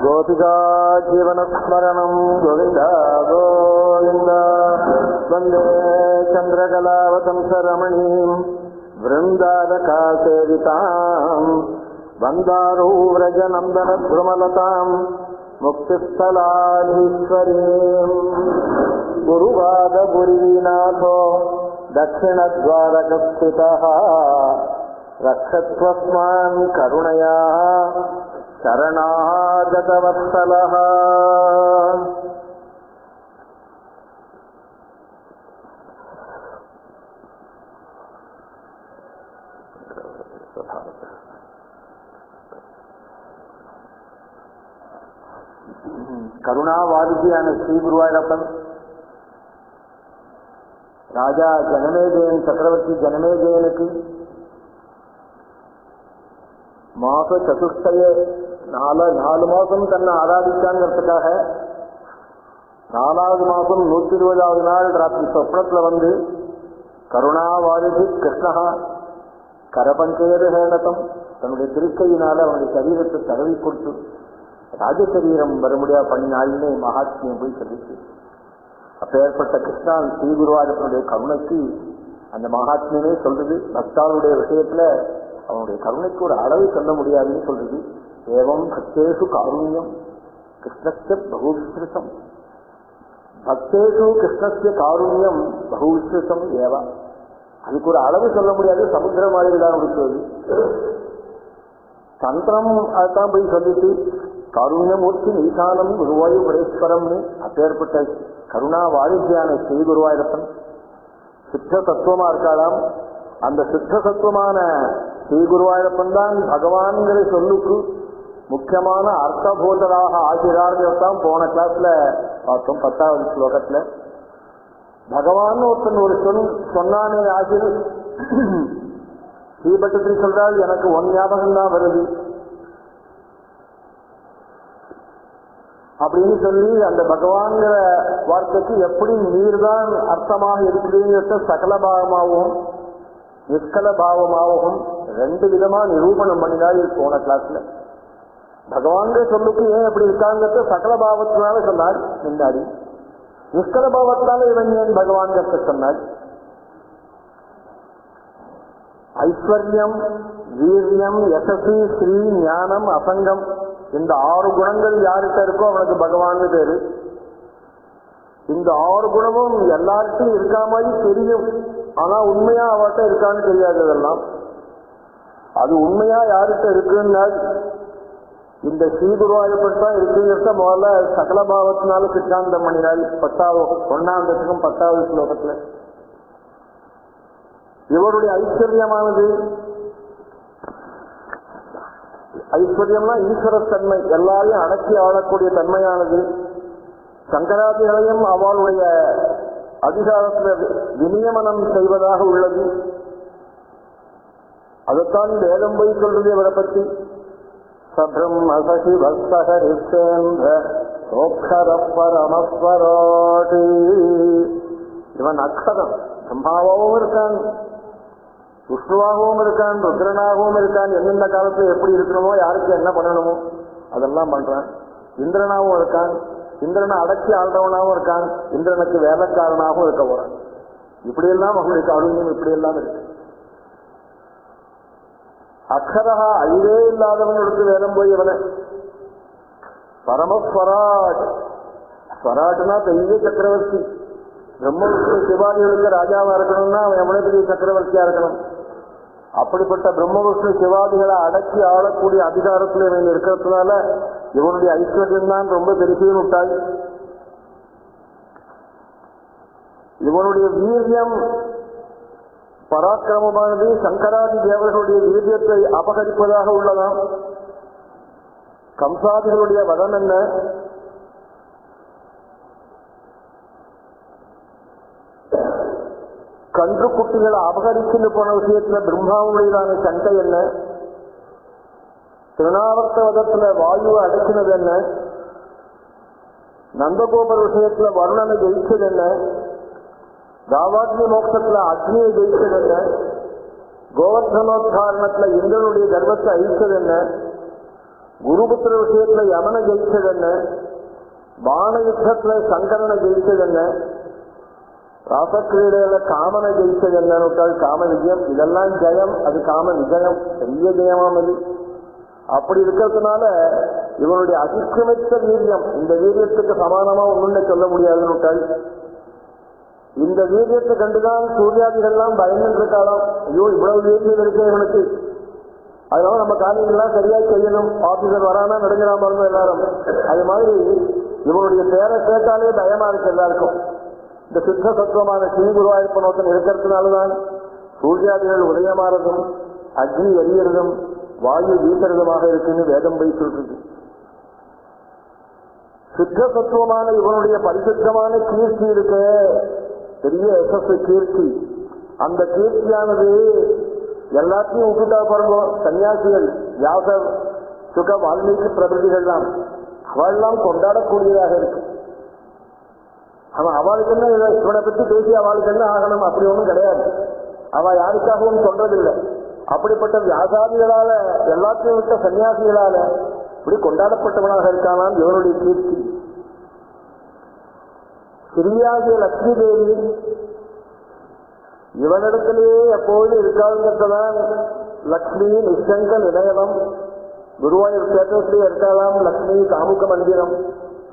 गोपिका जीवनस्मरणं गोविन्द गोविन्द वन्दे चन्द्रकलावतंसरमणीं वृन्दारकासेवितां वन्दारो व्रजनन्दनद्रुमलतां मुक्तिस्थलाधीश्वरीं गुरुवादपुरीनाथो दक्षिणद्वारकस्थितः रक्षत्वस्मान् करुणया शरणागतवत्सलः। கருணாவாதியான ஸ்ரீ குருவாயூரப்பன் ராஜா ஜனமேஜயன் சக்கரவர்த்தி ஜனமேஜயனுக்கு மாச சதுஷ்டய நாலு மாசம் தன்னை ஆராதிச்சாங்கிறதுக்காக 4வது மாசம் 120வது நாள் ராத்திரி சொப்னத்துல வந்து கருணாவாதிதி கிருஷ்ணா கரபங்கேருஹேணதம் தன்னுடைய திருக்கையினால அவனுடைய சரீரத்தை தடவி கொடுத்து ராஜசரீரம் வரும்படியா பண்ணினாள்னு மகாத்மியம் போய் சொல்லிச்சு. அப்ப ஏற்பட்ட கிருஷ்ணா ஸ்ரீ குருவாயூரப்பனுடைய கருணைக்கு அந்த மகாத்மியமே சொல்றது. பக்தாளுடைய விஷயத்துல அவனுடைய கருணைக்கு ஒரு அளவு சொல்ல முடியாதுன்னு சொல்றது. ஏவம் பக்தேஷு காருண்யம் கிருஷ்ணஸ்ய பகுவிஸ்ருதம். பக்தேஷு கிருஷ்ணஸ்ய காருண்யம் பகுவிஸ்ருதம் ஏவா. அதுக்கு ஒரு அளவு சொல்ல முடியாது. சமுத்திர மாதிரி தான் கொடுத்தது. தந்திரம் அதுதான் போய் சொல்லிட்டு காருண்யமூர்த்தி ஈசானம் குருவாயு பரேஸ்வரம்னு அப்பேற்பட்ட கருணா வாரிசியான ஸ்ரீ குருவாயூரப்பன் சித்த தத்துவமா இருக்காளாம். அந்த சித்த தத்துவமான ஸ்ரீ குருவாயூரப்பன் தான் பகவான்கிற சொல்லுக்கு முக்கியமான அர்த்தபோதராக ஆகிறார்தான் போன கிளாஸ்ல பார்த்தோம். 10வது ஸ்லோகத்துல பகவான் ஒருத்தன் ஒரு சொன்னானே ஆகிரு ஸ்ரீபட்டத்திரி சொல்றாள், எனக்கு ஒன் ஞாபகம் தான் வருது அப்படின்னு சொல்லி அந்த பகவான்கிற வார்த்தைக்கு எப்படி நீர் தான் அர்த்தமாக இருக்குதுங்கிறத சகல பாவமாகவும் நிஷ்கல பாவமாகவும் 2 விதமா நிரூபணம் பண்ணினாள் போன கிளாஸ்ல. பகவான்கிற சொல்லுக்கு ஏன் எப்படி இருக்காங்கிறத சகல பாவத்தினால சொன்னாள் முன்னாடி. நிஷ்கல பாவத்தினால இவன் ஏன் பகவான்கிற சொன்னாள். ஐஸ்வர்யம், வீரியம், யசசி, ஸ்ரீ, ஞானம், அசங்கம் இந்த 6 குணங்கள் யார்கிட்ட இருக்கோ அவனுக்கு பகவான் பேரு. இந்த 6 குணமும் எல்லார்ட்டும் இருக்கா மாதிரி தெரியும். ஆனா உண்மையா அவட்ட இருக்கான்னு தெரியாது. அதெல்லாம் அது உண்மையா யார்கிட்ட இருக்குன்னா இந்த ஸ்ரீ குருவாயூரப்பன் தான் இருக்குங்கிறத முதல்ல சகல பாவத்தினால சித்தாந்தம் பண்ணினாள் 1ஆம் 10வது ஸ்லோகத்துல. இவருடைய ஐஸ்வர்யமானது, ஐஸ்வர்யம்னா ஈஸ்வரத்தன்மை, எல்லாரையும் அடக்கி ஆளக்கூடிய தன்மையானது. சங்கராதிகளையும் அவளுடைய அதிகாரத்தில் விநியமனம் செய்வதாக உள்ளது. அதைத்தான் வேதம் போய் சொல்றது இவரை பற்றி. சப்ரம் அசசி பக்தஹரிச்சேந்திர சோக்ஷர பரமஸ்வரோடி. இவன் அக்ஷரம், பிரம்மாவாகவும் இருக்கான், விஷ்ணுவாகவும் இருக்கான், ருத்ரனாகவும் இருக்கான். எந்தெந்த காலத்துல எப்படி இருக்கணுமோ யாருக்கு என்ன பண்ணணுமோ அதெல்லாம் பண்றான். இந்திரனாகவும் இருக்கான், இந்திரனை அடக்கி ஆள்றவனாகவும் இருக்கான், இந்திரனுக்கு வேலைக்காரனாகவும் இருக்க போறான். இப்படியெல்லாம் அவங்களுடைய காருண்யம் இப்படியெல்லாம் இருக்கு. அக்ஷரஹா அழிவே இல்லாதவன் எடுத்து வேதம் போய் இவனை பரமஸ்வராட். ஸ்வராட்னா பெரிய சக்கரவர்த்தி. பிரம்ம விஷ்ணு சிவாதிகளுக்கு ராஜாவா இருக்கணும்னா அவன் எவ்வளவு பெரிய சக்கரவர்த்தியா இருக்கணும். அப்படிப்பட்ட பிரம்ம விஷ்ணு சிவாதிகளை அடக்கி ஆளக்கூடிய அதிகாரத்தில் இவன் இருக்கிறதுனால இவனுடைய ஐஸ்வர்யம் தான் ரொம்ப பெருசின்னு விட்டாள். இவனுடைய வீரியம் பராக்கிரமமானது சங்கராதி தேவர்களுடைய வீரியத்தை அபகரிப்பதாக உள்ளதாம். கம்சாதிகளுடைய வதம் என்ன, கன்று குட்டிகளை அபகரிச்சுன்னு போன விஷயத்துல பிரம்மாவுடையதான சண்டை என்ன, திருநாவர்த்த வதத்துல வாயுவை அடக்கினது என்ன, நந்தகோபர் விஷயத்துல வருணனை ஜெயிச்சது என்ன, தாவாக்னி மோட்சத்துல அக்னியை ஜெயிச்சது என்ன, கோவர்தனோத்தாரணத்துல இந்திரனுடைய கர்வத்தை அழிச்சது என்ன, குருபுத்திர விஷயத்துல யமனை ஜெயிச்சது என்ன, பான யுத்தத்துல சங்கரனை ஜெயிச்சது என்ன, ராசக்கிரீடையில காமனை ஜெயிச்சது என்னன்னு காம விஜயம். இதெல்லாம் ஜெயம், அது காம விஜயம், பெரிய ஜெயமாம் அது. அப்படி இருக்கிறதுனால இவனுடைய அதிர்ஷ்டமித்த வீரியம் இந்த வீரியத்துக்கு சமானமா ஒண்ணுன்னு சொல்ல முடியாதுன்னு இந்த வீரியத்தை கண்டுதான் சூர்யாதிகள்லாம் பயந்து இருக்காளாம். ஐயோ இவ்வளவு வீரியம் இருக்கு இவனுக்கு, அதனால நம்ம காரியங்கள்லாம் சரியா செய்யணும், ஆபீசர் வரானா நடுங்கிறாம இருந்தோம் எல்லாரும். அது மாதிரி இவனுடைய பேரை கேட்டாலே பயமா இருக்கு எல்லாருக்கும். இந்த சித்த சத்துவமான ஸ்ரீ குருவாயூரப்ப நோக்கம் இருக்கிறதுனாலதான் சூர்யாதிகள் உதயமாறதும் அக்னி எரியறதும் வாயு வீசுறதுமாக இருக்குன்னு வேதம் போய் சொல்றது. சித்த தத்துவமான இவனுடைய பரிசுத்தமான கீர்த்தி இருக்க, பெரிய எஸ்எஸ் கீர்த்தி. அந்த கீர்த்தியானது எல்லாத்தையும் விட்டுட்டா பாருங்க. சன்னியாசிகள் வியாசர், சுக, வால்மீகி பிரபதிகள்லாம் அவெல்லாம் கொண்டாடக்கூடியதாக இருக்கு. அவன் அவளுக்கு என்ன இவனை பற்றி பேசி அவளுக்கு என்ன ஆகணும் அப்படி ஒன்றும் கிடையாது. அவ யாருக்காகவும் சொல்றதில்லை. அப்படிப்பட்ட வியாசாதிகளால எல்லாத்தையும் விட்ட சன்னியாசிகளால இப்படி கொண்டாடப்பட்டவனாக இருக்கானாம் இவனுடைய கீர்த்தி. சிறியாகிய லட்சுமி தேவி இவனிடத்திலேயே எப்போதும் இருக்காதுங்கிறதான் லக்ஷ்மி நிச்சங்க நிலையம். குருவாயூர் கேட்டத்திலே இருக்கலாம் லக்ஷ்மி காமுக மந்திரம்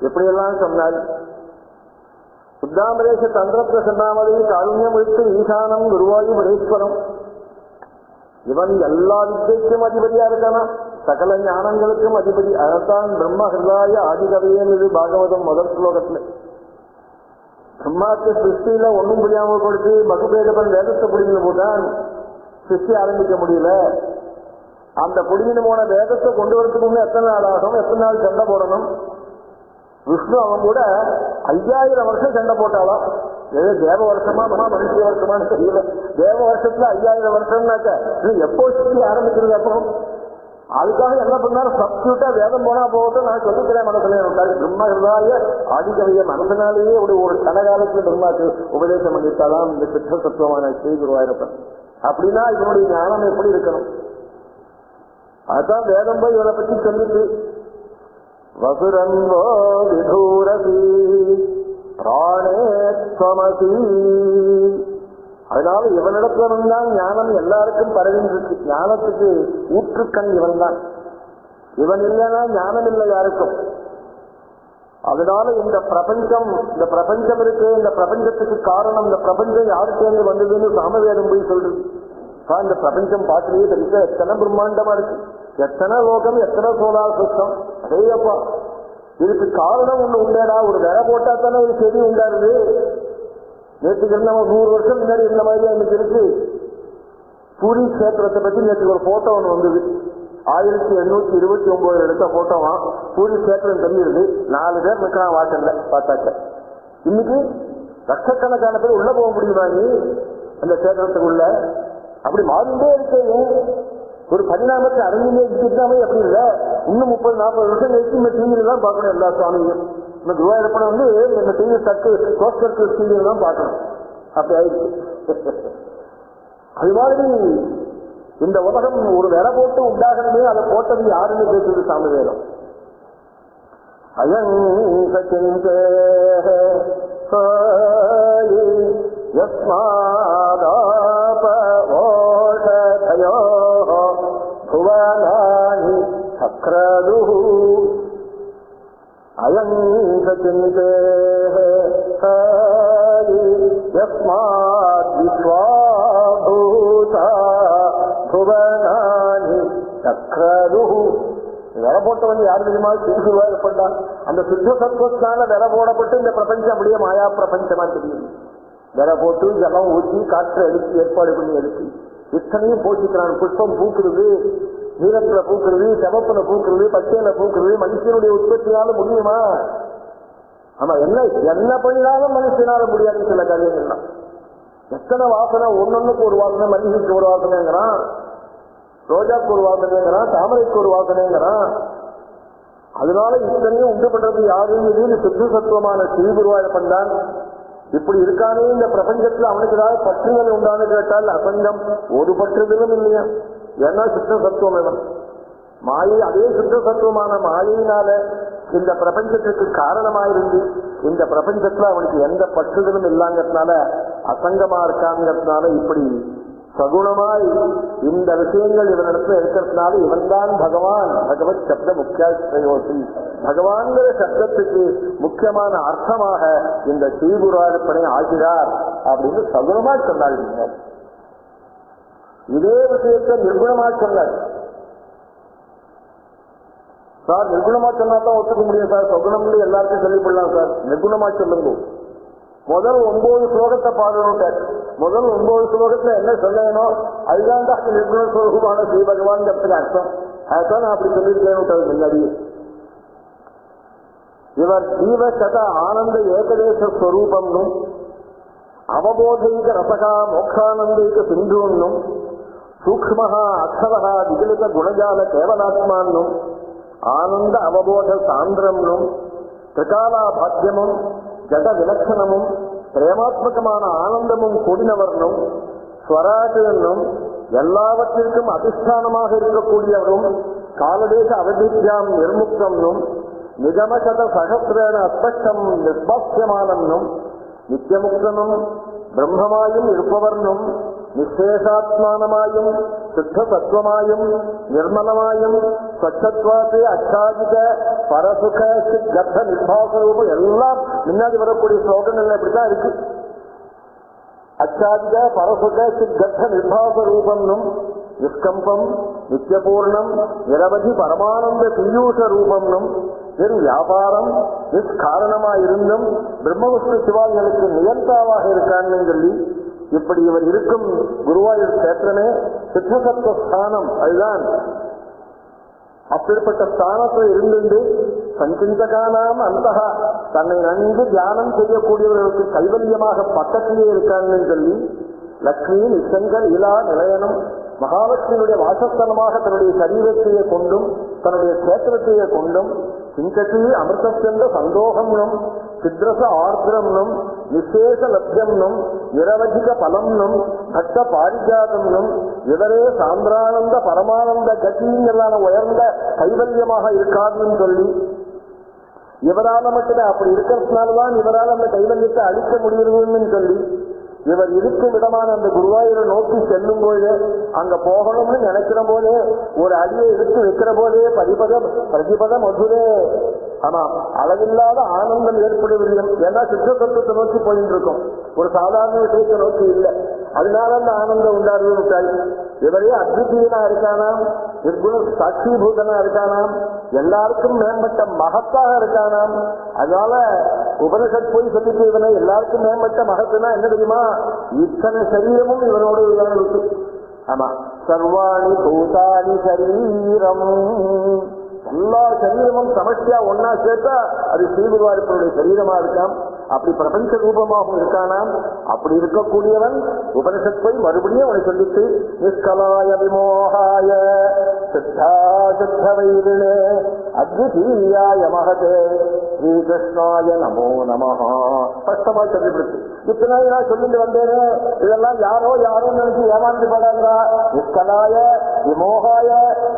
எப்படியெல்லாம் சொன்னார். சுத்தாமரேஷ தந்திரத்தை சொன்னாமலே காருண்யம் விட்டு ஈசானம் குருவாயூரேஸ்வரம். இவன் எல்லா வித்தைக்கும் அதிபதியா இருக்கானா, சகல ஞானங்களுக்கும் அதிபதி. அதைத்தான் பிரம்ம ஹிருதாய ஆதிகவியம் இது பாகவதம் முதல் ஸ்லோகத்துல. பிரம்மாக்கு சிருஷ்டியில ஒன்னும் புரியாமல் கொடுத்து மகுபேதபன் வேதத்தை புடிங்கிட்டு போட்டான், சிருஷ்டி ஆரம்பிக்க முடியல. அந்த புடிங்கிட்டு போன வேதத்தை கொண்டு வரதுக்கு முன்னே எத்தனை நாள் ஆகும், எத்தனை நாள் சண்டை போடணும். விஷ்ணு அவன் கூட 5000 வருஷம் சண்டை போட்டாலாம். ஏதோ தேவ வருஷமா மனுஷ வருஷமானு தெரியல. தேவ வருஷத்துல 5000 வருஷம்னாக்க எப்போ சுற்றி ஆரம்பிக்கிறது. அப்புறம் அதுக்காக என்ன பண்ணாலும் சப்ஸ்டியூட்டா வேதம் போனா போகட்டும் நான் சொல்லிக்கிறேன் மனசுல. பிரம்ம ஹிருதாய ஆதிகவிய மனசனாலேயே ஒரு கனகாலத்துல பிரம்மாக்கு உபதேசம் பண்ணிட்டாலாம் இந்த சித்த தத்துவமான ஸ்ரீ குருவாயூரப்பன். அப்படின்னா இவனுடைய ஞானம் எப்படி இருக்கணும். அதுதான் வேதம் போய் இவனை பற்றி சொல்லிட்டு வசுரன்வோ விதூரசி பிராணேஸ்வமசி. அதனால இவனிடத்துல தான் ஞானம் எல்லாருக்கும் பரவின்றிருக்கு. ஞானத்துக்கு ஊற்றுக்கண் இவன் தான். இவன் இல்லைன்னா ஞானம் இல்லை யாருக்கும். அதனால இந்த பிரபஞ்சம் இருக்கு. இந்த பிரபஞ்சத்துக்கு காரணம், இந்த பிரபஞ்சம் யாருக்கு வந்ததுன்னு சாமவேதம் போய் சொல்றது. இந்த பிரபஞ்சம் பார்க்கலையே தெரிஞ்ச எத்தனை பிரம்மாண்டமா இருக்கு, எத்தனை லோகம், எத்தனை சோலார் சிஸ்டம். அதேப்பா இதுக்கு காரணம் ஒண்ணு உண்டேடா. ஒரு விரை போட்டா தானே ஒரு செடி உண்டாருது. நேற்றுக்கு இருந்த 100 வருஷம் முன்னாடி இருந்த மாதிரியா இன்னைக்கு இருக்கு. பூரி கஷேத்திரத்தை பத்தி நேற்று ஒரு போட்டோ ஒண்ணு வந்தது. 1829 எடுத்த போட்டோவா. பூரி கஷேத்திரம் தெரியுது. 4 பேர் நிற்கிறான் வாசல்ல பார்த்தாக்க. இன்னைக்கு லட்சக்கணக்கான பேர் உள்ள போக முடியுமா நீ அந்த கஷேத்திரத்துக்குள்ள? அப்படி மாறிண்டே இருக்கேன். ஒரு பரிணாமத்தை அறிஞ்சிலே இருக்காமே அப்படி இல்லை. இன்னும் 30-40 வருஷம் கழிச்சு இந்த டிவியில தான் பார்க்கணும் எல்லா சுவாமியும். இந்த குருவாயூரப்பனை இந்த டிவி தட்டு சோஸ்கருக்கு டிவியில தான் பார்க்கணும். அப்படி ஆயிடுச்சு. அது மாதிரி இந்த உலகம் ஒரு விரை போட்டு உண்டாகணுமே, அதை போட்டது யாருன்னு பேசுறது சாமவேதம். அயங்கிந்தே யஸ்மாதாபோஷதயோ புவனானி சக்ரது அயங்கிந்தே யஸ்மாத் விஸ்வாபூதா புவனானி சக்ரது. விரை போட்டவன் யாரு தெரியுமா? திருக்குருவாயூரப்பன். அந்த சித்த சத்துவத்தால விரை போடப்பட்டு இந்த பிரபஞ்சம் அப்படியே மாயா பிரபஞ்சமா தெரியும். விரை போட்டு ஜலம் ஊற்றி காற்று எடுத்து ஏற்பாடு பண்ணி எடுத்து இத்தனையும் போஷிக்கிறான். புஷ்பம் பூக்குறது, நீளத்துல பூக்குறது, செவப்புல பூக்குறது, பச்சையில பூக்குறது. மனுஷனுடைய உற்பத்தியால முடியுமா? ஆமா, என்ன பண்ணினாலும் மனுஷனால முடியாதுன்னு சில காரியங்கள்லாம். எத்தனை வாசனை, ஒன்னொன்னுக்கு ஒரு வாசனை. மல்லிகைக்கு ஒரு வாசனைங்கிறான், ரோஜாக்கு ஒரு வாசனைங்கிறான், தாமரைக்கு ஒரு வாசனைங்கிறான். அதனால இத்தனையும் உண்டு பண்றது யாருன்னு சித்த சத்துவமான ஸ்ரீ குருவாயூரப்பன் தான். இப்படி இருக்கானே இந்த பிரபஞ்சத்துல அவனுக்கு ஏதாவது பற்றுதல் உண்டான்னு கேட்டால் அசங்கம். ஒரு பற்றுதலும் இல்லையா? ஏன்னா சித்த சத்துவம் இவன். மாயை, அதே சுத்த சத்துவமான மாயையினால இந்த பிரபஞ்சத்துக்கு காரணமாயிருந்து இந்த பிரபஞ்சத்துல அவனுக்கு எந்த பற்றுதலும் இல்லாங்கிறதுனால அசங்கமா இருக்காங்கிறதுனால இப்படி சகுணமாய் இந்த விஷயங்கள் இவனிடத்துல இருக்கிறதுனால இவன் தான் பகவான். பகவத் சப்த முக்கியாஸ்திரயோசி, பகவான்கிற சப்தத்துக்கு முக்கியமான அர்த்தமாக இந்த ஸ்ரீகுருவாயூரப்பனை ஆகிறார் அப்படின்னு சகுணமா சொன்னாள். இதே விஷயத்தை நிர்குணமா சொன்னார். சார் நிர்குணமா சொன்னா தான் ஒத்துக்க முடியும் சார், சகுணம்னு எல்லாருக்கும் சொல்லிவிடலாம் சார், நிர்குணமா சொல்லுங்க. முதல் 9 ஸ்லோகத்தை பாடணும். முதல் 9 ஸ்லோகத்துல என்ன சொல்லணும், அதுதான் தான் நிர்குண ஸ்வரூபமான ஸ்ரீ பகவான் அர்த்தம். அதுதான் நான் அப்படி சொல்லியிருக்கேன் முன்னாடியே. இவர் ஜீவசத ஆனந்த ஏகதேச ஸ்வரூபம்னும் அவபோதைக ரசகா மோக்ஷானந்தைக சிந்துன்னும் சூக்மஹா அக்ஷரஹா விகலித குணஜால கேவலாத்மான்னும் ஆனந்த அவபோத சாந்திரம்னும் திரிகாலாபாத்தியமும் ஜட விலட்சணமும் பிரேமாத்மகமான ஆனந்தமும் கூடினவர்னும் ஸ்வராஜனும் எல்லாவற்றிற்கும் அதிஷ்டானமாக இருக்கக்கூடியவரும் காலதேச அவதித்யாம் நிர்முக்தம்னும் நிகமசத சகசிரேன அஸ்பஷ்டம் நிஸ்பாஸ்யமானம்னும் நித்தியமுக்தனும் பிரம்மமாயும் இருப்பவர்னும் நிசேஷாத்மானமாயும் சுத்த சத்துவமாயும் நிர்மலமாயும் ஸ்வச்சத்வாசே அச்சாதிக பரசுக கர்ப்ப நிர்பாசரூபம் எல்லாம் முன்னாடி வரக்கூடிய ஸ்லோகங்கள் இப்படிதான் இருக்கு. அச்சாதிக பரசுக கர்ப்ப நிர்பாசரூபம்னும் நிஷ்கம்பம் நித்தியபூர்ணம் நிரவதி பரமானந்த பியூஷ ரூபம்னும் வெறும் வியாபாரம் நிஷ்காரணமாயிருந்தும் பிரம்மவிஷ்ணு சிவாதிகளுக்கு நியந்தாவாக இருக்கான்னு சொல்லி இப்படி இவர் இருக்கும் குருவாயூர் கஷேத்திரமே சித்தசத்துவ ஸ்தானம். அதுதான் அப்படிப்பட்ட ஸ்தானத்தில் இருந்து சஞ்சிந்தகானாம் அந்த தன்னை நன்கு தியானம் செய்யக்கூடியவர்களுக்கு கைவல்யமாக பக்கத்திலே இருக்கான்னு சொல்லி லக்ஷ்மி நிசங்கர் இலா நிலையனும் மகாலட்சுமியுடைய வாசஸ்தலமாக தன்னுடைய சரீரத்தையே கொண்டும் தன்னுடைய கஷேத்திரத்தையே கொண்டும் சிங்கத்தி அமிர்தச்சென்ற சந்தோகம்னும் சித்ரச ஆர்திரம்னும் விசேஷ லப்யம்னும் நிரவதிக பலம்னும் பக்த பாரிஜாதம்னும் இவரே சாந்திரானந்த பரமானந்த கதிங்களான உயர்ந்த கைவல்யமாக இருக்காதுன்னு சொல்லி இவரால மட்டுமே அப்படி இருக்கிறதுனால்தான் இவரால் அந்த கைவல்யத்தை அழிக்க முடியுதுன்னு சொல்லி இவர் இருக்கும் இடமான அந்த குருவாயூரை நோக்கி செல்லும் போது அங்க போகணும்னு நினைக்கிற போதே ஒரு அடியை எடுத்து வைக்கிற போதே பிரதிபத மதுரே. ஆமா, அளவில்லாத ஆனந்தம் ஏற்படுவதில்லை. ஏன்னா சித்த தத்துவத்தை நோக்கி போயிட்டு இருக்கோம், ஒரு சாதாரண விஷயத்தை நோக்கி இல்லை. அதனால அந்த ஆனந்தம் உண்டாருட்டாய். இவரே அத்விதீயனா இருக்கானாம், நிர்குண சாட்சிபூதனா இருக்கானாம், எல்லாருக்கும் மேம்பட்ட மகத்தாக இருக்கானாம். அதனால உபனிஷத் போய் சொல்லிட்டு இவனை எல்லாருக்கும் மேம்பட்ட மகத்துனா என்ன தெரியுமா, இத்தனை சரீரமும் இவனோடு இருக்கு. ஆமா, சர்வாணி பூதானி சரீரம், எல்லா சரீரமும் சமஷ்டியா ஒன்னா சேர்த்தா அது ஸ்ரீகுருவாயூரப்பனுடைய சரீரமா இருக்காம். அப்படி பிரபஞ்ச ரூபமாகவும் இருக்கானாம். அப்படி இருக்கக்கூடியவன் உபனிஷத் போய் மறுபடியும் அவனை சொல்லிட்டு நிஷ்கலாய விமோகாய சித்தா சித்த வைரிணே அத்விதீயாய மகதே ஸ்ரீகிருஷ்ணாய நமோ நமஹா ஸ்பஷ்டமா சொல்லிவிடுச்சு. இத்தனை நான் சொல்லிட்டு வந்தேனே, இதெல்லாம் யாரோ யாரோ நினைச்சு ஏமாந்து படாதா. நிஷ்கலாய விமோகாய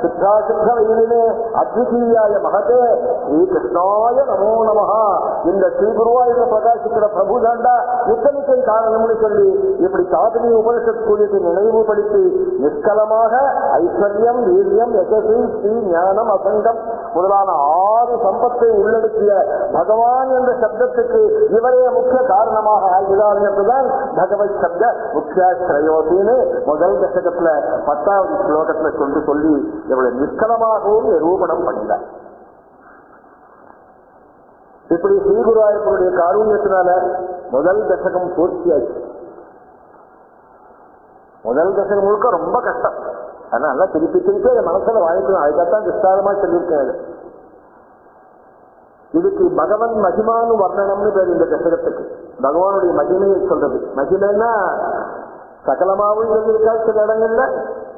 சித்தா சித்த வைரிணே அத்விதீயாய மகதே ஸ்ரீகிருஷ்ணாய நமோ நமஹா. இந்த ஸ்ரீகுருவாயூர பிரகாசிக்கிற பிரபு தாண்டா இத்தனைக்கு காரணம்னு சொல்லி இப்படி சாதனை உபனிஷத் கூலியத்தை நினைவுபடுத்தி நிஷ்கலமாக ஐஸ்வர்யம் வீரியம் யசசி ஸ்ரீ ஞானம் அசங்கம் முதலான 6 சம்பத்தை உள்ளடக்கிய பகவான் என்ற சப்தத்துக்கு இவரே முக்கிய காரணமாக ஆகிறார் என்றுதான் பகவத் சப்த முக்கியாஸ்திரயோசின்னு முதல் தசகத்துல 10வது ஸ்லோகத்துல கொண்டு சொல்லி இவளை நிஷ்கலமாகவும் நிரூபணம் பண்ணினார். இப்படி ஸ்ரீகுருவாயூரப்பனுடைய காரூண்யத்தினால முதல் தசகம் பூர்த்தியாச்சு. முதல் தசகம் முழுக்க ரொம்ப கஷ்டம். அதனால திருப்பி திருப்பி அதை மனசுல வாங்கிக்கணும். அதுக்காகத்தான் விஸ்தாரமா சொல்லியிருக்கேன். இதுக்கு பகவன் மகிமானு வர்ணனம்னு பேர் இந்த தசகத்துக்கு. பகவானுடைய மகிமையை சொல்றது. மகிமைன்னா சகலமாவும் சொல்லியிருக்காள், சில இடங்கள்ல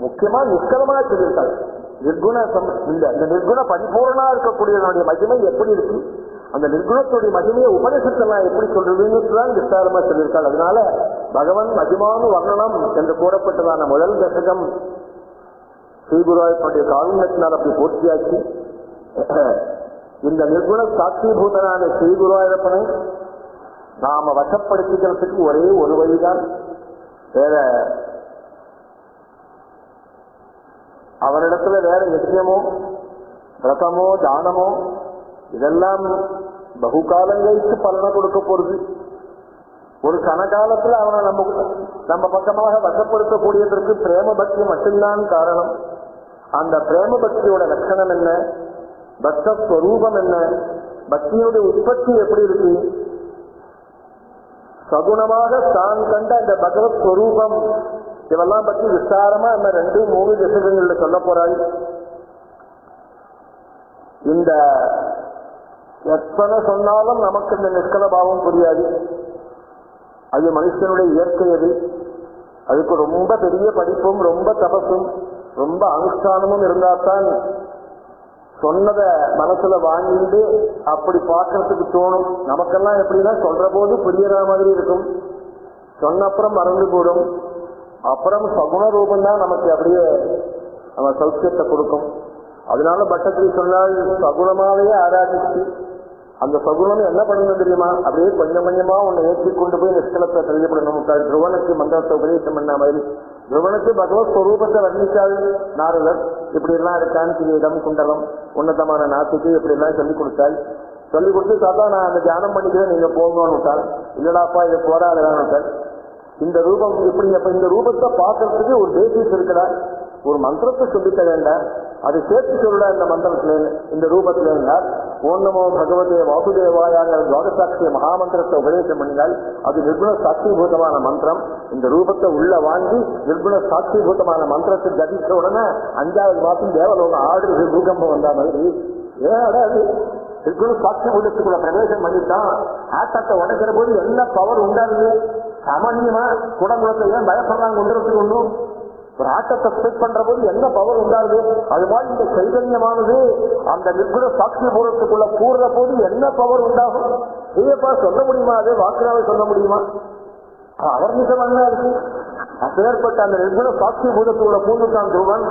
முக்கியமா நிஷ்கலமா சொல்லியிருக்காள். நிர்குண இல்ல, இந்த நிர்குண பரிபூர்ணா இருக்கக்கூடியவனுடைய மகிமை எப்படி இருக்கு, அந்த நிர்குணத்துடைய மகிமையை உபனிஷத்தெல்லாம் எப்படி சொல்றதுன்னு தான் விஸ்தாரமா சொல்லியிருக்காள். அதனால பகவன் மகிமானு வர்ணனம் என்று கூறப்பட்டதான முதல் தசகம் ஸ்ரீகுருவாயூரப்பனுடைய காருண்யத்தினால் அப்படி பூர்த்தியாக்கி இந்த நிர்குண சாட்சிபூதனான ஸ்ரீகுருவாயூரப்பனை நாம வசப்படுத்திக்கிறதுக்கு ஒரே ஒரு வழிதான். வேற அவனிடத்துல வேற யஜ்ஞமோ விரதமோ தானமோ இதெல்லாம் பகுகாலங்களுக்கு பலனை கொடுக்க போறது. ஒரு கனகாலத்துல அவனை நம்ம பக்கமாக வசப்படுத்தக்கூடியதற்கு பிரேம பக்தி மட்டும்தான் காரணம். அந்த பிரேம பக்தியோட லட்சணம் என்ன, பக்தஸ்வரூபம் என்ன, பக்தியுடைய உற்பத்தி எப்படி இருக்கு, சகுணமாக தான் கண்ட அந்த பகவத் ஸ்வரூபம், இதெல்லாம் பற்றி விசாரமா நம்ம 2-3 திசைகள்ல சொல்ல போறாள். இந்த எத்தனை சொன்னாலும் நமக்கு இந்த நிஷ்கல பாவம் புரியாது. அது மனுஷனுடைய இயற்கை. அதுக்கு ரொம்ப பெரிய படிப்பும் ரொம்ப தபசும் ரொம்ப அனுஷ்டானமும் இருந்தால்தான் சொன்னதை மனசுல வாங்கிட்டு அப்படி பார்க்கறதுக்கு தோணும். நமக்கெல்லாம் எப்படின்னா சொல்ற போது புரியற மாதிரி இருக்கும், சொன்ன அப்புறம் மறந்து கூடும். அப்புறம் சகுண ரூபம்தான் நமக்கு அப்படியே நம்ம சௌக்கியத்தை கொடுக்கும். அதனால பட்டத்திரி சொன்னால் சகுணமாவே ஆராதிச்சு அந்த சகுனம் என்ன பண்ணணும் தெரியுமா, அப்படியே கொஞ்சம் கொஞ்சமா உன்னை ஏற்றி கொண்டு போய் நிஷ்கலத்தை தெரியப்படணும். துருவனுக்கு மந்திரத்தை உபதேசம் பண்ண மாதிரி துருவனுக்கு பகவத் ஸ்வரூபத்தை வர்ணிச்சாள் நாரதர். இப்படி எல்லாம் இருக்கான்னு கிரீடம் குண்டலம் உன்னதமான நாட்டுக்கு இப்படி எல்லாம் சொல்லிக் கொடுத்தாள். சொல்லிக் கொடுத்து தாத்தா நான் அந்த தியானம் பண்ணிக்கிறேன் நீங்க போகணும்னு விட்டாள். இல்லடாப்பா இதை போராடலான்னு விட்டாள். இந்த ரூபம் இப்படி அப்ப இந்த ரூபத்தை பார்க்கறதுக்கு ஒரு பேசிஸ் இருக்கிறா. ஒரு மந்திரத்தை சொல்லித்த வேண்டாம், அது சேர்த்து சொல்ல இந்த மந்திரத்துல இந்த ரூபத்துல இருந்தால் ஓம் நமோ பகவதே வாசுதேவாயான துவாதசாட்சிய மகாமந்திரத்தை உபதேசம் பண்ணினால் அது நிர்குண சாட்சிபூதமான மந்திரம். இந்த ரூபத்தை உள்ள வாங்கி நிர்குண சாட்சிபூதமான மந்திரத்தை ஜபிச்ச உடனே 5வது மாசம் தேவலோகம் ஆடு பூகம்பம் வந்தா மாதிரி ஏடாது நிர்குண சாட்சிபூதத்துக்குள்ள பிரவேசம் பண்ணிட்டான். ஆட்டத்தை உடைக்கிற போது என்ன பவர் உண்டாது. சாமான்யமா குடங்குளத்தை ஏன் பயப்படுறாங்க கொண்டுறதுக்கு ஒன்றும் ஒரு ஆட்டத்தை ஸ்பெக்ட் பண்ற போது என்ன பவர் உண்டாது. அது மாதிரி இந்த சைதன்யமானது அந்த நிர்குண சாட்சி பூரத்துக்குள்ள கூறுற போது என்ன பவர் உண்டாகும். ஏப்பா சொல்ல முடியுமா, அது வாக்குறாவை சொல்ல முடியுமா, அவர்ணிசமான இருக்கு. அப்பேற்பட்ட அந்த நிர்குண சாட்சி பூதத்துக்குள்ள பூந்துட்டான் துருவன்.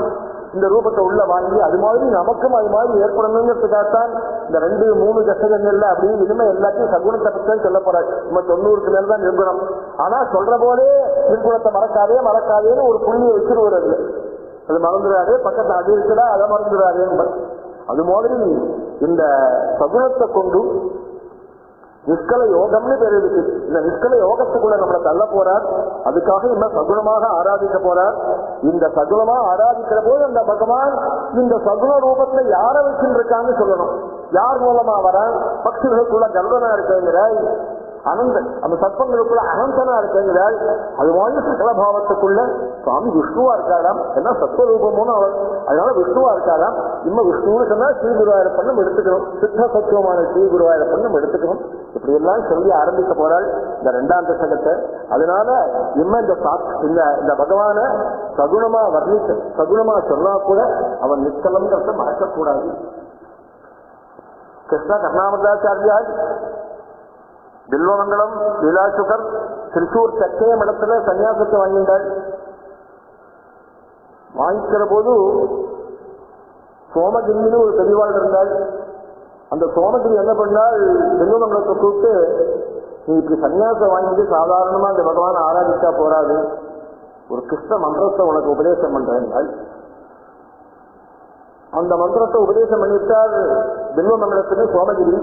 இந்த ரூபத்தை உள்ள வாங்கி அது மாதிரி நமக்கும் அது மாதிரி ஏற்படணுங்கிறதுக்காகத்தான் இந்த 2-3 தசகங்கள்ல அப்படின்னு இனிமே எல்லாத்தையும் சகுணத்தை பற்றி சொல்ல போறாரு. நம்ம 90க்கு மேலதான் நிர்குணம். ஆனா சொல்ற போதே நிர்குணத்தை மறக்காதேன்னு ஒரு புள்ளியை வச்சுருவாரு. அது மறந்துடாதே, பக்கத்துல அது இருக்குடா அதை மறந்துடாதேன்னு. அது மாதிரி இந்த சகுணத்தை கொண்டு நிஷ்கல யோகம்னு பேர் இருக்கு. இந்த நிஷ்கல யோகத்துக்குள்ள நம்மளை தள்ள போறார். அதுக்காக இன்னும் சகுணமாக ஆராதிக்க போறார். இந்த சகுணமா ஆராதிக்கிற போது அந்த பகவான் இந்த சகுண ரூபத்தை யார வச்சுருக்கான்னு சொல்லணும். யார் மூலமா வர, பக்திகளுக்குள்ள கல்வனா இருக்குங்கிறாய், அனந்தன் அந்த சர்ப்பங்களுக்குள்ள அனந்தனா இருக்குங்கிறாய். அது மாதிரி சகலபாவத்துக்குள்ள சுவாமி விஷ்ணுவா இருக்காராம். என்ன சத்வரூபமும் அவர், அதனால விஷ்ணுவா இருக்காராம். இன்னும் விஷ்ணுன்னு சொன்னா ஸ்ரீகுருவாயூரப்பன் எடுத்துக்கணும், சித்த சத்துவமான ஸ்ரீகுருவாயூரப்பன் எடுத்துக்கணும். இப்படி எல்லாம் சொல்லி ஆரம்பிக்க போறாள் இந்த 2ஆம் தசகத்தை. அதனால இன்னும் இந்த பகவான சகுணமா வர்ணிக்க சகுணமா சொன்னா கூட அவன் நிற்கலம்ங்கிறத மறக்கக்கூடாது. கிருஷ்ண கர்ணாமதாச்சாரியால் பில்வமங்கலம் லீலாசுகர் திருச்சூர் சக்கே மடத்துல சன்னியாசத்தை வாங்கிட்டாள். வாங்கிக்கிற போது சோமகிரின்னு ஒரு பெரியவாள் இருந்தாள். அந்த சோமகிரி என்ன பண்ணால் பில்வமங்கலத்தை கூப்பிட்டு, நீ இப்படி சன்னியாசம் வாங்கிட்டு சாதாரணமா அந்த பகவான் ஆராதிச்சா போராது, ஒரு கிருஷ்ண மந்திரத்தை உனக்கு உபதேசம் பண்றேன். அந்த மந்திரத்தை உபதேசம் பண்ணிவிட்டார் பில்வமங்கலத்துக்கு சோமகிரி.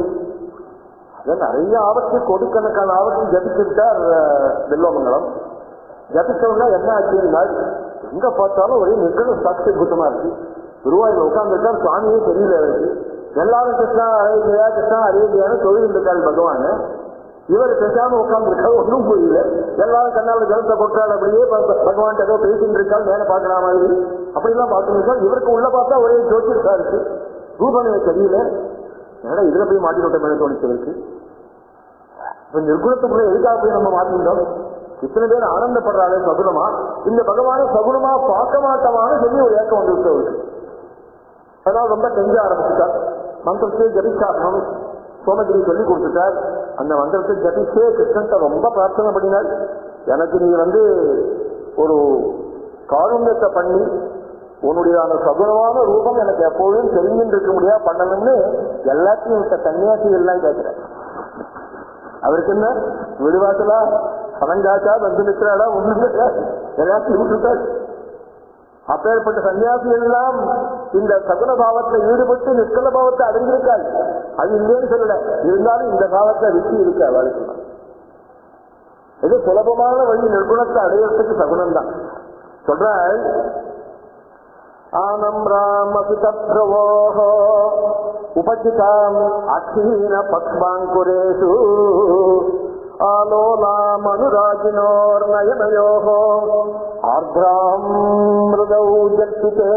நிறைய ஆபத்து, கோடிக்கணக்கான ஆபத்து ஜபிச்சுட்டார் பில்வமங்கலம். ஜபிச்சவங்க என்ன ஆச்சுன்னா எங்க பார்த்தாலும் ஒரே நிர்குண சாட்சி பூத்தமா இருக்கு. குருவாயூர் உட்கார்ந்துருக்கார், சுவாமியே தெரியல இருக்கு. எல்லாரும் கிருஷ்ணா அழகியா கிருஷ்ணா அழகியான்னு தொழில் இருக்காள் பகவான். இவர் பேசாம உட்கார்ந்துருக்கா, ஒன்றும் புரியல. எல்லாரும் கண்ணால ஜலத்தை கொட்டாள். அப்படியே பகவான் ஏதோ பேசிட்டு இருக்காள், மேல பாக்குற மாதிரி அப்படிலாம் பார்த்துருக்காள். இவருக்கு உள்ள பார்த்தா ஒரே ஜோதிர்கா இருக்கு, ரூபமே தெரியல. ஏன்னா இதுல போய் மாட்டினோட்ட மேல தோணிச்சவருக்கு. இப்ப நிர்குணத்துக்குள்ள எதுக்காக போய் நம்ம மாட்டிட்டோம்? இத்தனை பேர் ஆனந்தப்படுறாளே சகுனமா, இந்த பகவான சகுனமா பார்க்க மாட்டோமான்னு சொல்லி ஒரு ஏக்கம் வந்துவிட்டு அவருக்கு. அதனால ரொம்ப கெஞ்ச ஆரம்பிச்சுட்டார். மந்திரத்தை ஜபிச்சாகணும் சோமகிரி சொல்லி கொடுத்துட்டார். அந்த மந்திரத்தை ஜபிச்சே கிருஷ்ணன் ரொம்ப பிரார்த்தனை பண்ணினாள். எனக்கு நீ ஒரு காருண்யத்தை பண்ணி உன்னுடையதான சகுனமான ரூபம் எனக்கு எப்போதும் தெரிஞ்சுட்டு இருக்க முடியாது பண்ணணும்னு எல்லாத்தையும் விட்ட சன்னியாசிகள்லாம் கேட்கிறேன். அவருக்கு என்ன விடுவாசலா பணங்காச்சா வந்து நிற்கிறாடா ஒண்ணும் கிடையாது, எல்லாத்தையும் விட்டுட்டாரு. அப்பேற்பட்ட சன்னியாசிகள் எல்லாம் இந்த சகுன பாவத்தை ஈடுபட்டு நிற்கல பாவத்தை அடைஞ்சிருக்காள். அது இல்லைன்னு சொல்லல, இருந்தாலும் இந்த பாவத்தை விட்டு இருக்கு அவளுக்கு. இது சுலபமான வழி நிர்குணத்தை அடையறதுக்கு சகுனம் தான் சொல்ற. ஆனம் ராமபிதப்ரவோ உபஜிதாம் அக்ஷீன பக்ஷ்மாங்குரேஷு ஆலோலாமனுராஜினோர்நயனயோः ஆர்த்ராம் மிருதௌ ஜக்திதே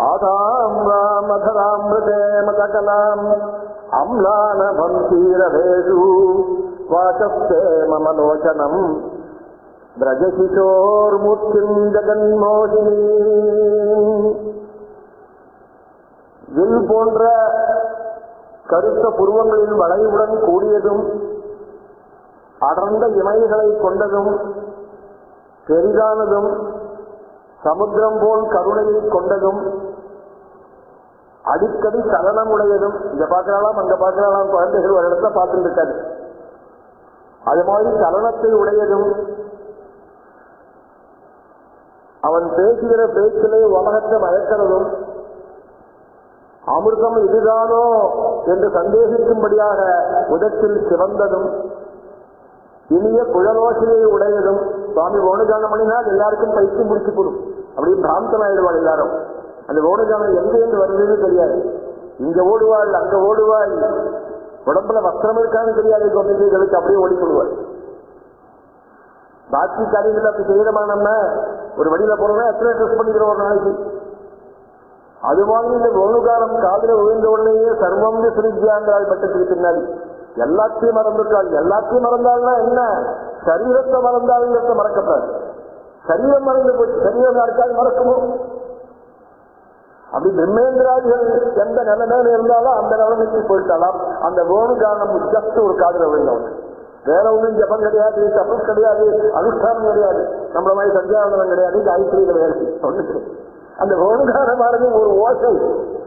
ஆதாம் ராமதராமிருதே மதகலாம் அம்லானபம் தீரவேஷு வாசஸ்தே மமலோச்சனம் பிரஜகிஷோர்முக்திம் ஜகன்மோகினி. வில் போன்ற கருத்த புருவங்களின் வளைவுடன் கூடியதும் அடர்ந்த இமைகளை கொண்டதும் பெரிதானதும் சமுத்திரம் போல் கருணையை கொண்டதும் அடிக்கடி சலனம் உடையதும். இங்க பார்க்கலாம் அங்க பார்க்கலாம், குழந்தைகள் ஒரு இடத்துல பார்த்துட்டு இருக்காது, அது மாதிரி சலனத்தை உடையதும் அவன் பேசுகிற பேச்சிலே உலகத்தை மயக்கிறதும் அமிர்தம் இதுதானோ என்று சந்தேகிக்கும்படியாக உதட்டில் சிவந்ததும் இனிய குழலோசையை உடையதும். சுவாமி வேணுகானம் பண்ணினால் எல்லாருக்கும் பைத்தியம் முடிச்சு போடும், அப்படியே பிராந்தம் ஆயிடுவாள் எல்லாரும். அந்த வேணுகானம் எங்கேருந்து வருதுன்னு தெரியாது, இங்க ஓடுவாள் அங்க ஓடுவாள், உடம்புல வஸ்திரம் இருக்கான்னு தெரியாது குழந்தைகளுக்கு, அப்படியே ஓடிக்கொள்வாள். பாக்கி காரியங்கள் அப்படி செய்யறமா நம்ம ஒரு வழியில போறோம்னா எத்தனை ட்ரெஸ் பண்ணிக்கிறோம் ஒரு நாளைக்கு. அது மாதிரி இந்த வேணுகாலம் காதல விழுந்த உடனேயே சர்வம் சிரிஜியாங்கிறாள் பட்டத்துக்கு பின்னாடி எல்லாத்தையும் மறந்துட்டாள். எல்லாத்தையும் மறந்தாள்னா என்ன, சரீரத்தை மறந்தாளுங்கிறத மறக்கப்படாது. சரீரம் மறந்து போச்சு, சரீரம் யாருக்காவது மறக்குமோ? அப்படி பிரம்மேந்திராதிகள் எந்த நிலைமையில இருந்தாலும் அந்த நிலைமைக்கு போயிட்டாலாம். அந்த வேணுகானம் ஜஸ்ட் ஒரு காதல விழுந்தவன், வேற ஒன்றும் ஜபம் கிடையாது, தபஸ் கிடையாது, அனுஷ்டானம் கிடையாது, நம்மள மாதிரி சந்தியாவனம் கிடையாது, காயத்ரி கிடையாது, ஒண்ணு கிடையாது. அந்த வேணுகானமானது ஒரு ஓசை,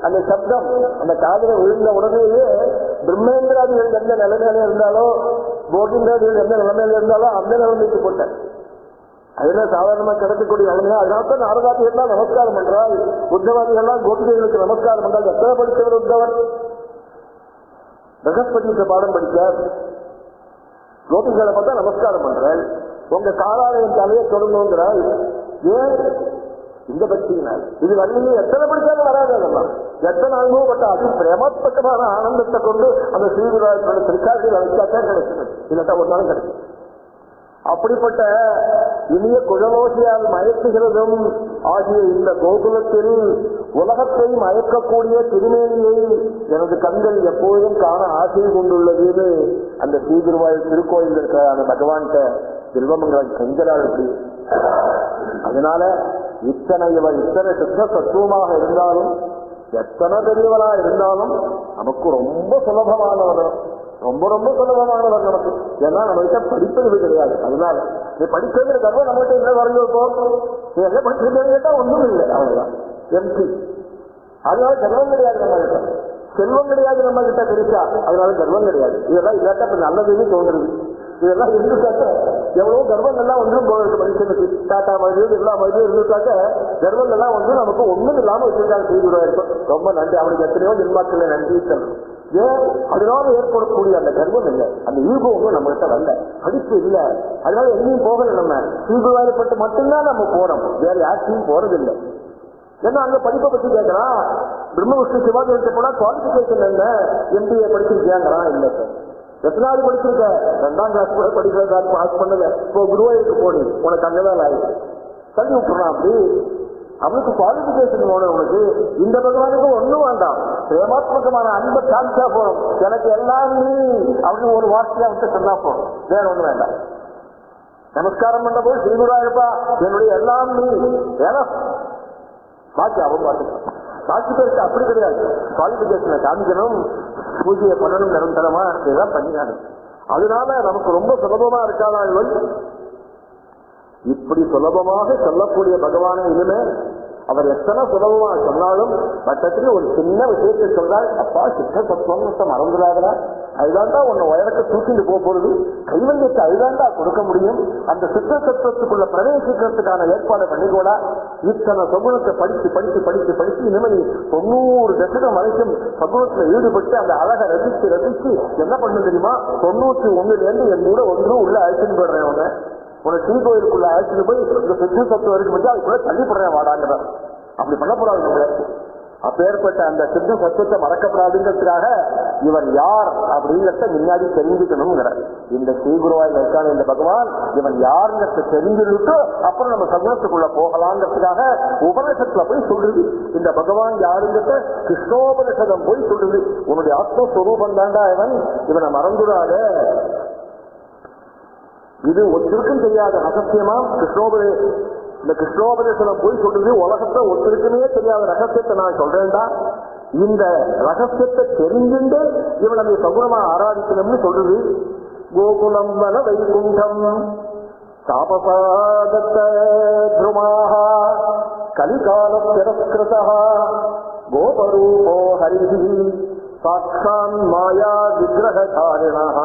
அந்த சப்தம் அந்த காதல விழுந்த உடனேயே பிரம்மேந்திராதிகள் எந்த நிலைமையில இருந்தாலோ கோவிந்தாதிகள் எந்த நிலைமையில இருந்தாலோ அந்த நிலைமைக்கு போட்டேன். அதுதான் சாதாரணமா கிடைக்கக்கூடிய நிலைமையா. அதனால்தான் நாரதாதிகள்லாம் நமஸ்காரம் பண்றாள், உத்தவாதிகள்லாம் கோபிகைகளுக்கு நமஸ்காரம் பண்றாள். எத்தனை படித்தவர் உத்தவர்? பிரகஸ்பதிக்கு பாடம் படித்தார், கோபிகளை பார்த்தா நமஸ்காரம் பண்றாள். உங்க காலாலயம் தலையை தொடங்குங்கிறாள். ஏன்? இந்த பக்தியினால். இது வள்ளியே எத்தனை படித்தாலும் வராது, அதெல்லாம் எத்தனை அனுபவப்பட்ட அது பிரேமாத்மகமான ஆனந்தத்தை கொண்டு அந்த ஸ்ரீகுருவாயூரோட திருக்காட்சியில் வைக்காத்தான் கிடைக்கும், இல்லட்டா ஒரு நாளும் கிடைக்கும். அப்படிப்பட்ட இனிய குழலோசையால் மயக்குகிறதும் ஆகிய இந்த கோகுலத்தில் உலகத்தை மயக்கக்கூடிய திருமேனியை எனது கண்கள் எப்போதும் காண ஆசை கொண்டுள்ளதுன்னு அந்த ஸ்ரீகுருவாயூர் திருக்கோயில் இருக்கிற அந்த பகவான்கிட்ட செல்வமங்கலம் செஞ்சலால் அப்படி. அதனால இத்தனை சுத்த சத்துவமாக இருந்தாலும் எத்தனை பெரியவனா இருந்தாலும் நமக்கு ரொம்ப சுலபமானவர், ரொம்ப ரொம்ப சுலபமானவர் நமக்கு. ஏன்னா நம்மகிட்ட படிப்பது கிடையாது. அதனால நீ படிக்கிறது கர்வம் நம்மகிட்ட என்ன வரைஞ்சோ நீ என்ன படிச்சிருக்கேன்னு கேட்டா ஒன்றும் இல்லை, அவ்வளவுதான் எம்டி. அதனால கர்வம் கிடையாது நம்ம கிட்ட, செல்வம் கிடையாது நம்ம கிட்ட பெருசா, அதனால கர்வம் கிடையாது. இதெல்லாம் இல்லாட்டா இப்ப நல்லதுன்னு தோன்றுது. இதெல்லாம் இருந்துட்டாக்க எவ்வளவு கர்வம் எல்லாம் ஒன்றும் போயிருக்கு மனுஷனுக்கு. டாட்டா மாதிரி எல்லா மாதிரியும் இருந்துட்டாக்க கர்வம் எல்லாம் ஒன்று நமக்கு ஒண்ணும் இல்லாம வச்சிருக்காங்க. செய்துவிட இருக்கும். ரொம்ப நன்றி, அவனுக்கு எத்தனையோ ஜென்மாக்கள் நன்றி சொல்லணும். ஏன்? அதனால ஏற்படக்கூடிய அந்த கர்வம் இல்லை, அந்த ஈகோ ஒன்றும் நம்ம கிட்ட வரல, படிப்பு இல்லை. அதனால எங்கேயும் போகல. நம்ம ஸ்ரீகுருவாயூர்பட்டு மட்டும்தான் நம்ம போறோம், வேற யாருக்கும் போறதில்லை. ஏன்னா அங்க படிப்பை பத்தி கேட்கறான். பிரம்ம விஷ்ணு சிவாஜி போனா குவாலிபிகேஷன் என்ன, எம்பிஏ படிச்சிருக்கேங்கிறான். இல்லை சார், எத்தனாவது படிச்சிருக்க? 2ஆம் கிளாஸ் கூட படிக்கிறதாரு பாஸ் பண்ணல. இப்போ குருவாயூருக்கு போடு, உனக்கு அங்கதான் ஆயிடுச்சு, தள்ளி விட்டுறான். அப்படி அவனுக்கு குவாலிபிகேஷன் வேணும். உனக்கு இந்த பகவானுக்கு ஒண்ணும் வேண்டாம், பிரேமாத்மகமான அன்பை காமிச்சா போறோம். எனக்கு எல்லாம் நீ அவனுக்கு ஒரு வார்த்தையா விட்டு சொன்னா போறோம், வேற ஒண்ணு வேண்டாம். நமஸ்காரம் பண்ண போது ஸ்ரீகுருவாயூரப்பா என்னுடைய எல்லாம் நீ ஏன்னா பாக்கி அவன் பார்த்துக்கலாம். பாக்கி பேருக்கு அப்படி கிடையாது, குவாலிபிகேஷனை காமிக்கணும், பூஜையை பண்ணணும், நிரந்தரமா இதெல்லாம் பண்ணினாங்க. அதனால நமக்கு ரொம்ப சுலபமா இருக்காதான். இப்படி சுலபமாக சொல்லக்கூடிய பகவானை இனிமே அவர் எத்தனை சுலபமா சொன்னாலும் பட்சத்துல ஒரு சின்ன விஷயத்தை சொல்றாள், அப்பா சித்த தத்துவத்தை மறந்துடாதா, அதுதான்டா உன்னை உயரக்க தூக்கிட்டு போறது, கைவல்யத்தை அதுதான்டா கொடுக்க முடியும், அந்த சித்த தத்துவத்துக்குள்ள பிரவேசிக்கிறதுக்கான ஏற்பாடு பண்ணிக்கூடா. இத்தனை சகுனத்தை படிச்சு படிச்சு படிச்சு படிச்சு இனிமேல் 90 தசகம் வரைக்கும் சகுனத்துல ஈடுபட்டு அந்த அழகை ரசிச்சு ரசிச்சு என்ன பண்ண தெரியுமா, 91 என் கூட ஒன்றும் உள்ள அழைச்சின்னு போடுறேன், உன ஸ்ரீ கோயிலுக்குள்ள அழைச்சிட்டு போய் இந்த சித்த தத்துவம் வரைக்கும் வச்சு அதுக்குள்ள தள்ளிப்படுறேன் வாடாங்கிற. அப்படி பண்ணப்படாது. அப்பேற்பட்ட அந்த சித்த சத்துவத்தை மறக்கப்படாதுங்கிறதுக்காக இவர் யார் அப்படிங்கிறத முன்னாடி தெரிஞ்சுக்கணுங்கிற இந்த ஸ்ரீகுருவாயில் இருக்கான இந்த பகவான் இவன் யாருங்கிறத தெரிஞ்சுட்டு அப்புறம் நம்ம சகுனத்துக்குள்ள போகலாங்கிறதுக்காக உபநிஷத்துல போய் சொல்றது. இந்த பகவான் யாருங்கிறத கிருஷ்ணோபனிஷதம் போய் சொல்றது. உன்னுடைய ஆத்மஸ்வரூபம் தாண்டா இவனை மறந்துடாத. இது ஒருத்தருக்கும் தெரியாத ரகசியமா இந்த கிருஷ்ணோபதேசம் போய் சொல்றது. உலகத்தை ஒருத்தருக்குமே தெரியாத ரகசியத்தை நான் சொல்றேன்டா. இந்த ரகசியத்தை தெரிஞ்சுட்டு இவன் நம்ம சகுனமா ஆராதிக்கணும்னு சொல்றது. கோகுலம் வன வைகுண்டம் தாபசாதத்ருமாக கலிகால திரஸ்கிருதா கோபரூபோ ஹரிஹி சாட்சான் மாயா விக்கிரகதாரிணः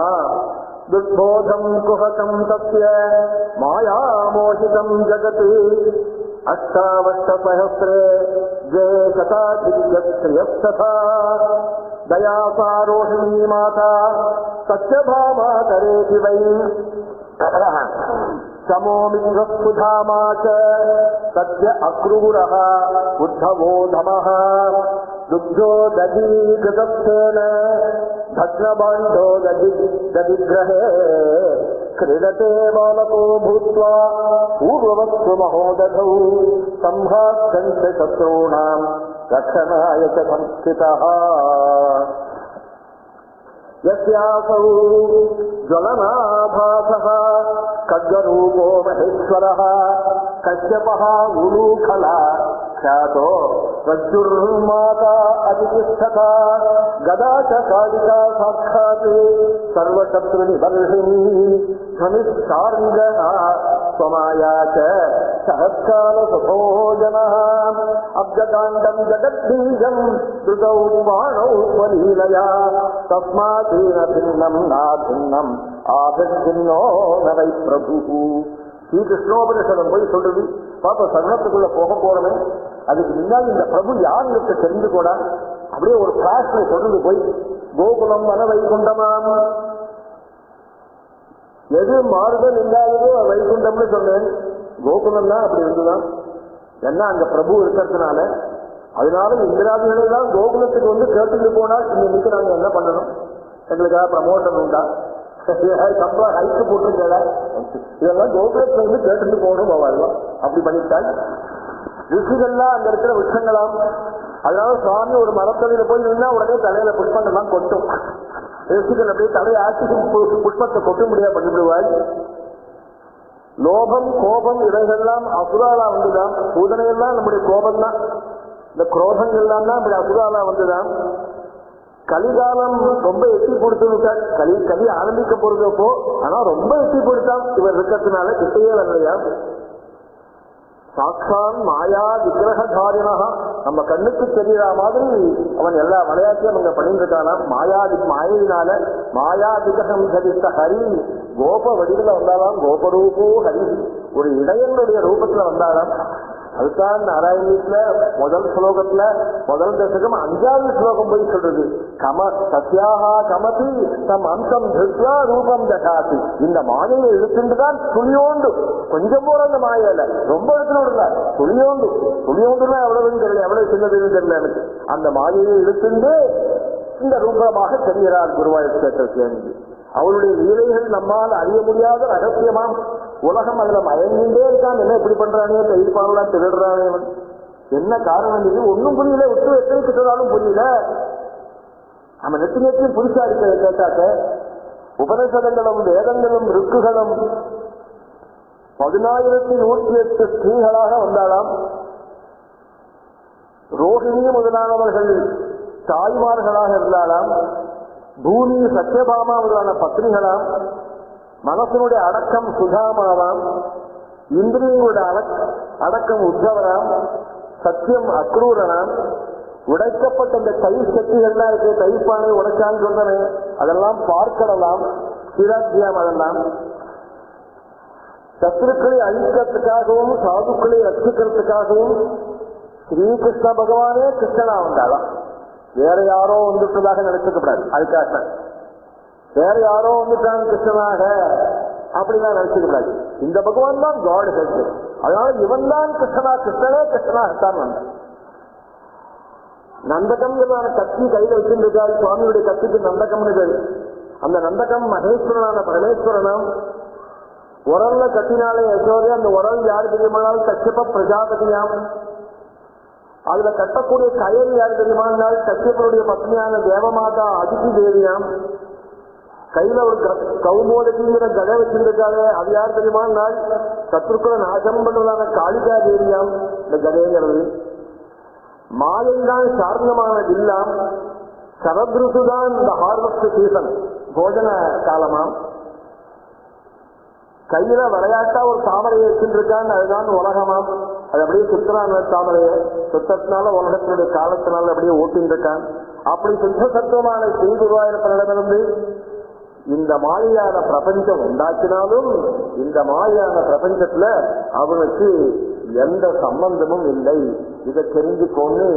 துர்போதம் குஹகம் தஸ்ய மாயாமோஹிதம் ஜகத் அஷ்டாவஷ்டசஹஸ்ரே ஜெய சதாதித்யஸ்ரீயஸ்ததா தயாசாரோஹிணீ மாதா சத்யபாமா கரேதி வை சமோமித்ரஸ்புதாமா ச சத்ய அக்ரூரஹ உத்தவோ தமஹ दुग्धो दधी कृतत्सेन भग्नबाण्डो दधिग्रहे क्रीडते बालको भूत्वा पूर्ववत्सु महोदधौ संहास्यञ्च शत्रूणां रक्षणाय च संस्थितः यस्यासौ ज्वलनाभासः खड्गरूपो महेश्वरः कश्यपः उलूखला ख्यातो रज्जुर्माता अतिष्ठता गदा च कालिका साक्षात् सर्वशत्रुनिबर्हिणी ध्वनिश्चार्ङ्गना स्वमाया च सहस्कालसुभोजनः अब्जकाण्डं जगद्बीजं द्रुतौ बाणौ स्वलीलया तस्मादेन भिन्नं नाभिन्नं आभिन्नो न वै प्रभुः. ஸ்ரீகிருஷ்ணோபனிஷதம் போய் சொல்றது. பாப்ப சகுனத்துக்குள்ள போக போறமே, அதுக்கு முன்னாடி இந்த பிரபு யாருக்கு தெரிந்து கூட அப்படியே ஒரு பிளாஷ்ல சொல்றது போய் கோகுலம் வன வைகுண்டமாம். எது மாறுதல் இல்லாததோ வைகுண்டம்னு சொன்னேன். கோகுலம் தான் அப்படி இருந்துதான். ஏன்னா அங்க பிரபு இருக்கிறதுனால. அதனால இந்திராதிகளை தான் கோகுலத்துக்கு வந்து கேட்டுட்டு போனால் இன்னைக்கு நாங்க என்ன பண்ணணும், எங்களுக்காக ப்ரமோஷன் உண்டா, சம்பளம் ஹைக்கு போட்டுருக்கல, இதெல்லாம் கோகுலத்துல இருந்து கேட்டுட்டு போகணும் வாழ்வோம். அப்படி பண்ணிட்டால் ரிஷிகள்லாம் அங்க இருக்கிற விஷயங்களாம். அதனால சுவாமி ஒரு மரத்தடியில போய் நின்னா உடனே தலையில புஷ்பங்கள்லாம் கொட்டும். ரிஷிகள் அப்படியே தலையை ஆட்சி புஷ்பத்தை கொட்ட முடியாது பண்ணிவிடுவாள். லோபம் கோபம் இவைகள்லாம் அசுராலா வந்துதான். பூதனையெல்லாம் நம்முடைய கோபம் தான். இந்த குரோதங்கள்லாம் தான் இப்படி அசுராலா வந்துதான். கலிகாலம் ரொம்ப எட்டி கொடுத்துட்டார். கலி ஆரம்பிக்க போறதப்போ ஆனா ரொம்ப எட்டி கொடுத்தான். இவர் இருக்கிறதுனால கிட்டையே வரலையா. சாட்சான் மாயா விக்கிரகதாரிணா, நம்ம கண்ணுக்கு தெரியற மாதிரி அவன் எல்லா விளையாட்டையும் அங்க பண்ணிட்டு இருக்கானா. மாயினால மாயா விக்கிரகம் தரித்த ஹரி கோப வடிவில் வந்தாலாம். கோபரூபோ ஹரி, ஒரு இடையனுடைய ரூபத்துல வந்தாலாம். அதுதான் நாராயணீஸ்ல முதல் ஸ்லோகத்துல முதல் தசகம் 5வது ஸ்லோகம் போய் சொல்றது. சத்யாஹா கமதி தம் அம்சம் திருஷ்யா ரூபம் தகாதி. இந்த மாயையை இழுத்துட்டுதான் துளியோண்டு கொஞ்சம் போற அந்த மாயையில ரொம்ப இடத்துல விடல, துளியோண்டுனா எவ்வளவுன்னு தெரியல, எவ்வளவு சின்னதுன்னு தெரியல எனக்கு. அந்த மாயையை இழுத்துண்டு இந்த ரூபமாக தெரிகிறார் குருவாயூர் கஷேத்திரத்திலிருந்து. அவருடைய லீலைகள் நம்மால் அறிய முடியாத ரகசியமாம். உலகம் அதுல மயங்கிட்டே இருக்கான். என்ன இப்படி பண்றானே, தைப்பாங்களா திருடுறானே, என்ன காரணம் இது ஒன்னும் புரியல. விட்டு எத்தனை கிட்டாலும் புரியல. நம்ம நெத்தினத்தையும் புதுசா இருக்க கேட்டாக்க உபநிஷதங்களும் வேதங்களும் ருக்குகளும் 10,108 ஸ்திரீகளாக வந்தாலாம். ரோஹிணி முதலானவர்கள் தாய்மார்களாக இருந்தாலாம். பூமி சத்யபாமா முதலான பத்னிகளாம். மனசனுடைய அடக்கம் சுதாமாவாம். இந்திரியங்களுடைய அடக்கம் உத்தவராம். சத்தியம் அக்ரூரனாம். உடைக்கப்பட்ட இந்த கை சக்திகள்லாம் இருக்கு, கைப்பானை உடைச்சான்னு சொல்றேன், அதெல்லாம் பார்க்கலாம். சிராத்தியம் அதெல்லாம் சத்துருக்களை அழிக்கிறதுக்காகவும் சாதுக்களை ரட்சிக்கிறதுக்காகவும் ஸ்ரீகிருஷ்ண பகவானே கிருஷ்ணனா வந்தாலும் வேற யாரோ வந்துட்டதாக நினைச்சுக்கப்படாது. அதுக்காக வேற யாரோ வந்துட்டான் கிருஷ்ணனாக அப்படிலாம் நினைச்சுக்கப்படாது. இந்த பகவான் தான் காட் ஹெட். அதனால இவன் தான் கிருஷ்ணனா, கிருஷ்ணனே கிருஷ்ணனாகத்தான் வந்தான். நந்தகம்ங்கிறதான கத்தி கையில வச்சிருக்காரு சுவாமியுடைய கத்திக்கு நந்தகம்னு பேரு. அந்த நந்தகம் மகேஸ்வரனான பரமேஸ்வரனும் உரல்ல கத்தினாலே யசோதே. அந்த உரல் யாரு தெரியுமானால் கஷ்யப பிரஜாபதியாம். அதுல கட்டக்கூடிய கயல் யாரு தெரியுமானால் கஷ்யப்பனுடைய பத்னியான தேவமாதா அதிதி தேவியாம். கையில ஒரு கௌமோதகிங்கிற கதை வச்சிருக்காரு, அது யார் தெரியுமானால் சத்ருக்குல நாசம் பண்ணுவதான காளிகா தேவியாம். இந்த கதைங்கிறது மாயைதான் சாரணமானது இல்லாம். சரத்ருதான் இந்த ஹார்வெஸ்ட் சீசன், போஜன காலமாம். கையில விளையாட்டா ஒரு தாமரையை வச்சுருக்கான், அதுதான் உலகமாம். அது அப்படியே சுத்தரான தாமரையை சுத்தத்தினால உலகத்தினுடைய காலத்தினால அப்படியே ஓட்டின்னு இருக்கான். அப்படி சுத்த சத்துவமான ஸ்ரீ குருவாயூரப்பனிடமிருந்து இந்த மாயான பிரபஞ்சம் உண்டாக்கினாலும் இந்த மாயான பிரபஞ்சத்துல அவனுக்கு எந்த சம்பந்தமும் இல்லை. இதை தெரிஞ்சுக்கோன்னு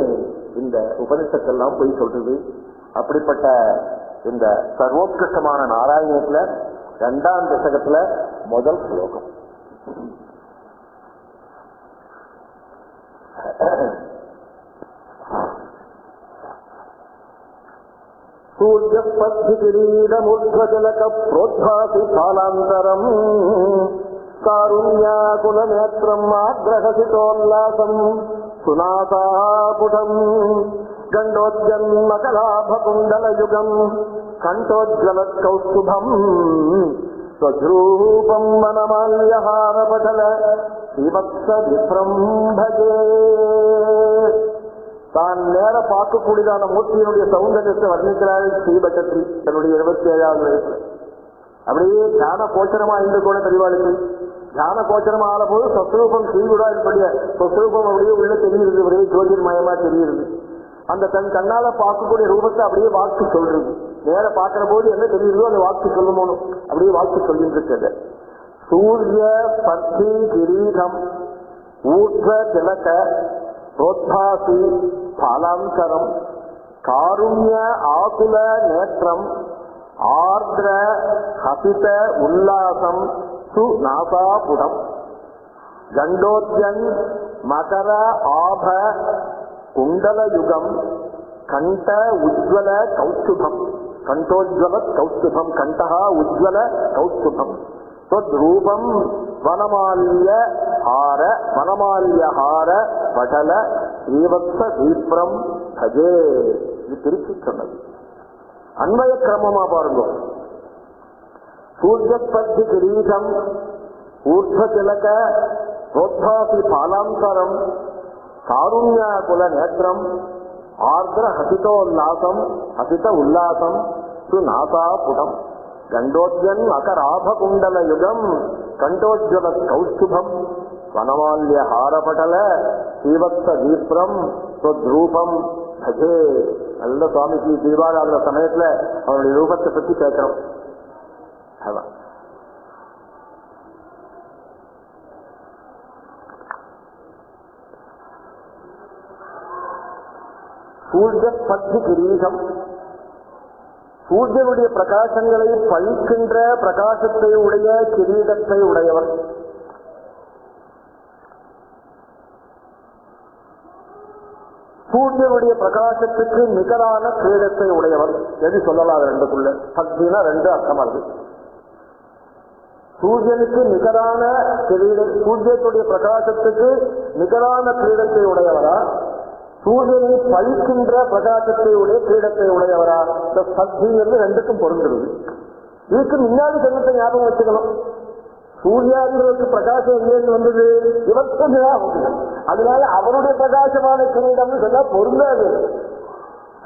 இந்த உபனிஷத்தெல்லாம் போய் சொல்றது. அப்படிப்பட்ட இந்த சர்வோத்கிருஷ்டமான நாராயணத்துல 2ஆம் தசகத்துல முதல் ஸ்லோகம். சூர்யபத்கிரீடமுத்வஜலக ப்ரோத்பாசி பாலாந்தரம் காருண்யாகுலநேத்ரம் ஆக்ரஹசிதோல்லாசம் சுனாசாபுடம் கண்டோத்யன்மகலாபகுண்டலயுகம் கண்டோஜ்வலத்கௌஸ்துபம் ஸ்வரூபம் வனமால்யஹாரபடல ஸ்ரீவத்ஸவிப்ரம் பஜே. தான் நேர பார்க்கக்கூடியதான மூர்த்தியினுடைய சௌந்தரியத்தை வர்ணிக்கிறாள் ஸ்ரீபட்டத்ரி தன்னுடைய 27வது வயசுல. அப்படியே தியான கோச்சரமா இருந்து கூட பெரியவாளுக்கு தியான கோச்சரமா ஆன போது சொஸ்வரூபம் ஸ்ரீகுடாவுடைய சொஸ்வரூபம் அப்படியே உள்ள தெரியுது, ஒரே ஜோதிர்மயமா தெரியுது. அந்த தன் கண்ணால பார்க்கக்கூடிய ரூபத்தை அப்படியே வாக்கு சொல்றது. நேர பார்க்கிற போது என்ன தெரியுதோ அந்த வாக்கு சொல்லணும், அப்படியே வாக்கு சொல்லிட்டு இருக்கிறது. சூரிய பத்தி கிரீடம் ஊர்வ திலக ரோத்பாசி பாலாந்தரம் காருண்ய ஆகுல நேற்றம் ஆர்திர ஹசித உல்லாசம் சுநாசாபுடம் கண்டோத்யன் மகர ஆப குண்டலயுகம் கண்ட உஜ்வல கௌஸ்துபம் கண்டோஜ்வல கௌஸ்துபம் கண்டஹா உஜ்வல கௌஸ்துபம் ரூபம் வனமால்யஹார படல ஸ்ரீவத்ஸ தீப்ரம் பஜே. இது திருச்சி சொன்னது. அன்வய கிரமமா பாருங்க. சூர்யபத்தி கிரீடம் ஊர்த்வ திலக ரோத்பாசி பாலாந்தரம் காருண்யாகுல நேத்திரம் ஆர்திர ஹசிதோல்லாசம் ஹசித உல்லாசம் சுநாசாபுடம் கண்டோத்யன் அகராபகுண்டல யுகம் கண்டோஜ்வல கௌஸ்துபம் வனமால்யஹாரபடல ஸ்ரீவத்ஸ தீப்ரம் ஸ்வரூபம் பஜே. நல்ல சுவாமிக்கு தீபாராதன சமயத்துல அவனுடைய ரூபத்தை பத்தி கேட்கிறோம். அதான் சூர்யபத்தி கிரீடம். சூரியனுடைய பிரகாசங்களை பழிக்கின்ற பிரகாசத்தை உடைய கிரீடத்தை உடையவர். சூரியனுடைய பிரகாசத்துக்கு நிகரான கிரீடத்தை உடையவர். எது சொல்லலாம் ரெண்டுக்குள்ள? பக்தினா 2 அர்த்தமா இருக்கு. சூரியனுக்கு நிகரான கிரீடம், சூரியனுடைய பிரகாசத்துக்கு நிகரான கிரீடத்தை உடையவரா, சூரியனை பழிக்கின்ற பிரகாசத்தை உடைய கிரீடத்தை உடையவரா? இந்த சக்திங்கிறது 2க்கும் பொருந்துறது. இதுக்கு முன்னாடி சொன்னதை ஞாபகம் வச்சுக்கணும். சூர்யாதிகளுக்கு பிரகாசம் எங்கேருந்து வந்தது? இவர்தான் வந்தது. அதனால அவருடைய பிரகாசமான கிரீடம்னு சொன்னா பொருந்தாது.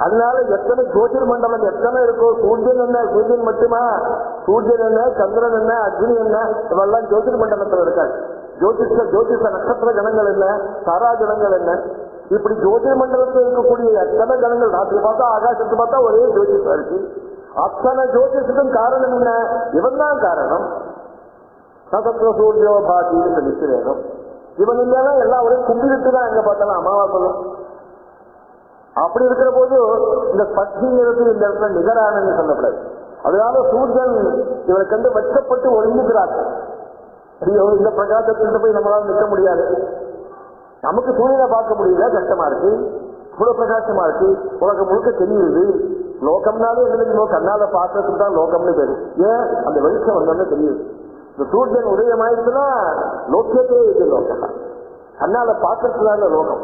அதனால எத்தனை ஜோதிர் மண்டலம் எத்தனை இருக்கோ, சூரியன் என்ன, சூரியன் மட்டுமா? சூரியன் என்ன, சந்திரன் என்ன, அக்னி என்ன, இவெல்லாம் ஜோதிர் மண்டலத்தில் இருக்காது. ஜோதிஷ நட்சத்திர கணங்கள் என்ன, தாரா கணங்கள் என்ன, இப்படி ஜோதிர் மண்டலத்தில் இருக்கக்கூடிய எத்தனை கணங்கள் ராத்திரி பார்த்தா ஆகாசத்தை பார்த்தா ஒரே ஜோதிஷா இருக்கு. அத்தனை ஜோதிஷத்துக்கும் காரணம் என்ன? இவன் தான் காரணம். நட்சத்திர சூரியோ பாத்தின்னு சொல்லிச்சு வேணும். இவன் இல்லைன்னா எல்லா ஒரே கும்பிட்டு தான் எங்க பார்த்தாலும் அமாவாசையும். அப்படி இருக்கிற போது இந்த பட்சிங்கிறது இந்த இடத்துல நிகரானன்னு சொல்லப்படாது. அதனால சூரியன் இவரை கண்டு வெட்கப்பட்டு ஒழிஞ்சுக்கிறாங்க. ஐயோ, இந்த பிரகாசத்திலிருந்து போய் நம்மளால நிற்க முடியாது, நமக்கு சூரியனை பார்க்க முடியல, கஷ்டமா இருக்கு, இவ்வளவு பிரகாசமா இருக்கு, உலகம் முழுக்க தெரியுது. லோகம்னாலே என்ன, கண்ணால பார்க்கறதுக்கு தான் லோகம்னு பேரு. ஏன்? அந்த வெளிச்சம் வந்தோன்னு தெரியுது. இந்த சூரியன் உதயமாயிடுச்சுன்னா லோக்கியத்தையே இருக்கு. லோகம் கண்ணால பார்க்கறதுனால லோகம்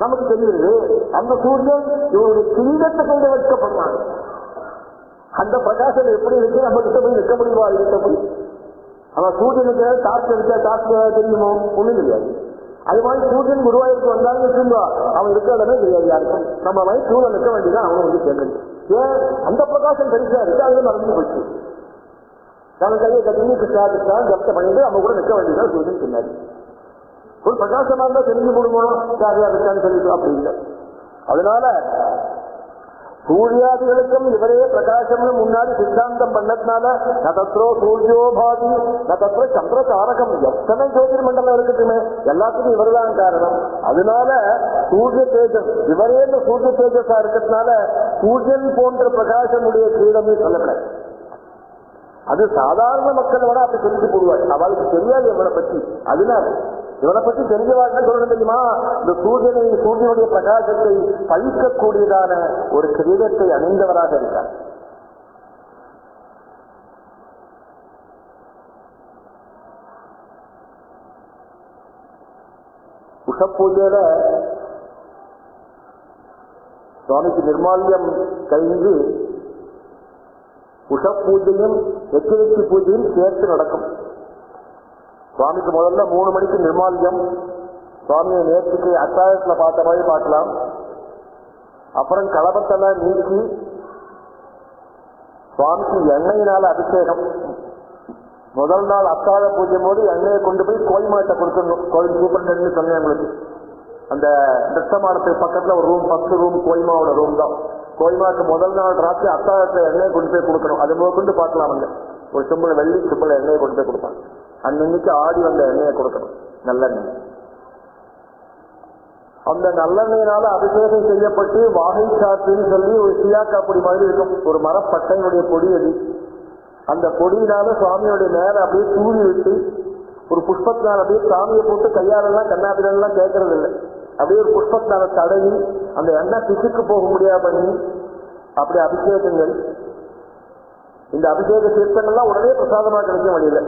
நமக்கு தெரியுது. அந்த சூரியன் இவருடைய கிரீடத்தை கொண்டு வைக்கப்படுறாங்க. அந்த பிரகாசம் எப்படி இருக்கு, நம்ம கிட்ட போய் நிற்க முடியுமா? கிட்ட போய் அவன் சூரியனுக்கு காற்று இருக்க, காற்று தெரியுமோ? ஒண்ணும் தெரியாது. அது மாதிரி சூரியன் குருவாயூருக்கு வந்தாலும் இருக்குங்களா, அவன் இருக்கிறதே தெரியாது யாருக்கும். நம்ம மாதிரி சூழல் நிற்க வேண்டியதான் அவன் வந்து சேர்ந்து. ஏன்? அந்த பிரகாசம் பெருசா இருக்கு, அதுல மறந்து போச்சு. நம்ம கையை கட்டி கிருஷ்ணா கிருஷ்ணா ஜப்த பண்ணிட்டு நம்ம கூட நிற்க வேண்டியதான் சூரியன் பின்னாடி. ஒரு பிரகாசமா இருந்தா தெரிஞ்சு கொடுக்கணும் யார் யார் இருக்கான்னு சொல்லிட்டு அப்படி இல்லை. அதனால சூரியாதிகளுக்கும் இவரே பிரகாசம்னு முன்னாடி சித்தாந்தம் பண்ணதுனால நதத்ரோ சூரியோபாதி நதத்ர சந்திர தாரகம், எத்தனை ஜோதிர் மண்டலம் இருக்கட்டுமே எல்லாத்துக்கும் இவர்தான் காரணம். அதனால சூரிய தேஜஸ் இவரே சூரிய தேஜஸா இருக்கிறதுனால சூரியன் போன்ற பிரகாசமுடைய கிரீடமே சொல்லப்படாது. அது சாதாரண மக்களை விட அப்படி தெரிஞ்சு போடுவாள். அவளுக்கு தெரியாது இவனை பற்றி. அதனால இவனை பற்றி தெரிஞ்சவாங்க சொல்லணும் தெரியுமா? இந்த சூரியனுடைய பிரகாசத்தை பழிக்கக்கூடியதான ஒரு கிரீடத்தை அணிந்தவராக இருக்கார். உஷப்பூஜையில சுவாமிக்கு நிர்மால்யம் கழிந்து உஷப்பூஜையும் எச்சரிக்கை பூஜையும் சேர்த்து நடக்கும். சுவாமிக்கு முதல்ல 3 மணிக்கு நிர்மால்யம். சுவாமியை நேற்றுக்கு அத்தாயத்துல பார்த்த மாதிரி பார்க்கலாம். அப்புறம் கலபத்தெல்லாம் நீக்கி சுவாமிக்கு எண்ணெயினால அபிஷேகம். முதல் நாள் அத்தாழ பூஜை போது எண்ணெயை கொண்டு போய் கோயில்மாட்டை கொடுத்துடணும். கோயில் சூப்பர்டென்ட்னு சொன்னேன் உங்களுக்கு. அந்த திருஷ்டமானத்துக்கு பக்கத்துல ஒரு ரூம், 10 ரூம் கோயிமாவோட ரூம் தான். கோயிமாக்கு முதல் நாள் ராத்திரி அத்தாழத்துல எண்ணெயை கொண்டு போய் கொடுக்கணும். அது கொண்டு பார்க்கலாம். அங்க ஒரு சிம்பிள் வெள்ளி சிம்பிள் எண்ணெயை கொண்டு போய் கொடுப்பாங்க. அன்னைக்கு ஆடி வந்த எண்ணெயை கொடுக்கணும், நல்லெண்ணெய். அந்த நல்லெண்ணெயினால அபிஷேகம் செய்யப்பட்டு வாகை சாத்துன்னு சொல்லி ஒரு சியாக்கா பொடி மாதிரி இருக்கும், ஒரு மரப்பட்டையினுடைய பொடி. அது அந்த பொடியினால சுவாமியோடைய மேல அப்படியே தூவி விட்டு ஒரு புஷ்பத்தினால அப்படியே சாமியை போட்டு கையாலெல்லாம் கண்ணாபிலாம் கேட்கறது இல்லை, அப்படியே ஒரு புஷ்பத்தினால தடவி அந்த எண்ணெய் பிசுக்கு போக முடியாது பண்ணி அப்படி அபிஷேகங்கள். இந்த அபிஷேக தீர்த்தங்கள்லாம் உடனே பிரசாதமா கிடைக்க வழியில.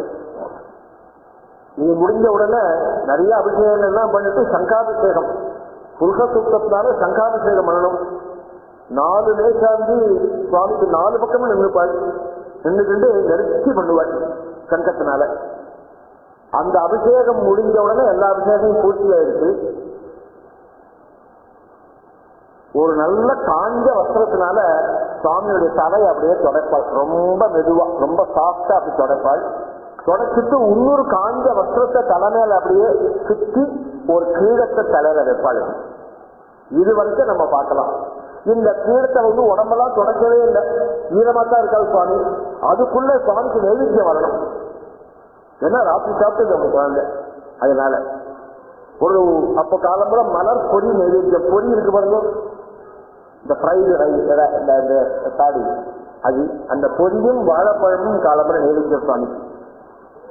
இது முடிஞ்ச உடனே நிறைய அபிஷேகங்கள்லாம் பண்ணிட்டு சங்காபிஷேகம், புருஷ சுத்தத்தினால சங்காபிஷேகம் பண்ணணும். 4 நேசாந்தி சுவாமிக்கு 4 பக்கமும் நின்றுப்பாள். நின்றுக்கிண்டு நெருக்கி பண்ணுவாள் சங்கத்தினால. அந்த அபிஷேகம் முடிஞ்ச உடனே எல்லா அபிஷேகமும் பூர்த்தியாயிருக்கு. ஒரு நல்ல காஞ்ச வஸ்திரத்தினால சுவாமியுடைய தலை அப்படியே தொடப்பாள். ரொம்ப மெதுவா, ரொம்ப சாஃப்டா அப்படி தொடப்பாள். தொடச்சிட்டு இன்னொரு காஞ்ச வஸ்திரத்தை தலைமையில அப்படியே சுற்றி ஒரு கீழத்தை தலையில வைப்பாள். இது வரைக்கும் நம்ம பார்க்கலாம். இந்த கீழத்தை உடம்பெல்லாம் தொடக்கவே இல்லை, ஈரமாத்தான் இருக்காது சுவாமி. அதுக்குள்ள சுவாமிக்கு நைவேத்தியம் வரணும். ஏன்னா ராத்திரி சாப்பிட்டு நம்ம குழந்தை. அதனால ஒரு அப்ப காலம்புற மலர் பொடி நைவேத்தியம் பொடி இருக்கு பாருங்க, இந்த ஃப்ரைடு சாடி அது, அந்த பொடியும் வாழைப்பழமும் காலம்புற நைவேத்தியம் சுவாமிக்கு.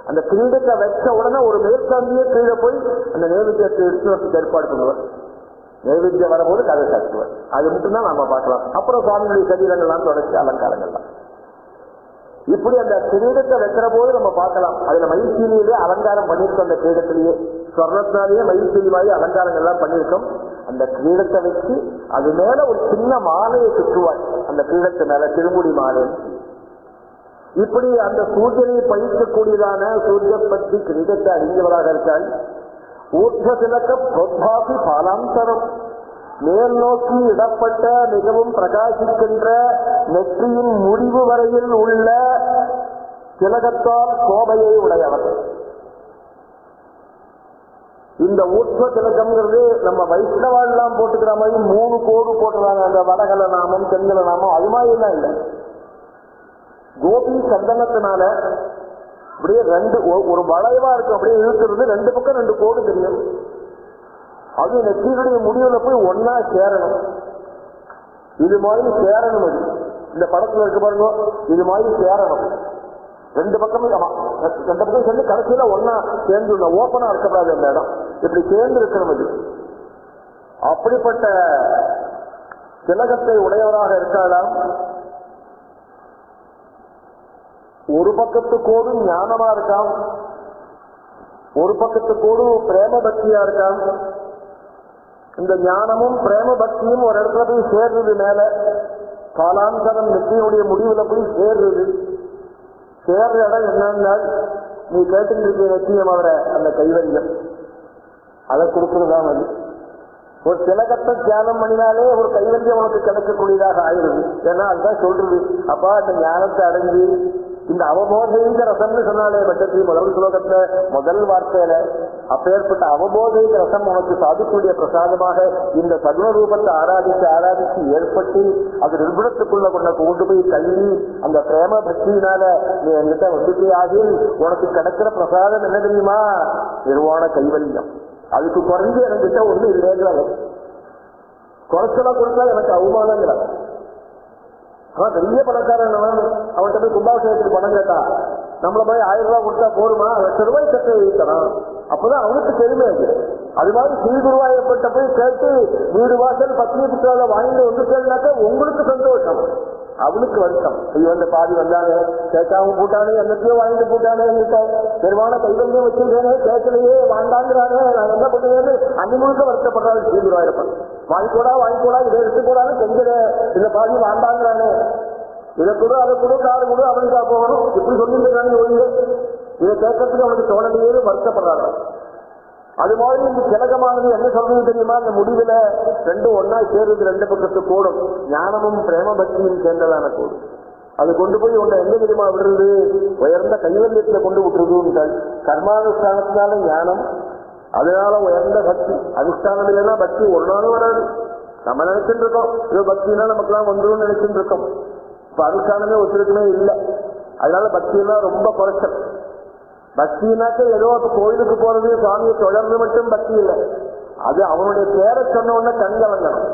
அந்த கிரீடத்தை வச்ச உடனே ஒரு மேற்காந்தியே கீழே போய் அந்த நைவேத்தியத்தை எடுத்து ஏற்பாடு பண்ணுவார். நைவேத்தியம் வரும்போது கதை சாத்துவார். அது மட்டும்தான் நாம பார்க்கலாம். அப்புறம் சுவாமியுடைய சரீரங்கள்லாம் தொடர்ச்சி அலங்காரங்கள்லாம். இப்படி அந்த கிரீடத்தை வைக்கிற போது நம்ம பார்க்கலாம். அதுல மயில்சீலியிலே அலங்காரம் பண்ணியிருக்கோம். அந்த கிரீடத்திலேயே சொர்ணத்தினாலேயே மயில்சீலி மாதிரி அலங்காரங்கள்லாம் பண்ணியிருக்கோம். அந்த கிரீடத்தை வச்சு அது மேல ஒரு சின்ன மாலையை சுற்றுவாள். அந்த கிரீடத்து மேல திருமுடி மாலை. இப்படி அந்த சூரியனை பயிர்க்கக்கூடியதான சூரிய பற்றி கிரீடத்தை அறிந்தவராக இருக்காள். ஊர்த்த திலக்க பிரபாசி பாலாந்தரம், மேல் நோக்கி இடப்பட்ட மிகவும் பிரகாசிக்கின்ற நெற்றியின் முடிவு வரையில் உள்ள திலகத்தால் கோபையை உடையவர். இந்த ஊர்வ திலகம்ங்கிறது நம்ம வைஷ்ணவாள்லாம் போட்டுக்கிற மாதிரி 3 கோடு போட்டுறாங்க. அந்த வடகல நாமம் தென்கல நாமம் அது மாதிரி எல்லாம் இல்லை. கோபி சந்தனத்தினால அப்படியே ஒரு வளைவா இருக்கும், அப்படியே இழுக்கிறது 2 பக்கம் 2 கோடு தெரியும். அது நெற்றியுடைய முடிவுல போய் ஒன்னா சேரணும். இது மாதிரி சேரணும். அது இந்த படத்துல இருக்க பாருங்க, இது மாதிரி சேரணும். 2 பக்கமும் 2 பக்கம் சேர்ந்து கடைசியில ஒன்னா சேர்ந்து ஓப்பனா இருக்கக்கூடாது. அந்த இடம் இப்படி சேர்ந்து இருக்கணும். அது அப்படிப்பட்ட திலகத்தை உடையவராக இருக்கலாம். ஒரு பக்கத்து கோடு ஞானமா இருக்காம், ஒரு பக்கத்து கோடு பிரேம பக்தியா இருக்காம். இந்த ஞானமும் பிரேம பக்தியும் ஒரு இடத்துல போய் சேர்றது, மேல காலாந்தரம் நெற்றியுடைய முடிவுல போய் சேர்றது. சேர்ற இடம் என்னன்னா நீ கேட்டு இருக்க நெற்றியம் அவரை அந்த கைவரியம் அதை கொடுக்குறதுதான். அது ஒரு திலகத்தை தியானம் பண்ணினாலே ஒரு கைவரியம் உனக்கு கிடைக்கக்கூடியதாக ஆயிடுது. ஏன்னா அதுதான் சொல்றது. அப்பா அந்த ஞானத்தை அடைஞ்சு இந்த அவபோதைங்க ரசம்னு சொன்னாலே பட்டத்தி முதல் ஸ்லோகத்துல முதல் வார்த்தையில அப்பேற்பட்ட அவபோதைங்க ரசம் உனக்கு சாதிக்கூடிய பிரசாதமாக இந்த சகுன ரூபத்தை ஆராதிச்சு ஏற்பட்டு அது நிர்குணத்துக்குள்ள கொண்டு போய் தள்ளி அந்த பிரேம பக்தியினால நீ என்கிட்ட வந்துட்டே ஆகி உனக்கு கிடைக்கிற பிரசாதம் என்ன தெரியுமா? நிர்வாண கைவல்யம். அதுக்கு குறைஞ்சு என்கிட்ட ஒண்ணு இல்லைங்கிறாங்க. குறைச்சலா கொடுத்தா எனக்கு அவமானங்கிறாங்க. ஆனா பெரிய பணக்காரன் அவன்கிட்ட போய் கும்பாபிஷேகத்துக்கு பணம் கேட்டா நம்மள போய் 1000 ரூபாய் கொடுத்தா போருமா, 1,00,000 ரூபாய் கட்ட வைக்கிறான். அப்பதான் அவனுக்கு பெருமை. அது மாதிரி ஸ்ரீகுருவாயப்பட்ட போய் கேட்டு வீடு வாசல் பத்னி புத்தக வாங்கிட்டு வந்துட்டேன்னாக்க உங்களுக்கு சந்தோஷம், அவனுக்கு வருஷம். வந்து பாதி வந்தானே கேட்காம போட்டானே, என்னத்தையோ வாங்கிட்டு போட்டானே, பெருமான கைவல்யம் வச்சிருக்கேனே கேட்கலையே வாண்டாங்கிறானே, நான் என்ன பண்ணுவேன்னு அன்னிமுழுக்க வருத்தப்படுறாரு ஸ்ரீகுருவாயப்பன். வாங்கிக்கூடா இதை எடுத்துக்கூடாது செஞ்சிட, இந்த பாதி வாண்டாங்கிறானே, இதை கூட அதை கூட காது கூட அவனுக்கா போகணும் இப்படி சொல்லிட்டு ஒழிய இதை கேட்கறதுக்கு அவனுக்கு தோணலையே வருத்தப்படுறாங்க. அது மாதிரி இந்த திலகமானது என்ன சொல்றது தெரியுமா? இந்த முடிவுல 2 ஒன்னா சேருது. 2 பக்கத்து கூடும் ஞானமும் பிரேம பக்தியும் சேர்ந்ததான கூடு. அது கொண்டு போய் உன்னை எங்க தெரியுமா விடுறது? உயர்ந்த கைவல்யத்துல கொண்டு விட்டுருது. கர்மானுஷ்டானத்தினால ஞானம், அதனால உயர்ந்த பக்தி. அனுஷ்டானம் இல்லைன்னா பக்தி ஒரு நாளும் வராது. நம்ம நினைச்சுட்டு இருக்கோம் இது பக்தினா நமக்குலாம் வந்துடும் நினைச்சுட்டு இருக்கோம். இப்ப அனுஷ்டானமே ஒத்துருக்குமே இல்லை. அதனால பக்தியெல்லாம் ரொம்ப குறைச்சல். பக்தினாக்க ஏதோ அப்ப கோயிலுக்கு போறது சுவாமியை தொடர்ந்து மட்டும் பக்தி இல்லை. அது அவனுடைய பேரை சொன்ன உடனே கண் கலங்கணும்,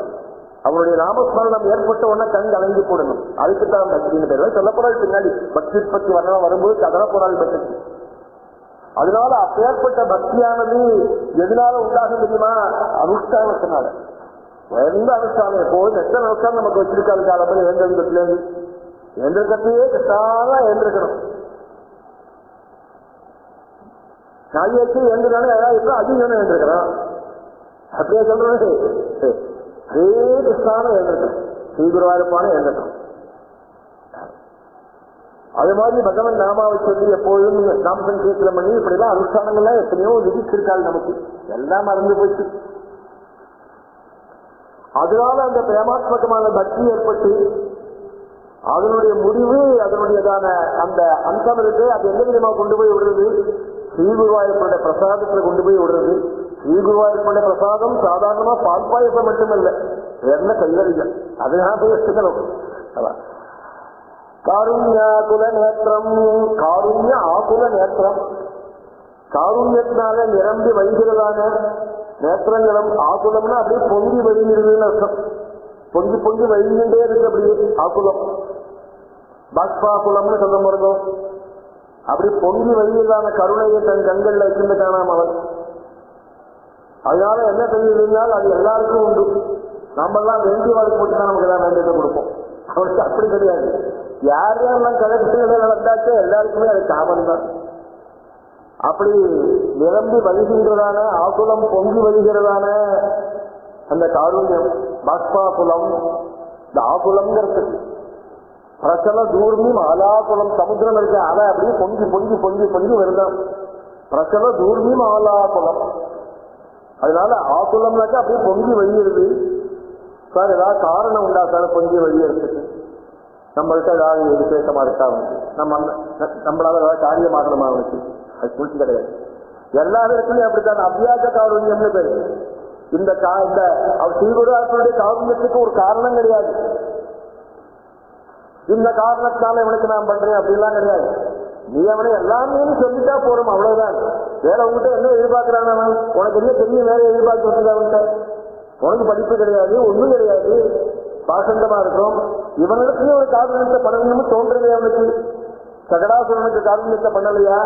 அவனுடைய நாமஸ்மரணம் ஏற்பட்ட உடனே கண் கலங்கி போடணும். அதுக்குத்தான் பக்தின்னு பேர் சொல்லப்படாது. பின்னாடி பக்தி பற்றி வர்ணம் வரும்போது கதன போராளி பக்தி. அதனால அப்பேற்பட்ட பக்தியானது எதனால உண்டாகும் தெரியுமா? அனுஷ்டானத்தினால. எந்த அனுஷ்டானம் எப்போது எத்தனை அனுஷ்டானம் நமக்கு வச்சிருக்காது காலப்படி எழுந்திருக்கத்துலேருந்து எழுந்திருக்கத்தையே கஷ்டாதான் எழுந்திருக்கணும். நாயக்கு எழுந்துனாலே இப்ப அதிகம் எழுந்திருக்கிறான். அப்படியே சொல்றது அதே கிருஷ்ணான எழுந்திருக்கணும், ஸ்ரீகுருவாயிருப்பான எழுந்திருக்கணும். அது மாதிரி பகவன் நாமாவை சொல்லி எப்போதும் நாம சங்கீர்த்தனம் பண்ணி இப்படிலாம் அனுஷ்டானங்கள்லாம் எத்தனையோ விதிச்சிருக்காள். நமக்கு எல்லாம் மறந்து போச்சு. அதனால அந்த பிரேமாத்மகமான பக்தி ஏற்பட்டு அதனுடைய முடிவு, அதனுடையதான அந்த அந்தம் இருக்கு. அது எந்த விதமா கொண்டு போய் விடுறது? ஸ்ரீகுருவாயூரப்பனுடைய பிரசாதத்துல கொண்டு போய் விடுறது. ஸ்ரீகுருவாயூரப்பனுடைய பிரசாதம் சாதாரணமா பால் பாயசம் மட்டுமல்ல, என்ன கைவரியம். அதனால போய் வச்சுக்கணும். காருண்யாகுல நேத்திரம், காருண்ய ஆகுல நேத்திரம். காருண்யத்தினால நிரம்பி வழிகிறதான நேத்திரங்களும், ஆகுலம்னா அப்படியே பொங்கி வழிகிறதுன்னு அர்த்தம். பொங்கி பொங்கி வழிகிட்டே இருக்கு அப்படியே ஆகுலம். பாஷ்பாகுலம்னு சொல்ல முடியும். அப்படி பொங்கி வழியிலான கருணையை தன் கண்கள்ல வச்சிருந்து காணாம அவன். அதனால என்ன தெரியுதுனால் அது எல்லாருக்கும் உண்டு. நாமெல்லாம் வேண்டிய வாழ்க்கை போட்டு தான் நமக்கு எல்லாம் வேண்டியதை கொடுப்போம். அவனுக்கு அப்படி கிடையாது. யார் யாரெல்லாம் கலெக்ஷன்களை நடந்தாச்சோ எல்லாருக்குமே அது காமன் தான். அப்படி நிரம்பி வழிகின்றதான ஆகுலம், பொங்கி வழிகிறதான அந்த காருண்யம் பாஷ்பாகுலம். இந்த ஆகுலம்ங்கிறது பிரச்சல தூர்மி மாலாகுலம். சமுத்திரம் இருக்க அலை அப்படியே பொங்கி பொங்கி பொங்கி பொங்கி வருதான். பிரச்சல தூர்மி மாலாகுலம். அதனால ஆகுலம்னாக்கா அப்படியே பொங்கி வழியிடுது. சார் ஏதாவது காரணம் உண்டா சார் பொங்கி வழியறதுக்கு? நம்மள்கிட்ட ஏதாவது விசேஷமா இருக்கா அவனுக்கு? நம்மளால ஏதாவது காரியமாகணுமா அவனுக்கு? அது குறிச்சு கிடையாது. எல்லா இடத்துலயும் அப்படித்தான் அவ்வியாஜ காருண்யம்னு பேரு. இந்த ஸ்ரீகுருவாசனுடைய காருண்யத்துக்கு ஒரு காரணம் கிடையாது. இந்த காரணத்தினால இவனுக்கு நான் பண்றேன் அப்படிலாம் கிடையாது. நீ அவனை எல்லாமே சொல்லிட்டா போறோம், அவ்வளவுதான். வேற உங்ககிட்ட என்ன எதிர்பார்க்கிறான்? உனக்கு என்ன பெரிய வேலை எதிர்பார்த்து வச்சுக்க அவன்கிட்ட? உனக்கு படிப்பு கிடையாது, ஒண்ணும் கிடையாது, பாசந்தமா இருக்கும். இவனிடத்துலயும் ஒரு காரணத்தை பண்ணணும்னு தோன்றதே அவனுக்கு. சகடாசுரனுக்கு காரணத்தை பண்ணலையா?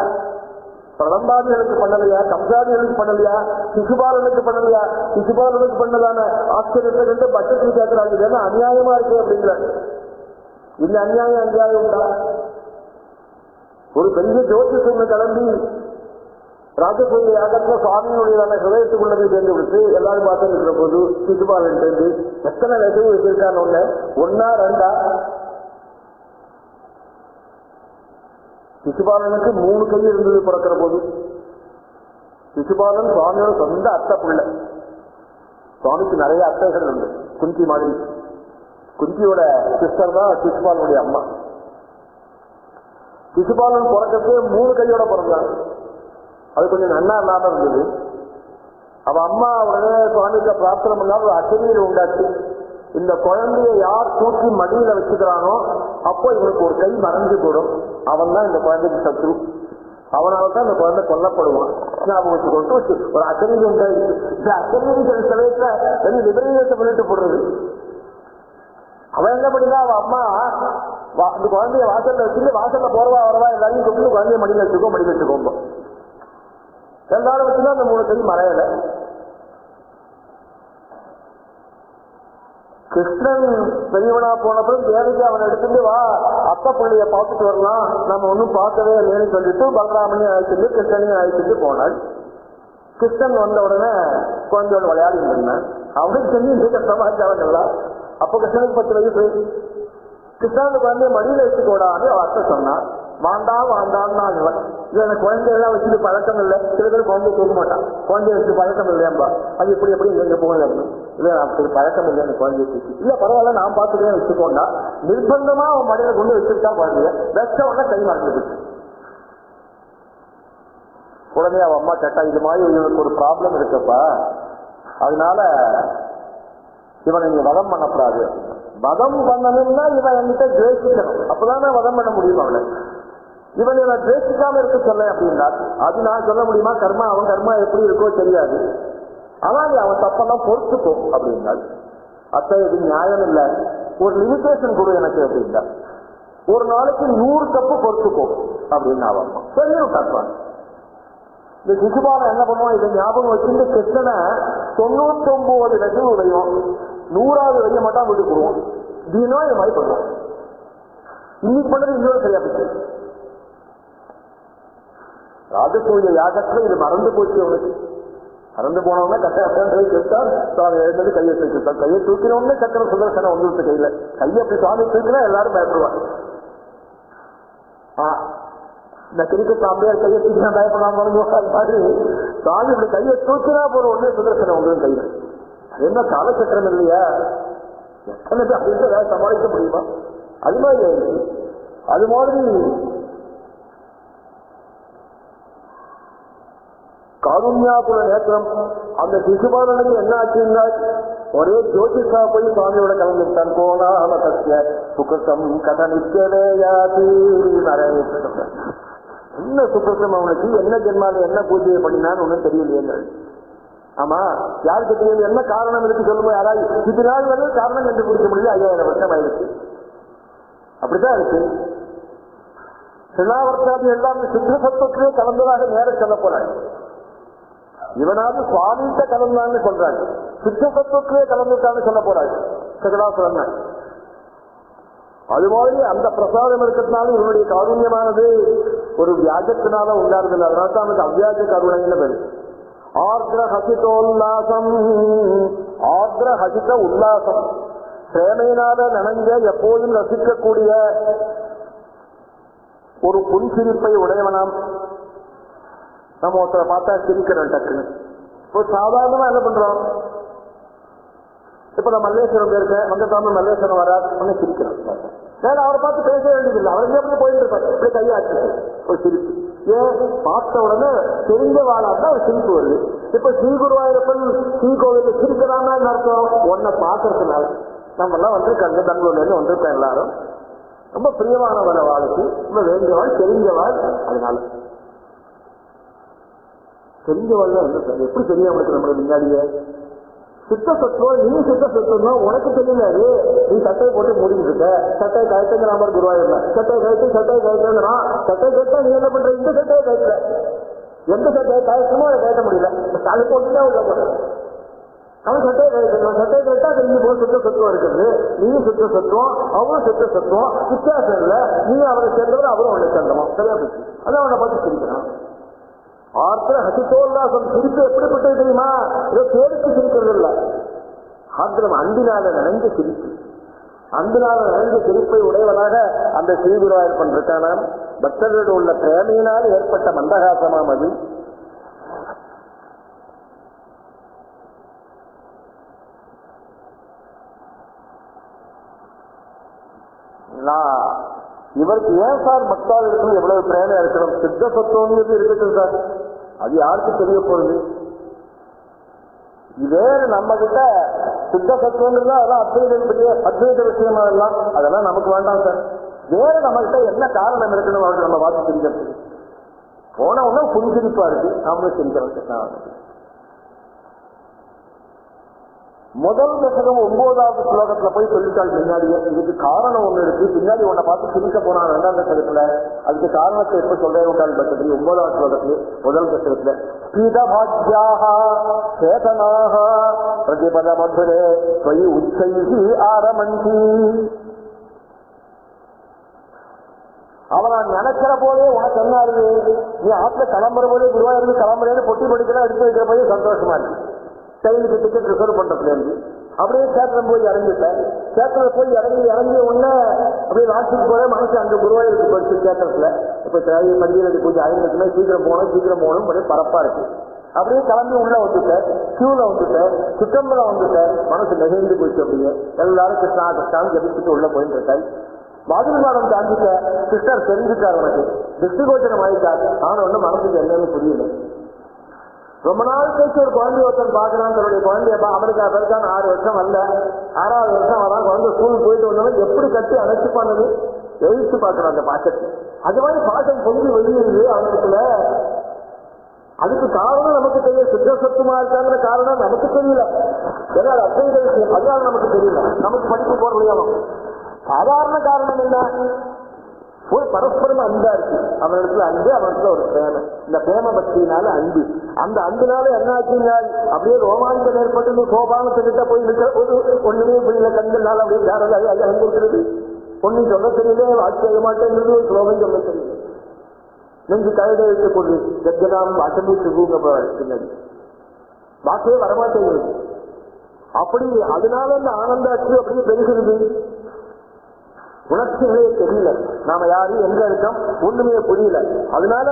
பிரதம்பாதிகளுக்கு பண்ணலையா? கம்சாதிகளுக்கு பண்ணலையா? சிசுபாலனுக்கு பண்ணலையா? சிசுபாலனுக்கு பண்ணதான ஆச்சரியத்தை கண்டு பட்சத்தில் கேட்கிறாங்க, இதெல்லாம் அநியாயமா இருக்கு அப்படிங்கிறாங்க. இந்த அநியாயம் உண்டா? ஒரு பெரிய ஜோதிஷன்னு கிளம்பி ராஜசூரிய யாகத்துல சுவாமியினுடையதான ஹிருதயத்துக்குள்ளதை சேர்ந்து விட்டு எல்லாரும் பார்த்து இருக்கிற போது சிசுபாலன் சேர்ந்து எத்தனை லட்சம் வச்சிருக்கான்னு ஒன்னா ரெண்டா? சிசுபாலனுக்கு 3 கை இருந்தது பிறக்கிற போது. சிசுபாலன் சுவாமியோட சொந்த அத்தை பிள்ளை. சுவாமிக்கு நிறைய அத்தைகள் உண்டு, குந்தி மாதிரி. குந்தியோட சிஸ்டர் தான் சிசுபாலனுடைய அம்மா. சிசுபாலன் பிறக்கவே 3 கையோட பிறந்தாங்க. அது கொஞ்சம் நன்னா இல்லாம இருந்தது. அவ அம்மா உடனே சுவாமிக்கு பிரார்த்தனை பண்ணால் ஒரு அசரீரை உண்டாச்சு. இந்த குழந்தைய யார் தூக்கி மடியில வச்சுக்கிறானோ அப்போ இவனுக்கு ஒரு கை மறைஞ்சு போடும், அவன் தான் இந்த குழந்தைக்கு சத்ரு, அவனால்தான் இந்த குழந்தை கொல்லப்படுவான். ஞாபகம் வச்சுக்கொண்டு ஒரு அசரீரி உண்டாயிடுச்சு. இந்த அசரீரிகள் சமயத்துல வெறும் விபரீதத்தை பண்ணிட்டு போடுறது. அவன் என்ன பண்ணினா, அவன் அம்மா இந்த குழந்தைய வாசல்ல வச்சுட்டு வாசல்ல போறவா வரவா எல்லாரையும் கூப்பிட்டு குழந்தைய மடியில வச்சுக்கோம்ப எல்லாரும் வச்சுதான் அந்த 3 கை மறையல. கிருஷ்ணன் பெரியவனா போனப்பறம் தேவகி அவன் எடுத்துட்டு வா அத்தை பிள்ளைய பார்த்துட்டு வரலாம், நம்ம ஒன்னும் பார்க்கவே இல்லைன்னு சொல்லிட்டு பலராமனையும் அழைச்சிட்டு கிருஷ்ணனையும் அழைச்சிட்டு போனாள். கிருஷ்ணன் வந்த உடனே குழந்தையோட விளையாடி இருந்தான். அவனுக்கு தெரிஞ்சு கஷ்டமாச்சாவங்கள்லாம். அப்ப கிருஷ்ணனுக்கு 10 வயசு. கிருஷ்ணனுக்கு குழந்தைய மடியில வச்சுக்கோடான்னு அவ அத்தை சொன்னான். வாண்டான்னு இது எனக்கு குழந்தையெல்லாம் வச்சுட்டு பழக்கம் இல்லை. சில பேர் குழந்தைய கேட்க மாட்டான், குழந்தைய வச்சு பழக்கம் இல்லையாம்பா, அது எப்படி எங்க போகல அப்படின்னு. இல்லை நான் பழக்கம் இல்லை அந்த குழந்தைய வச்சு. இல்ல பரவாயில்ல நான் பார்த்துக்கிறேன் வச்சுக்கோண்டா. நிர்பந்தமா அவன் மடியில கொண்டு வச்சுருக்கா குழந்தைய. வச்ச உடனே கை மறந்துட்டு உடனே அவன் அம்மா கேட்டா, இது மாதிரி இவனுக்கு ஒரு ப்ராப்ளம் இருக்கப்பா, அதனால இவனை நீங்க வதம் பண்ணக்கூடாது. வதம் பண்ணணும்னா இவன் என்கிட்ட துவேஷிக்கணும், அப்பதானே வதம் பண்ண முடியும். அவனை இவனை நான் துவேஷிக்காம இருக்க சொல்ல அப்படின்னா அது நான் சொல்ல முடியுமா? கர்மா அவன் கர்மா எப்படி இருக்கோ தெரியாது, ஆனால் அவன் தப்பெல்லாம் பொறுத்துக்கோ அப்படின்னாள். அத்தை இது நியாயம் இல்லை, ஒரு லிமிடேஷன் கொடு எனக்கு அப்படின்னா. ஒரு நாளைக்கு 100 கப்பு பொறுத்துக்கோ அப்படின்னு அவன் சொல்லியும் காட்டுவான். இந்த சிசுபாலன் என்ன பண்ணுவான், இதை ஞாபகம் வச்சுட்டு கிருஷ்ணனை 99 லட்சம் உடையும் 100வது வைய மாட்டான் விட்டு போடுவான். தினம் இது மாதிரி பண்ணுவான். இன்னைக்கு பண்றது இன்னொரு சரியா போச்சு. ராஜசூரிய யாகத்துல இது மறந்து போச்சு அவனுக்கு. மறந்து போனவங்க கட்டாய கேட்டார். சுவாமி எழுந்தது கையை தூக்கிட்டார். கையை தூக்கினோடனே சக்கர சுதர்சனம் வந்துருச்சு கையில. கையை அப்படி சுவாமி தூக்கினா எல்லாரும் பயப்படுவாங்க. இந்த கிரிக்க சாமியார் கையை தூக்கினா பயப்படாம மாதிரி சுவாமி இப்படி கையை தூக்கினா போற உடனே சுதர்சனம் வந்துடும் கையில. என்ன காலச்சக்கரம் இல்லையா? அப்படின்னு சமாளிக்க முடியுமா? அது மாதிரி அது மாதிரி காருண்யாபுர நேத்திரம் அந்த சிசுபாலனுக்கு என்ன ஆச்சுன்னா ஒரே ஜோதிஷா போய் சுவாமியோட கலந்துட்டான். போனாம சத்திய சுகசம் கத நிச்சயவேயாதி. என்ன சுகசம் அவனுக்கு, என்ன ஜென்மால என்ன பூஜையை பண்ணினான்னு ஒன்னும் தெரியலையே. ஆமா, யாருக்கு தெரியும் என்ன காரணம் இருக்கு சொல்லுங்க. யாராவது இது நாள் வந்து காரணம் கண்டுபிடிக்க முடியல. 5000 வருஷம் ஆயிடுச்சு. அப்படித்தான் இருக்கு. சிலாவர்த்தாதி எல்லாம் சித்த சத்துவத்திலே கலந்ததாக நேர சொல்ல போறாங்க. இவனாவது சுவாமிகிட்ட கலந்தான்னு சொல்றாங்க, சித்த சத்துவத்திலே கலந்துட்டான்னு சொல்ல போறாங்க. சகடாசுரன் அது மாதிரி அந்த பிரசாதம் இருக்கிறதுனால இவனுடைய காருண்யமானது ஒரு வியாஜத்தினால உண்டாருதில்லை. அதனால தான் அவனுக்கு அவ்வியாஜ கருணைன்னு பேரு. ஆர்திர ஹசிதோல்லாசம், ஆர்திர ஹசித உல்லாசம், சேமையினால நனைஞ்ச எப்போதும் ரசிக்கக்கூடிய ஒரு புன்சிரிப்பை உடையவனாம். நம்ம ஒருத்தரை பார்த்தா சிரிக்கிறோம் டக்குன்னு. இப்போ சாதாரணமா என்ன பண்றோம், இப்ப நான் மல்லேஸ்வரம் இருக்கேன், வங்கத்தாம மல்லேஸ்வரம் வராது, சிரிக்கிறோம். வேற அவரை பார்த்து பேச வேண்டியதில்லை. அவர் எப்படி போயிட்டு இருப்பார், இப்படி கையாச்சு ஒரு சிரிப்பு. ஏன் பார்த்த உடனே தெரிஞ்சவாளாதான் ஒரு சிரிப்பு வருது. இப்ப ஸ்ரீகுருவாயூரப்பன் ஸ்ரீகோவில சிரிக்கிறான்னா அர்த்தம் ஒன்ன பாக்குறதுனால. நம்ம எல்லாம் வந்திருக்காங்க, பெங்களூர்ல இருந்து வந்திருக்கோம் எல்லாரும். ரொம்ப பிரியமானவரை வாழ்க்கை, ரொம்ப வேண்டியவாள், தெரிஞ்சவாள். அதனால தெரிஞ்சவாள் எப்படி தெரியும் அவனுக்கு நம்மளை முன்னாடியே சித்த சத்துவம். நீ சித்த சத்துவம் தான் உனக்கு தெரியாது. நீ சட்டையை போட்டு மூடிட்டு இருக்க, சட்டையை கயத்துங்கிற மாதிரி குருவாயூர்ல சட்டையை கயத்துங்கிறான். சட்டையை கயத்தா நீ என்ன பண்ற? இந்த சட்டையை கயத்துல எந்த சட்டையை கயத்தமோ அதை கயத்த முடியல, அதை போட்டுதான் உள்ள போற. அவன் சட்டையை கயத்தான், சட்டையை கயத்தா தெரிஞ்சு போய் சுத்த சத்துவம் இருக்கிறது. நீயும் சுத்த சத்துவம், அவரும் சுத்த சத்துவம். வித்தியாசம் இல்லை. நீ அவரை சேர்ந்தவர், அவரும் அவனை சேர்ந்தவன். சரியா போச்சு. அதான் அவனை பார்த்து சிரிக்கிறான். ஆத்திர ஹசித்தோல்லாசம் சிரிப்பு எப்படிப்பட்டது தெரியுமா? இதை தேடித்து சிரிக்கிறது இல்லை. ஆத்திரம் அன்பினால நினைஞ்ச சிரிப்பு. அன்பினால நினைஞ்ச சிரிப்பை உடையவனாக அந்த ஸ்ரீகுருவாயூரப்பன் இருக்கான. பக்தர்களோடு உள்ள பிரேமையினால் ஏற்பட்ட மந்தகாசமாம் அது. இவருக்கு ஏன் சார் பக்தால் இருக்கணும், எவ்வளவு பிரேமையா இருக்கணும்? சித்த சத்துவங்கிறது இருக்கட்டும் சார், அது யாருக்கு தெரிய போறது? இதே நம்ம கிட்ட சித்த சத்துவங்கிறது அதெல்லாம் அத்வைத விஷயமா எல்லாம், அதெல்லாம் நமக்கு வேண்டாம் சார். வேற நம்ம கிட்ட என்ன காரணம் இருக்கணும் அவருக்கு நம்ம பார்த்து சிரிக்கிறதுக்கு? போன உடனே புரிஞ்சிருப்பா இருக்கு, நாமளும் சிரிக்கிறோம். முதல் தசகம் 9வது ஸ்லோகத்துல போய் சொல்லிட்டாள் முன்னாடியே. இதுக்கு காரணம் ஒண்ணு இருக்கு. பின்னாடி உன்னை பார்த்து சிரிக்க போனா 2ஆம் தசகத்துல. அதுக்கு காரணத்தை எப்ப சொல்றேன் விட்டாள் பட்சத்துல 9வது ஸ்லோகத்துல முதல் தசகத்துல பீதபாஜ்யாக சேதனாக பிரதிபத மதுரே ஸ்வயி உச்சைகி ஆரமந்தி. அவன் நான் நினைக்கிற போதே உனக்கு என்ன இருக்கு? நீ ஆத்துல கிளம்புற போதே குருவாயிருந்து கிளம்புறேன்னு பொட்டி படிக்கிறா எடுத்து வைக்கிற போதே சந்தோஷமா இருக்கு. ட்ரெயினுக்கு டிக்கெட் ரிசர்வ் பண்றதுல இருந்து அப்படியே சேத்திரம் போய் இறங்கிட்டேன். சேத்திரம் போய் இறங்கிய உடனே அப்படியே நாட்டுக்கு போற மனசு அங்க குருவாயூருக்கு போயிடுச்சு. சேத்திரத்துல இப்ப மதியம் பூஜை ஆயிரத்துக்குமே சீக்கிரம் போகணும் அப்படியே பரப்பா இருக்கு. அப்படியே கிளம்பி உள்ள வந்துட்டேன், கியூல வந்துட்டேன், சித்தம்பரம் வந்துட்டேன். மனசு நெகிழ்ந்து போயிடுச்சு. அப்படியே எல்லாரும் கிருஷ்ணா கிருஷ்ணான்னு ஜபிச்சுட்டு உள்ள போயிட்டு இருக்காய். பாதுகாடம் தாண்டிட்ட சிஸ்டர் தெரிஞ்சுட்டார், உனக்கு திருஷ்டிகோச்சரம் ஆயிட்டார். ஆனா ஒன்னும் மனசுக்கு என்னன்னு புரியல. ரொம்ப நாள் கழிச்சு ஒரு குழந்தை ஒருத்தன் பாக்குறான். தன்னுடைய குழந்தைய அவனுக்கு அதற்கான 6 வருஷம் அல்ல, 6வது வருஷம் வரான். குழந்தை ஸ்கூலுக்கு போயிட்டு வந்தவன் எப்படி கட்டி அழைச்சு பண்ணது எழுத்து பார்க்கணும் அந்த பாசத்தை. அது மாதிரி பாசம் கொஞ்சம் வெளியிடுது அவனுக்குல. அதுக்கு காரணம் நமக்கு தெரியும். சித்த சத்துமா இருக்காங்கிற காரணம் நமக்கு தெரியல. ஏன்னா அத்வைத விஷயம், அதனால நமக்கு தெரியல. நமக்கு படிப்பு போற முடியாமல். சாதாரண காரணம் என்ன? ஒரு பரஸ்பரம் அன்பா இருக்கு. அவனிடத்துல அன்பு, அவனிடத்துல ஒரு பிரேம. இந்த பிரேம பக்தியினால அன்பு. அந்த அன்புனால என்ன ஆச்சுங்க? அப்படியே ரோமாஞ்சம் ஏற்பட்டு சோபானத்துக்கிட்ட போய் நிற்கிற போது ஒண்ணுமே புரியல. கண்கள்னால அப்படியே யாராவது அனுபவிக்கிறது. ஒன்னும் சொல்ல தெரியல, வாட்சி செய்ய மாட்டேங்கிறது. ஒரு ஸ்லோகம் சொல்ல தெரியல. நெஞ்சு கழுத வைத்துக் கொண்டு ஜட்ஜனாம் வாசமே சுகுங்க பின்னாடி வாக்கே வரமாட்டேங்கிறது. அப்படி அதனால அந்த ஆனந்தாட்சி அப்படியே பெருகிறது. உணர்ச்சிகளே தெரியல. நாம யாரு எங்க இருக்கோம் ஒண்ணுமே புரியல. அதனால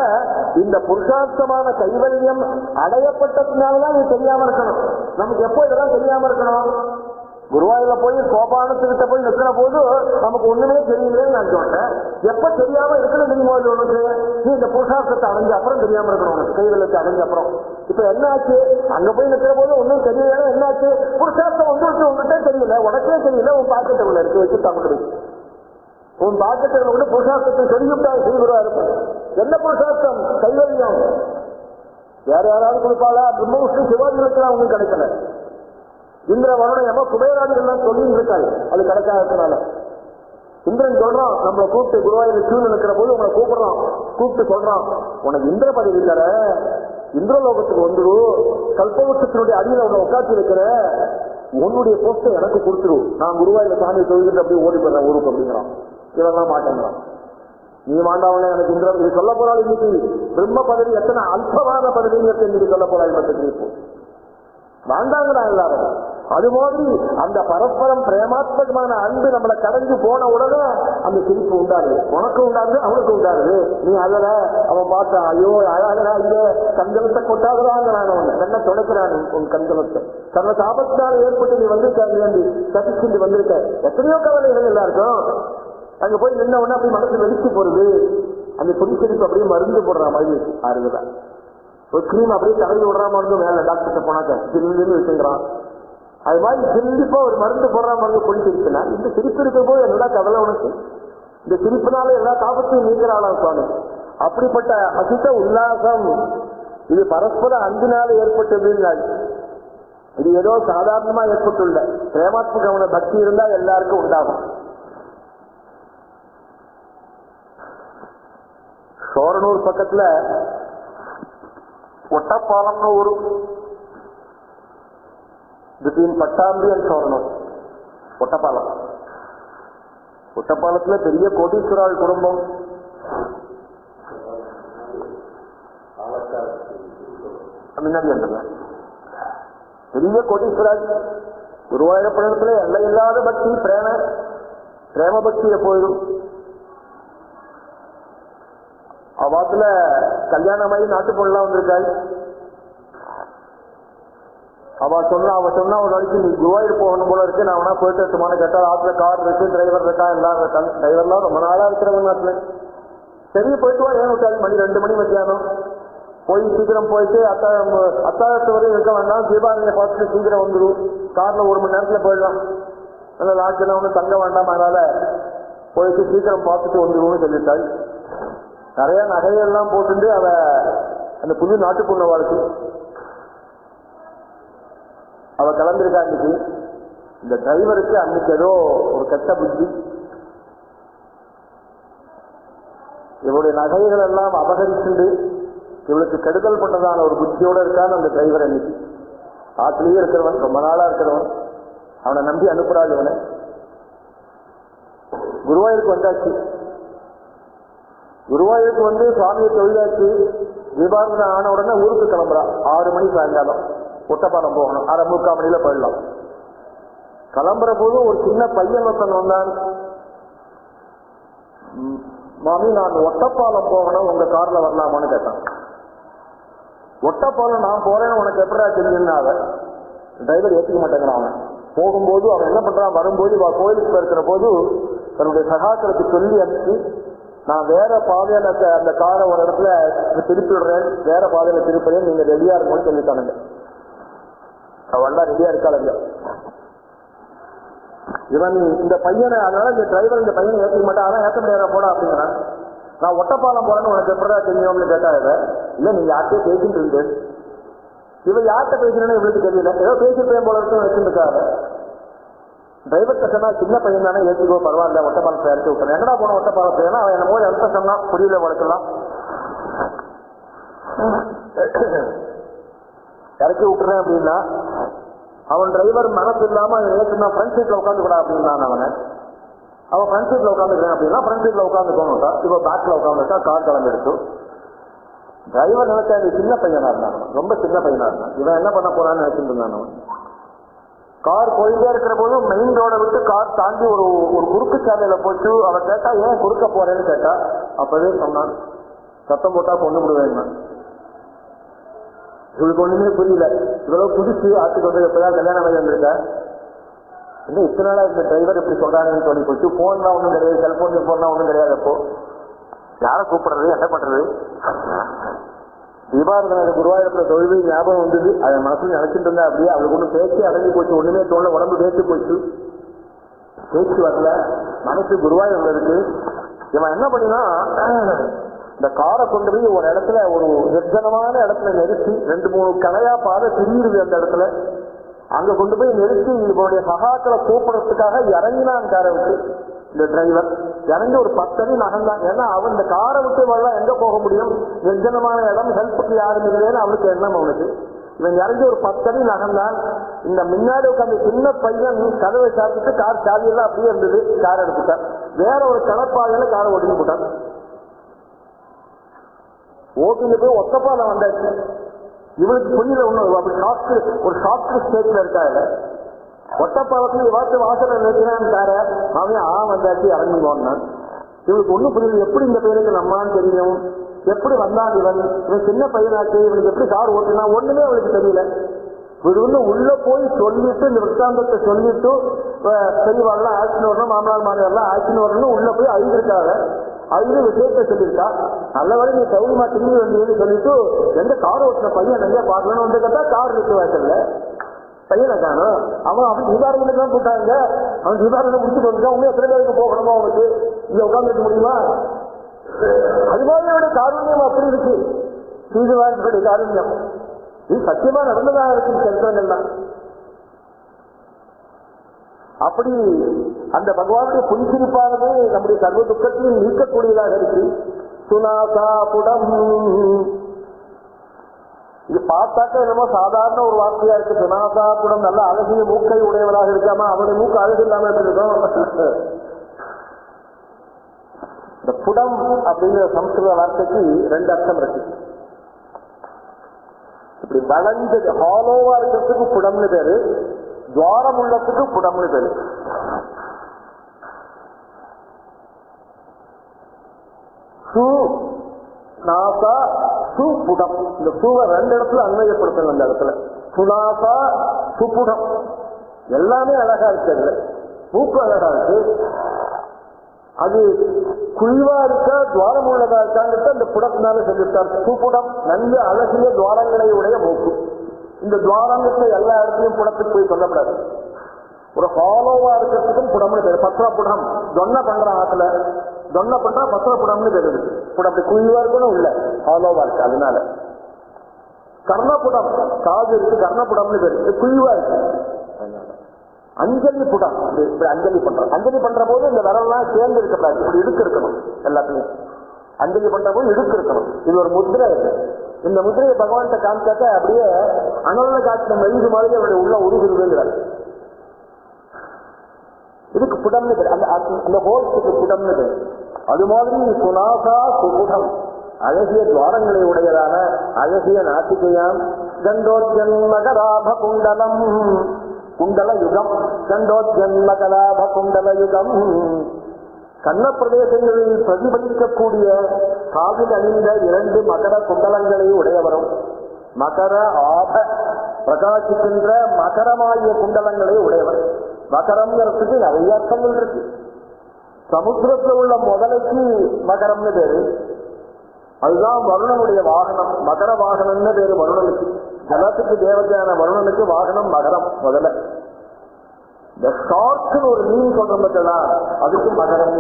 இந்த புருஷார்த்தமான கைவல்யம் அடையப்பட்டதுனாலதான் இது தெரியாம இருக்கணும். நமக்கு எப்போ இதெல்லாம் தெரியாம இருக்கணும்? குருவாயூர்ல போய் சோபானத்துக்கிட்ட போய் நிற்கிற போது நமக்கு ஒண்ணுமே தெரியலன்னு நான் சொன்னேன். எப்ப தெரியாம இருக்கணும் தெரியுமா? உனக்கு நீ இந்த புருஷார்த்தத்தை அடைஞ்ச அப்புறம் தெரியாம இருக்கணும். உனக்கு கைவல்யத்தை அடைஞ்ச அப்புறம். இப்ப என்ன ஆச்சு? அங்க போய் நிற்கிற போது ஒன்னும் தெரியல. என்னாச்சு? புருஷார்த்தம் வந்துட்டு உங்ககிட்ட தெரியல, உனக்கே தெரியல. உன் பாக்கெட்டை உள்ள இருக்கு, வச்சு தமிழ் உன் பாக்கெட்டை கூட புருஷார்த்தத்தை சொல்லிவிட்டால் செய்வரா இருப்பேன். என்ன புருஷார்த்தம்? கைவல்யம். வேற யாராவது கொடுப்பாளா? பிரம்ம விஷ்ணு சிவாஜிகளுக்கு அவங்க கிடைக்கல. இந்திர வருணம் எவ்வளோ குபேராதிகள்லாம் சொல்லிட்டு இருக்காங்க, அது கிடைக்காததுனால. இந்திரன் சொல்றான், நம்மளை கூப்பிட்டு குருவாயூர் கியூல நிற்கிற போது உங்களை கூப்பிட்டு சொல்றான், உனக்கு இந்திர பதவி தர, இந்திரலோகத்துக்கு வந்துடு, கல்பவட்சத்தினுடைய அடியில உன்னை உட்காந்து இருக்கிற, உன்னுடைய போஸ்டை எனக்கு கொடுத்துரு, நான் குருவாயூர் சாமி தொழுகிட்டு அப்படியே ஓடி போறேன் ஊருக்கு அப்படிங்கிறான். இதெல்லாம் மாட்டேங்கிறான். நீ மாண்டாவனே எனக்கு இந்திரன் இது சொல்ல போறாள். இன்னைக்கு பிரம்ம பதவி எத்தனை அல்பமான பதவிங்கிறது இன்னைக்கு சொல்ல போறாள். இப்போ வேண்டாங்கிறா எல்லாரும். அது மாதிரி அந்த பரஸ்பரம் பிரேமாத்மகமான அன்பு நம்மளை கடந்து போன உடனே அந்த சிரிப்பு உண்டாது. உனக்கு உண்டாது, அவனுக்கு உண்டாது. நீ அழற, அவன் பார்த்தா ஐயோ அழகா இங்க கண்களத்தை கொட்டாதுறாங்கிறான். அவன் என்ன தொடக்கிறான் உன் கண்களத்தை. தன்னை சாபத்தினால ஏற்பட்டு நீ வந்திருக்க, சதிச்சுட்டு வந்திருக்க. எத்தனையோ கவலைகள் எல்லாருக்கும். அங்க போய் நின்ன உடனே அப்படி மனசு வெடிச்சு போறது. அந்த புதுச்செடிப்பு அப்படியே மருந்து போடுற மாதிரி ஆறுதலா ஒரு கிரீம் அப்படியே தடவி விடுற மருந்து மேல டாக்டர்கிட்ட போனாக்க ஜில்லுன்னு வச்சுக்கிறான். அது மாதிரி ஜில்லிப்பா ஒரு மருந்து போடுற மருந்து புதுச்செடிப்புனா இந்த சிரிப்பு இருக்கிற போது என்னடா கவலை உனக்கு, இந்த சிரிப்பினால எல்லா தாபத்தையும் நீக்கிறாளா சுவாமி. அப்படிப்பட்ட அசித உல்லாசம் இது பரஸ்பர அன்பினால ஏற்பட்டது. இது ஏதோ சாதாரணமா ஏற்பட்டுள்ள பிரேமாத்மகமான பக்தி இருந்தா எல்லாருக்கும் உண்டாகும். சோரனூர் பக்கத்துல ஒட்டப்பாலம்னு ஒரு பிட்வீன் பட்டாம்பி அண்ட் சோரனூர் ஒட்டப்பாலம். ஒட்டப்பாலத்துல பெரிய கோடீஸ்வரால் குடும்பம். முன்னாடி வந்தது பெரிய கோடீஸ்வரால். குருவாயூரப்பணத்துல எல்லையில்லாத பக்தி, பிரேம பக்தியில போயிடும். அவாத்துல கல்யாணமாயி நாட்டு பொண்ணெல்லாம் வந்திருக்காள். அவ சொன்னா ஒரு நாளைக்கு நீ குருவாயூர் போகணும் போல இருக்கு, நான் வேணா போயிட்டு சும்மா கேட்டா ஆத்துல கார் இருக்கு, டிரைவர் இருக்கா, எல்லாம் இருக்காங்க. டிரைவர்லாம் ரொம்ப நாளா இருக்கிறவங்க நாட்டுல. சரி போயிட்டு வா. ஏன் விட்டாரு மணி 2 மணி மத்தியானம் போய் சீக்கிரம் போயிட்டு அத்தாழத்து வரையும் இருக்க வேண்டாம், தீபாவளியை பார்த்துட்டு சீக்கிரம் வந்துடும், கார்ல 1 மணி நேரத்துல போயிடலாம், அந்த லாட்ஜெல்லாம் ஒன்றும் தங்க வேண்டாம், அதனால போயிட்டு சீக்கிரம் பார்த்துட்டு வந்துடுவோம்னு சொல்லிட்டாள். நிறைய நகையெல்லாம் போட்டு அவ அந்த புது நாட்டு பொண்ணு வாழ்க்கை அவ கிளம்பிருக்கா. அன்னைக்கு இந்த டிரைவருக்கு அன்னைக்கு ஏதோ ஒரு கெட்ட புத்தி, இவருடைய நகைகள் எல்லாம் அபகரிச்சுண்டு இவளுக்கு கெடுதல் பண்ணதான ஒரு புத்தியோட இருக்கான்னு அந்த டிரைவர் அன்னைக்கு. ஆத்திலேயே இருக்கிறவன், ரொம்ப நாளா இருக்கிறவன், அவனை நம்பி அனுப்புறாள். இவனை குருவாயூருக்கு வந்தாச்சு. குருவாயூருக்கு வந்து சுவாமியை தொழிலாச்சு. தீபாவளி ஆன உடனே ஊருக்கு கிளம்புறா. 6 மணி சாயங்காலம் ஒட்டப்பாலம் போகணும். 6:45 மணியில போயிடலாம். கிளம்புற போது ஒரு சின்ன பையன் ஒருத்தன் வந்தான். மாமி, நான் ஒட்டப்பாலம் போகணும், உங்க கார்ல வரலாமான்னு கேட்டான். ஒட்டப்பாலம் நான் போறேன்னு உனக்கு எப்படா தெரியும்னா அவன் டிரைவர் ஏற்றுக்க மாட்டேங்கிறான். அவன் போகும்போது அவன் என்ன பண்றான், வரும்போது கோயிலுக்கு இருக்கிற போது தன்னுடைய சகாக்களுக்கு சொல்லி அனுப்பி, நான் வேற பாதையில அந்த காரை ஒரு இடத்துல திருப்பி விடுறேன், வேற பாதையில திருப்புறேன், நீங்க ரெடியா இருக்கும்னு சொல்லிட்டானுங்க. அவெல்லாம் ரெடியா இருக்காளுங்க. இவன் இந்த பையனை, அதனால இந்த டிரைவர் இந்த பையனை ஏற்ற மாட்டான். அதான் ஏற்ற முடியாத போடா அப்படிங்கிறான். நான் ஒட்டப்பாலம் போறேன்னு உனக்கு எப்படா தெரியும்னு கேட்டா, இல்ல நீங்க யார்கிட்டயும் பேசிட்டு இருந்து. இவன் யார்கிட்ட பேசுறேன்னு இவளுக்கு தெரியல, ஏதோ பேசிட்டு போல இருக்கு வச்சுருக்காரு. டிரைவர் சொன்னா சின்ன பையன் தானே, ஏற்றிக்கோ பரவாயில்ல, ஒட்டப்பாலத்தை இறக்கி விட்டேன். என்னடா போன ஒட்டப்பாலத்தை, ஏன்னா அவன் என்னமோ இடத்த சொன்னா புரியல வளர்க்கலாம். இறக்கி விட்டுறேன் அப்படின்னா அவன் டிரைவர் மனசு இல்லாம ஏற்றுனா ஃப்ரண்ட் சீட்ல உட்காந்துக்கூடா அப்படின்னா அவன் ஃப்ரண்ட் சீட்ல உட்காந்துக்கிறேன் அப்படின்னா ஃப்ரண்ட் சீட்ல உட்காந்துக்கோங்கட்டா. இப்போ பேக்ல உட்காந்துட்டா கார் கிளம்பி எடுத்து டிரைவர் நினைச்சா இது சின்ன பையனா இருந்தான், ரொம்ப சின்ன பையனா இருந்தான். இவன் என்ன பண்ண போறான்னு நினைச்சிட்டு இருந்தான். அவன் கார் போயிட்டே இருக்கிற போது மெயின் ரோட விட்டு கார் தாண்டி ஒரு குறுக்கு சாலையில போச்சு. அவன் கேட்டா ஏன் குறுக்க போறேன்னு கேட்டா, அப்பவே சொன்னான், சத்தம் போட்டா கொண்டு விடுவேன். இவளுக்கு ஒண்ணுமே புரியல. இவ்வளவு புதுசு ஆத்துக்கு வந்து எப்பதான் கல்யாணம் ஆகி வந்திருக்க, இன்னும் இத்தனை நாளா இந்த டிரைவர் இப்படி சொல்றாங்கன்னு சொல்லி போச்சு. போன்லாம் ஒன்றும் கிடையாது, செல்போன் போன்லாம் ஒன்றும் கிடையாது. அப்போ யாரை கூப்பிடுறது, என்ன பண்றது? தீபாவளி குருவாயூரத்துல தொழில் ஞாபகம் வந்தது. அதை மனசுல நினைச்சிட்டு இருந்தா அப்படியே அவளுக்கு ஒன்றும் பேச்சு அடங்கி போச்சு, ஒண்ணுமே தோணல, உடம்பு வேச்சு போச்சு, பேச்சு வரல, மனசு குருவாயூர்ல இருக்கு. இவன் என்ன பண்ணினா, இந்த காரை கொண்டு போய் ஒரு இடத்துல, ஒரு நிர்ஜனமான இடத்துல நிறுத்தி, 2-3 கலையா பாதை பிரியுது அந்த இடத்துல, அங்க கொண்டு போய் நிறுத்தி இவனுடைய சகாக்களை கூப்பிடுறதுக்காக இறங்கினான் காரை விட்டு. இந்த டிரைவர் இறங்கி ஒரு 10 அடி நகர்ந்தான். ஏன்னா அவன் இந்த காரை விட்டு வரலாம், எங்க போக முடியும், நிர்ஜனமான இடம், ஹெல்ப்புக்கு யாரும் இல்லைன்னு அவனுக்கு எண்ணம். அவனுக்கு இவன் இறங்கி ஒரு 10 அடி நகர்ந்தான். இந்த முன்னாடி உட்காந்து சின்ன பையன் கதவை சாப்பிட்டு கார் சாவியெல்லாம் அப்படியே இருந்தது, கார் எடுத்துட்டான். வேற ஒரு கடற்பாதையில காரை ஒடுங்கி போட்டான். ஓட்டில போய் ஒத்தப்பாலம் வந்தாச்சு. இவளுக்கு புரியல ஒண்ணும். அப்படி ஒரு ஷார்ட் ஸ்டேஜ்ல இருக்காங்க. ஒட்டப்பாலத்துல இவாத்து வாசல நிறுத்தினான்னு கார அவன் வந்தாச்சு, இறங்கி போனான். இவளுக்கு ஒண்ணும் புரியல, எப்படி இந்த பையனுக்கு நம்மான்னு தெரியும், எப்படி வந்தான் இவன் சின்ன பையனாச்சு, இவனுக்கு எப்படி கார் ஓட்டினா ஒண்ணுமே அவளுக்கு தெரியல. இவரு வந்து உள்ள போய் சொல்லிட்டு, இந்த விற்த்தாந்தத்தை சொல்லிட்டு, பெரியவாள்லாம் ஆக்சின் வரணும், மாமனார் மாமியார்லாம் ஆக்சின் வரணும், உள்ள போய் அழுந்திருக்காங்க. அது விஷயத்த சொல்லியிருக்கா. நல்லவரை நீ சௌரியமா திரும்பி வந்தீங்கன்னு சொல்லிட்டு எந்த கார் ஓட்டின பையன் எங்க பார்க்கணும்னு வந்து கேட்டா கார் இருக்கு வாசல்ல பையனை காணும். அவன் தீபாவளிக்கு தான் போட்டாங்க. அவன் தீபாவளி முடிச்சுட்டு வந்துட்டான். உங்க எத்தனை பேருக்கு போகணுமா அவனுக்கு இங்க உட்காந்துருக்க முடியுமா? அது மாதிரியோட காரண்யம் அப்படி இருக்கு. ஸ்ரீனிவாசனுடைய காரண்யம் இது சத்தியமா நடந்ததாக இருக்கு சரித்திரங்கள்லாம். அப்படி அந்த பகவானுடைய புன்சிரிப்பானது நம்முடைய சர்வ துக்கத்தையும் நீக்கக்கூடியதாக இருக்கு. சுனாசா புடம் இது பார்த்தாக்க என்னமோ சாதாரண ஒரு வார்த்தையா இருக்கு. சுனாசா புடம் நல்ல அழகிய மூக்கை உடையவராக இருக்காம அவனுடைய மூக்கு அழகு இல்லாம இருக்கும். இந்த புடம் அப்படிங்கிற சம்ஸ்கிருத வார்த்தைக்கு ரெண்டு அர்த்தம் இருக்கு. இப்படி வளைஞ்சது ஹாலோவா இருக்கிறதுக்கு புடம்னு பேரு, துவாரம் உள்ளத்துக்கு புடம்னு பேரு. சு நாசா சுபுடம். இந்த சுவை ரெண்டு இடத்துல அன்வயப்படுத்தணும். அந்த இடத்துல சுனாசா சுபுடம் எல்லாமே அழகா இருக்கு. அதுல மூக்கு அழகா இருக்கு. அது குழிவா இருக்கா துவாரம் உள்ளதா இருக்காங்கிறது அந்த புடத்தினால சொல்லிட்டார். சுபுடம் நல்ல அழகிய துவாரங்களை உடைய மூக்கு. இந்த துவாரங்கத்தை எல்லா இடத்துலையும் புடத்துக்கு போய் சொல்லப்படாது. ஒரு ஹாலோவா இருக்கிறதுக்கும் புடம்னு பேரு. பத்திர புடம் தொன்னை பண்றான் ஆத்துல தொன்னை பண்றா பத்திர புடம்னு பேரு இருக்கு. புடம் அப்படி குழிவா இருக்கணும் இல்ல ஹாலோவா இருக்கு. அதனால கர்ணபுடம் காது இருக்கு. கர்ணபுடம்னு பேரு குழிவா இருக்கு. அஞ்சலி புடம் இப்படி அஞ்சலி பண்றோம். அஞ்சலி பண்ற போது இந்த விரல்லாம் சேர்ந்து இருக்கக்கூடாது. இப்படி இடுக்கு இருக்கணும். எல்லாத்துலயும் அஞ்சலி பண்ற போது இடுக்கு இருக்கணும். இது ஒரு முத்திரை இருக்கு. இந்த முத்திரையை பகவான்கிட்ட காமிச்சாக்க அப்படியே அனல்ல காட்டின மெழுகு மாதிரி அவருடைய உள்ள உருகுதுங்கிறார். இதுக்கு புடம்னு பேர். அந்த ஹோல்ஸுக்கு புடம்னு பேர். அது மாதிரி சுனாசா சுபுடம் அழகிய துவாரங்களை உடையதான அழகிய நாட்டிகையாம். கண்டோத்யன்மகராப குண்டலம் குண்டல யுகம். கண்டோத்யன்மகராப குண்டல யுகம் கண்ண பிரதேசங்களில் பிரதிபலிக்கக்கூடிய காதில் அணிந்த 2 மகர குண்டலங்களை உடையவரும் மகர ஆப பிரகாசிக்கின்ற மகரமாகிய குண்டலங்களை உடையவர். மகரம்ங்கிறதுக்கு நிறைய அர்த்தங்கள் இருக்கு. சமுத்திரத்தில் உள்ள முதலைக்கு மகரம்னு பேரு. அதுதான் வருணனுடைய வாகனம். மகர வாகனம்னு பேரு வருணனுக்கு. ஜலத்துக்கு தேவதையான வருணனுக்கு வாகனம் மகரம். முதல்ல இந்த ஷார்க்குன்னு ஒரு மீன் சொல்றோம் பார்த்தா அதுக்கு மகரம்.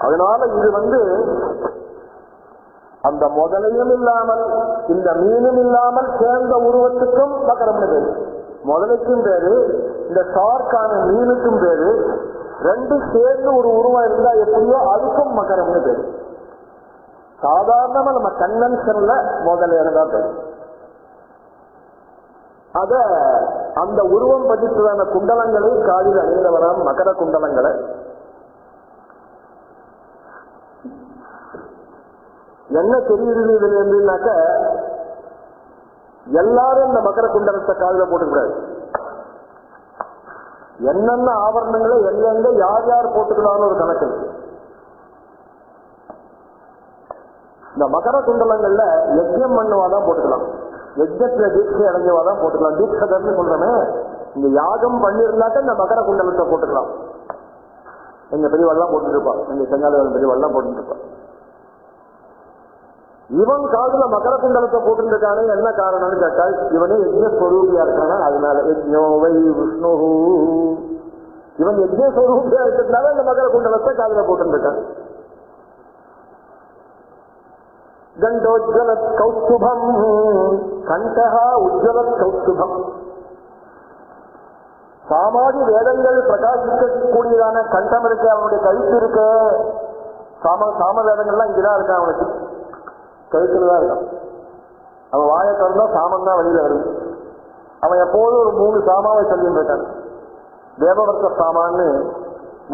அதனால இது அந்த முதலையும் இல்லாமல் இந்த மீனும் இல்லாமல் சேர்ந்த உருவத்துக்கும் மகரம்னு பேரு. முதலைக்கும் பேரு, இந்த ஷார்க்கான மீனுக்கும் பேரு. 2 சேர்ந்து ஒரு உருவம் இருந்தா எப்படியோ அதுக்கும் மகரம்னு பேரு. சாதாரணமா நம்ம கன்வென்ஷன்ல முதலையான தான் பேரு. அத அந்த உருவம் பதித்ததான குண்டலங்களை காதில் அணிந்தவராம் மகர குண்டலங்களை. என்ன தெரியுது இதுல இருந்துனாக்க எல்லாரும் இந்த மகர குண்டலத்தை காதில போட்டுக்கூடாது. என்னென்ன ஆபரணங்களை எங்கெங்க யார் யார் போட்டுக்கலாம்னு ஒரு கணக்கு. இந்த மகர குண்டலங்கள்ல யஜ்யம் பண்ணுவாதான் போட்டுக்கலாம். யஜ்யத்துல தீட்சை அடைஞ்சவாதான் போட்டுக்கலாம். தீட்சதர்னு சொல்றமே, இந்த யாகம் பண்ணிருந்தாக்க இந்த மகர குண்டலத்தை போட்டுக்கலாம். எங்க பெரியவாள்லாம் போட்டுட்டு இருப்பான். எங்க செங்கால பெரியவாள்லாம் போட்டுட்டு இருப்பான். இவன் காதுல மகர குண்டலத்தை போட்டுருக்கானே என்ன காரணம்னு கேட்டால் இவனே யஜ்யஸ்வரூபியா இருக்கானா. அதனால யஜ்யோவை விஷ்ணு இவன் யஜ்யஸ்வரூபியா இருக்கிறதுனால இந்த மகர குண்டலத்தை காதுல போட்டுருக்கான். கண்டோஜ்வலத் கௌஸ்துபம் கண்டஹா உஜ்வலத் கௌஸ்துபம். சாமாதி வேதங்கள் பிரகாசிக்கக்கூடியதான கண்டம் இருக்கு. அவனுடைய கழுத்து இருக்கு. சாம வேதங்கள்லாம் இங்கதான் இருக்கான். அவனுக்கு கழுத்துலதான் இருக்கான். அவன் வாயை திறந்தா சாமம் தான் வெளியில வருது. அவன் எப்போதும் ஒரு 3 சாமாவை சொல்லிட்டு இருக்கான். தேவவர்த்த சாமான்னு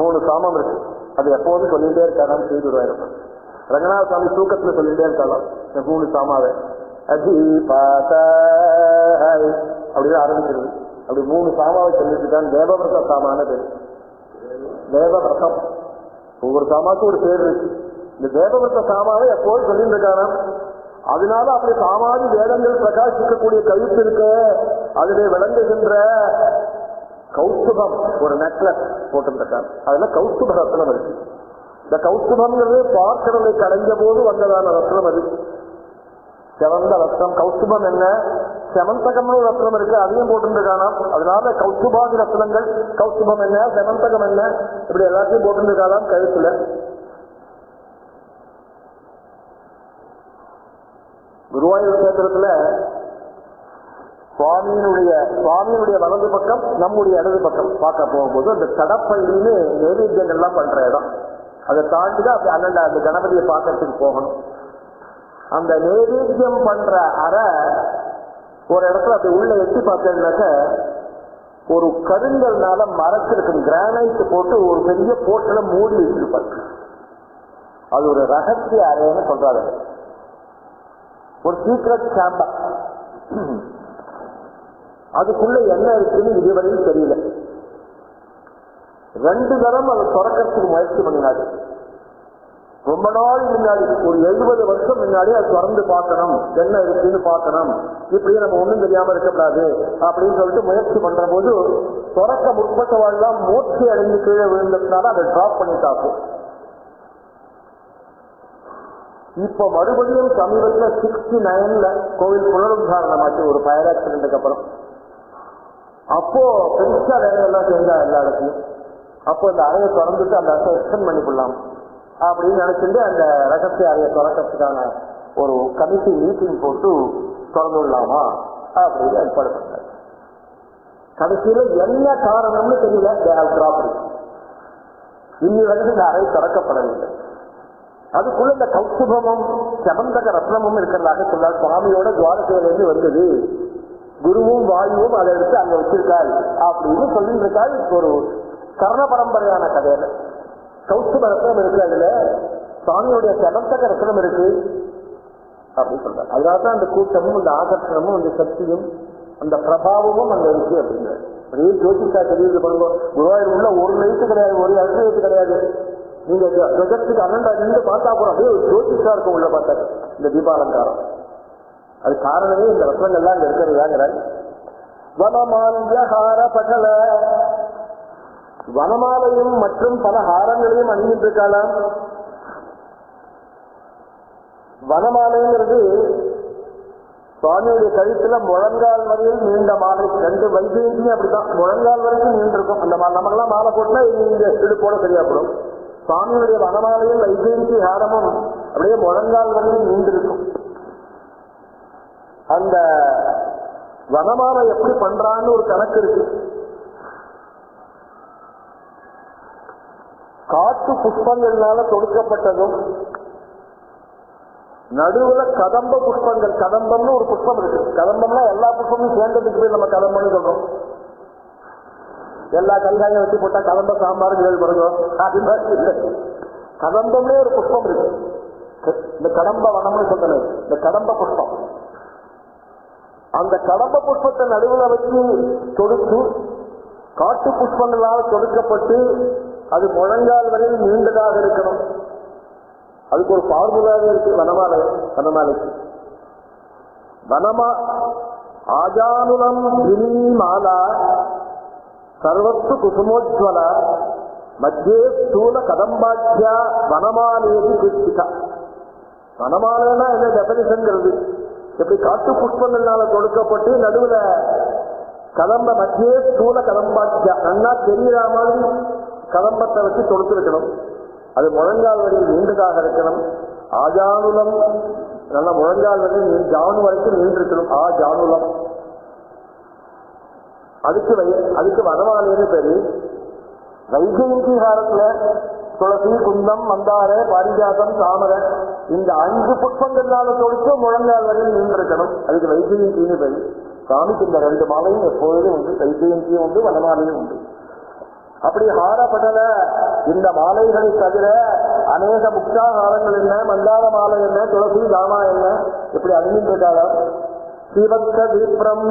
3 சாமம் இருக்கு. அது எப்போதும் சொல்லிட்டே இருக்கான். செய்துருவாயிருப்பான். ரங்கநாத சுவாமி தூக்கத்துல சொல்லிட்டே இருக்காங்க 3 சாமாவை. அதிபாத அப்படிதான் ஆரம்பிக்கிறது. அப்படி 3 சாமாவை சொல்லிட்டு இருக்கான். தேவவிரத சாமான பேரு. தேவவிரதம் ஒவ்வொரு சாமாவுக்கும் ஒரு பேர் இருக்கு. இந்த தேவவிரத சாமாவை எப்போதும் சொல்லிட்டு இருக்காராம். அதனால அப்படி சாமாதி வேதங்கள் பிரகாசிக்கக்கூடிய கழுத்து இருக்கு. அதிலே விளங்குகின்ற கௌஸ்துபம் ஒரு நெக்லஸ் போட்டிருக்காங்க. அதுல கௌஸ்துப ரத்னம் இருக்கு. இந்த கௌஸ்துபம்ங்கிறது பார்க்கடலை கடைஞ்ச போது வந்ததான ரத்னம் அது. சிவந்த ரத்னம். கௌஸ்துபம் என்ன, செமந்தகம்னு ரத்னம் இருக்கு, அதையும் போட்டுருக்கானா. அதனால கௌஸ்துபாதி ரத்னங்கள். கௌஸ்துபம் என்ன, செமந்தகம் என்ன, இப்படி எல்லாத்தையும் போட்டுருக்காளாம் கழுத்துல. குருவாயூர் கேத்திரத்துல சுவாமியினுடைய வலது பக்கம், நம்முடைய இடது பக்கம் பார்க்க போகும்போது அந்த கடப்பையின்னு நைவேத்தியங்கள்லாம் பண்ற இடம். அதை தாண்டிதான் அப்படி அந்த கணபதியை பார்க்கறதுக்கு போகணும். அந்த நைவேத்தியம் பண்ற அறை ஒரு இடத்துல அப்படி உள்ள எட்டி பார்த்தேன்னாக்க ஒரு கருங்கல்னால மறைச்சிருக்கும் கிரானைட் போட்டு ஒரு பெரிய போட்டல மூடி வச்சிருப்பாங்க. அது ஒரு ரகசிய அறைன்னு சொல்றாரு. ஒரு சீக்ரெட் சேம்பர். அதுக்குள்ள என்ன இருக்குன்னு இதுவரையும் தெரியல. 2 தரம் அதை திறக்கிறதுக்கு முயற்சி பண்ணினாரு. ரொம்ப நாள் முன்னாடி, ஒரு 70 வருஷம் முன்னாடி அது திறந்து பார்க்கணும், என்ன இருக்குன்னு பார்க்கணும், இப்படியே நம்ம ஒண்ணும் தெரியாம இருக்கக்கூடாது அப்படின்னு சொல்லிட்டு முயற்சி பண்ற போது திறக்க முற்பட்டவாள்லாம் மூச்சு அடைந்து கீழே விழுந்ததுனால அதை டிராப் பண்ணிட்டாப்பு. இப்ப மறுபடியும் சமீபத்தில் 69ல கோவில் புனருத்தாரணமாச்சு ஒரு ஃபயர் ஆக்சிடென்ட்டுக்கு அப்புறம். அப்போ பெருசா வேலையெல்லாம் செஞ்சா எல்லா இடத்துலையும். அப்போ அந்த அறையை திறந்துட்டு அந்த அறையை எக்ஸ்டெண்ட் பண்ணிக்கொள்ளலாம் அப்படின்னு நினைச்சிட்டு அந்த ரகசிய அறையை திறக்கிறதுக்கான ஒரு கமிட்டி மீட்டிங் போட்டு திறந்து விடலாமா அப்படின்னு ஏற்பாடு பண்ணாரு. கடைசியில என்ன காரணம்னு தெரியல, இன்னி வந்து இந்த அறை திறக்கப்படவில்லை. அதுக்குள்ள இந்த கௌஸ்துபமும் செமந்தக ரத்னமும் இருக்கிறதாக சொல்றாரு. சுவாமியோட துவாரகையிலிருந்து வந்தது, குருவும் வாயுவும் அதை எடுத்து அங்க வச்சிருக்காரு அப்படின்னு சொல்லிட்டு இருக்காரு. ஒரு கர்ண பரம்பரையான கதையில கௌஸ்துப ரத்னம் இருக்கு, அதுல சுவாமியோடைய செமந்தக ரத்னம் இருக்கு அப்படின்னு சொல்றாரு. அதனால்தான் அந்த கூட்டமும் அந்த ஆகர்ஷணமும் அந்த சக்தியும் அந்த பிரபாவமும் அங்க இருக்கு அப்படிங்கிறார். அப்படியே ஜோதிஷா தெரியுது பண்ணுங்க. குருவாயூர் உள்ள ஒரு லைட்டு கிடையாது, ஒரு அல்ட்ரேட்டு கிடையாது. நீங்க ஜகத்துக்கு அண்ணா நின்று பார்த்தா கூட அப்படியே ஒரு ஜோதிஷா இருக்கும் உள்ள பார்த்தா இந்த தீபாலங்காரம். அது காரணமே இந்த ரத்னங்கள்லாம் அங்க இருக்கிறதாங்கிறார். வனமால்யஹார பகல, வனமாலையும் மற்றும் பல ஹாரங்களையும் அணிஞ்சிட்டு இருக்காளாம். வனமாலைங்கிறது சுவாமியுடைய கழுத்துல முழங்கால் வரையில் நீண்ட மாலை. 2 வைத்தியத்தையும் அப்படித்தான் முழங்கால் வரைக்கும் நீண்டிருக்கும். அந்த நமக்கெல்லாம் மாலை போட்டுனா இந்த இடுப்போட சரியா போடும். சுவாமியுடைய வனமாலையும் வைத்தியந்தி ஹாரமும் அப்படியே முழங்கால் வரையில் நீண்டிருக்கும். அந்த வனமாலை எப்படி பண்றான்னு ஒரு கணக்கு இருக்கு. காட்டு புஷ்பங்கள்னால தொடுக்கப்பட்டதும், நடுவுல கதம்ப புஷ்பங்கள், கதம்பம்னு ஒரு புஷ்பம் இருக்கு. கதம்பம்னா எல்லா புஷ்பமும் சேர்ந்ததுக்கு போய் நம்ம கதம்பம்னு சொல்றோம். எல்லா கல்காயும் வச்சு போட்டா கதம்ப சாம்பார் கேள்விப்படுறோம். அது மாதிரி இல்லை, கதம்பம்னே ஒரு புஷ்பம் இருக்கு. இந்த கடம்ப வனம்னு சொல்றேன், இந்த கடம்ப புஷ்பம். அந்த கடம்ப புஷ்பத்தை நடுவுல வச்சு தொடுத்து காட்டு புஷ்பங்களால் தொடுக்கப்பட்டு அது முழங்கால் வரையில் நீண்டதாக இருக்கணும். அதுக்கு ஒரு பார்முலாவே இருக்கு. வனமாலைக்கு வனமா ஆஜானுலம் மாலா சர்வத்து குசுமோஜ்வல மத்தியே ஸ்தூல கதம்பாட்சியா வனமாலேதி கிருத்திகா. வனமாலைன்னா என்ன டெபனிஷன்ங்கிறது? எப்படி காட்டு புஷ்பங்கள்னால கொடுக்கப்பட்டு நடுவுல கதம்ப மத்தியே ஸ்தூல கதம்பாட்சியா, நல்லா தெரிகிற மாதிரி கதம்பத்தை வச்சு தொடுத்திருக்கணும். அது முழங்கால் வரையில் நீண்டதாக இருக்கணும். ஆஜானுலம் நல்ல முழங்கால் வரையில் ஜானு வரைக்கும் நீண்டிருக்கணும். ஜானுலம். அதுக்கு வனமாலைன்னு பேரு. வைஜெயந்திகாரத்துல துளசி, குந்தம், மந்தார, பாரிஜாதம், தாமரை, இந்த 5 புஷ்பங்கள்னால தொடுத்து முழங்கால் வரையில் நீண்டிருக்கணும். அதுக்கு வைஜெயந்தின்னு பேரு. சாமிக்கு இந்த 2 மாலையும் எப்பொழுதும் உண்டு. வைஜெயந்தியும் உண்டு, வனமாலையும் உண்டு. அப்படி ஹாரப்படல இந்த மாலைகளை தவிர அநேக முக்தாகாரங்கள் என்ன, மந்தார மாலை என்ன, துளசி, தாமா என்ன, இப்படி அணிந்திருக்காங்க. சிவக்க தீப்ரம்,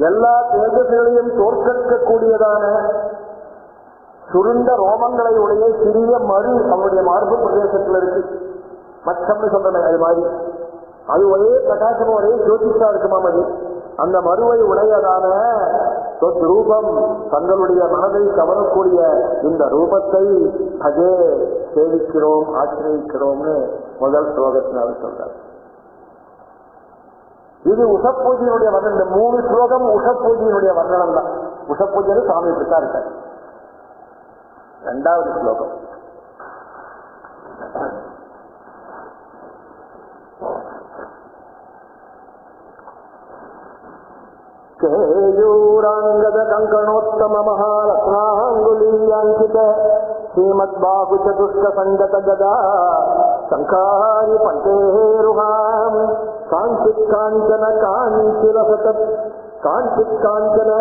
எல்லா தேஜர்களையும் தோற்கடிக்கக்கூடியதான சுருண்ட ரோமங்களை உடைய சிறிய மறு அவருடைய மார்பு பிரதேசத்தில் இருக்கு. மச்சம்னு சொல்றேன், அது மாதிரி அது ஒரே பிரகாசம், ஒரே ஜோதிஷா இருக்குமாம். அது அந்த மறுவை உடையதான ரூபம் தங்களுடைய மனதை கவரக்கூடிய இந்த ரூபத்தை அதே சேவிக்கிறோம் ஆசிரியக்கிறோம்னு முதல் ஸ்லோகத்தினால் சொல்றார். இது உஷப்பூஜையினுடைய வர்ணம். இந்த 3 ஸ்லோகம் உஷப்பூஜையினுடைய வர்ணனம் தான். உஷப்பூஜை சுவாமி இப்படித்தான் இருக்கார். 2வது ஸ்லோகம் கேயூராங்கத கங்கணோத்தம மகாரத்னாங்குலீயாங்கித ஸ்ரீமத்பாஹு சதுஷ்க சங்கத கதா சங்காரி பண்டேருஹாம் காஞ்சித் காஞ்சன காஞ்சிலசத் காஞ்சித் காஞ்சன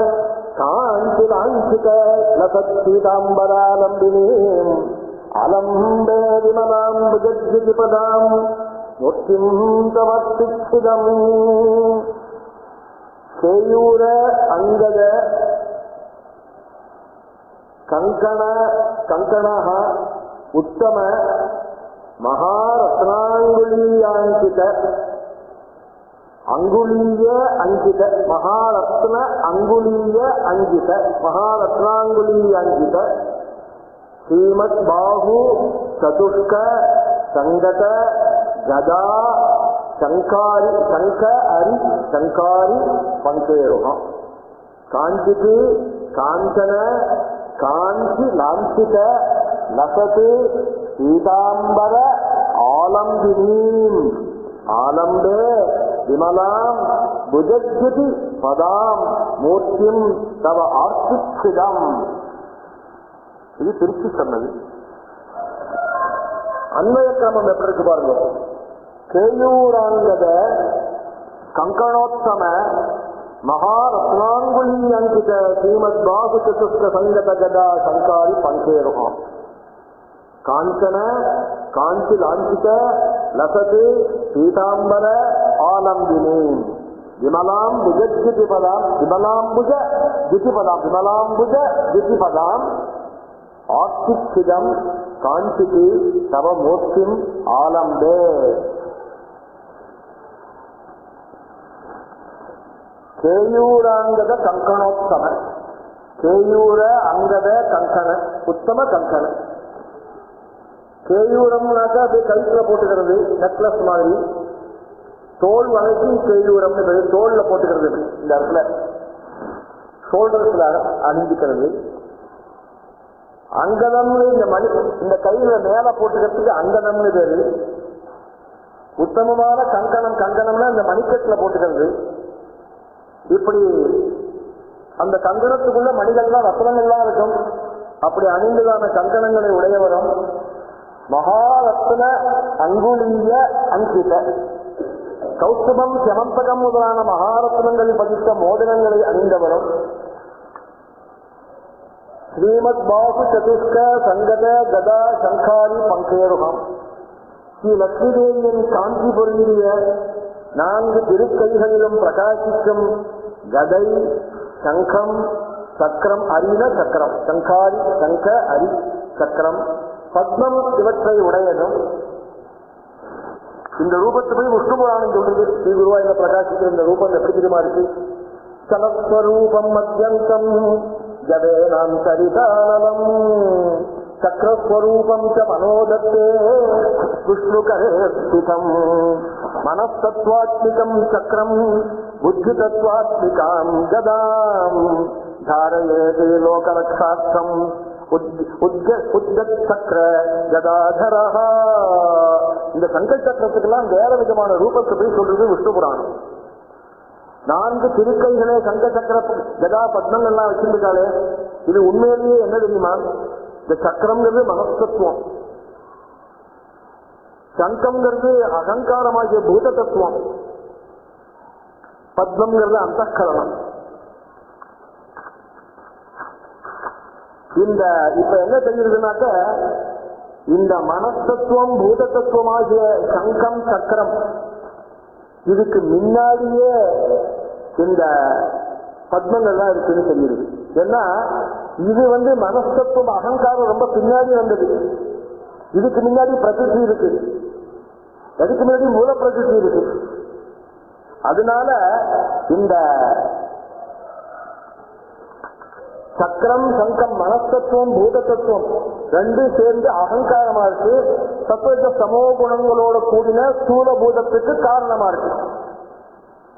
காஞ்சிலாஞ்சித லசத் பீதாம்பராலம்பினீம் அலம்பே விமலாம் புஜத்விபதாம் முக்திம் தமர்த்திச்சிதம். கேயூர அங்கத கங்கண உத்தம மகாரத்னாங்குலீயாங்கித அங்குலீய அங்கித மகாரத்ன அங்குலீய அங்கித மகாரத்னாங்குலீயாங்கித ஸ்ரீமத் பாஹு சதுஷ்க சங்கத கதா சங்காரி சங்க அரி சங்காரி பங்கேருகம் காஞ்சிக்கு காஞ்சன காஞ்சி லாஞ்சிக லசத்து பீதாம்பர ஆலம்பினீம் ஆலம்பே விமலாம் புஜத்யுதி பதாம் மூர்த்திம் தவ ஆர்த்திச்சிதம். இது திருச்சி சொன்னது. அன்வய கிரமம் எப்படி இருக்கு பாருங்க. கேயூராங்கத கங்கணோத்தம மகாரத்னாங்குலி அங்கித ஸ்ரீமத் பாஹு சதுஷ்க சங்கத கதா சங்காரி பங்கேருகம் காஞ்சன காஞ்சி லாஞ்சித லசது பீதாம்பர ஆலம்பினி விமலாம் புஜத்யுதிபதாம் விமலாம்புஜ திதிபதாம் விமலாம்புஜ திதிபதாம் ஆர்த்திச்சிதம் காஞ்சிக்கு தவ மூர்த்திம் ஆலம்பே. கேயூராங்கத கங்கணோத்தம கேயூர அங்கத கங்கண உத்தம கங்கண. கேயூரம்னாக்கா அது கழுத்துல போட்டுக்கிறது நெக்லஸ் மாதிரி. தோல் வளைக்கு கேயூரம் தோல்ல போட்டுக்கிறது. இந்த இடத்துல ஷோல்டர்ஸ்ல அணிஞ்சிக்கிறது. அங்கதம்னு இந்த மணி இந்த கையில மேல போட்டுக்கிறதுக்கு அங்கதம்னு பேரு. உத்தமமான கங்கணம் கங்கணம்னா இந்த மணிக்கட்டுல போட்டுக்கிறது. இப்படி அந்த கங்கணத்துக்குள்ள மணிகள்லாம் ரத்னங்கள்லாம் இருக்கும். அப்படி அணிந்ததான கங்கணங்களை உடையவரும் மகாரத்ன அங்குலீய அங்கித கௌஸ்துபம் செமந்தகம் முதலான மகாரத்னங்கள் பதித்த மோதிரங்களை அணிந்தவரும் ஸ்ரீமத் பாஹு சதுஷ்க சங்கத கதா சங்காரி பங்கேருகம் ஸ்ரீ லட்சுமி தேவியின் காஞ்சி பொருந்திய 4 திருக்கைகளிலும் பிரகாசிக்கும் கதை சங்கம் சக்கரம் அரின சக்கரம் சங்காரி சங்க அரி சக்கரம் பத்மம் இவற்றை உடையதும். இந்த ரூபத்தை போய் விஷ்ணு புராணம் சொல்றது. ஸ்ரீ குருவாயில பிரகாசிக்கிற இந்த ரூபம் எப்படி தெரியுமா இருக்கு. சலஸ்வரூபம் மத்தியந்தம் ஜவேனாம் சரிதானலம் சக்கரஸ்வரூபம் ச மனோதத்தே விஷ்ணுகரே ஸ்திதம் மனஸ்தத்வாத்மிகம் சக்கரம் புத்திதத்வாத்மிகாம் கதாம் தாரயேதே லோகரக்ஷார்த்தம் உத்கத்சக்கர கதாதரஹா. இந்த சங்க சக்கரத்துக்கெல்லாம் வேற விதமான ரூபத்தை போய் சொல்றது விஷ்ணு புராணம். 4 திருக்கைகளே சங்க சக்கர கதா பத்மங்கள்லாம் வச்சிருக்காளே, இது உண்மையிலேயே என்ன தெரியுமா? இந்த சக்கரம்ங்கிறது மனஸ்தத்துவம், சங்கம்ங்கிறது அகங்காரமாகிய பூத தத்துவம், பத்மங்கிறது அந்தக்கரணம். இந்த இப்ப என்ன தெரியுதுனாக்க இந்த மனஸ்தத்துவம் பூத தத்துவமாகிய சங்கம் சக்கரம் இதுக்கு முன்னாடியே இந்த பத்மங்கள்லாம் இருக்குன்னு தெரியுது. ஏன்னா இது மனஸ்தத்துவம் அகங்காரம் ரொம்ப பின்னாடி வந்தது. இதுக்கு முன்னாடி பிரகிருதி இருக்கு, அதுக்கு முன்னாடி மூல பிரகிருதி இருக்கு. அதனால இந்த சக்கரம் சங்கம் மனத்தத்துவம் பூத தத்துவம் ரெண்டும் சேர்ந்து அகங்காரமா இருக்கு. சத்வஜ சமோ குணங்களோட கூடின ஸ்தூல பூதத்துக்கு காரணமா இருக்கு.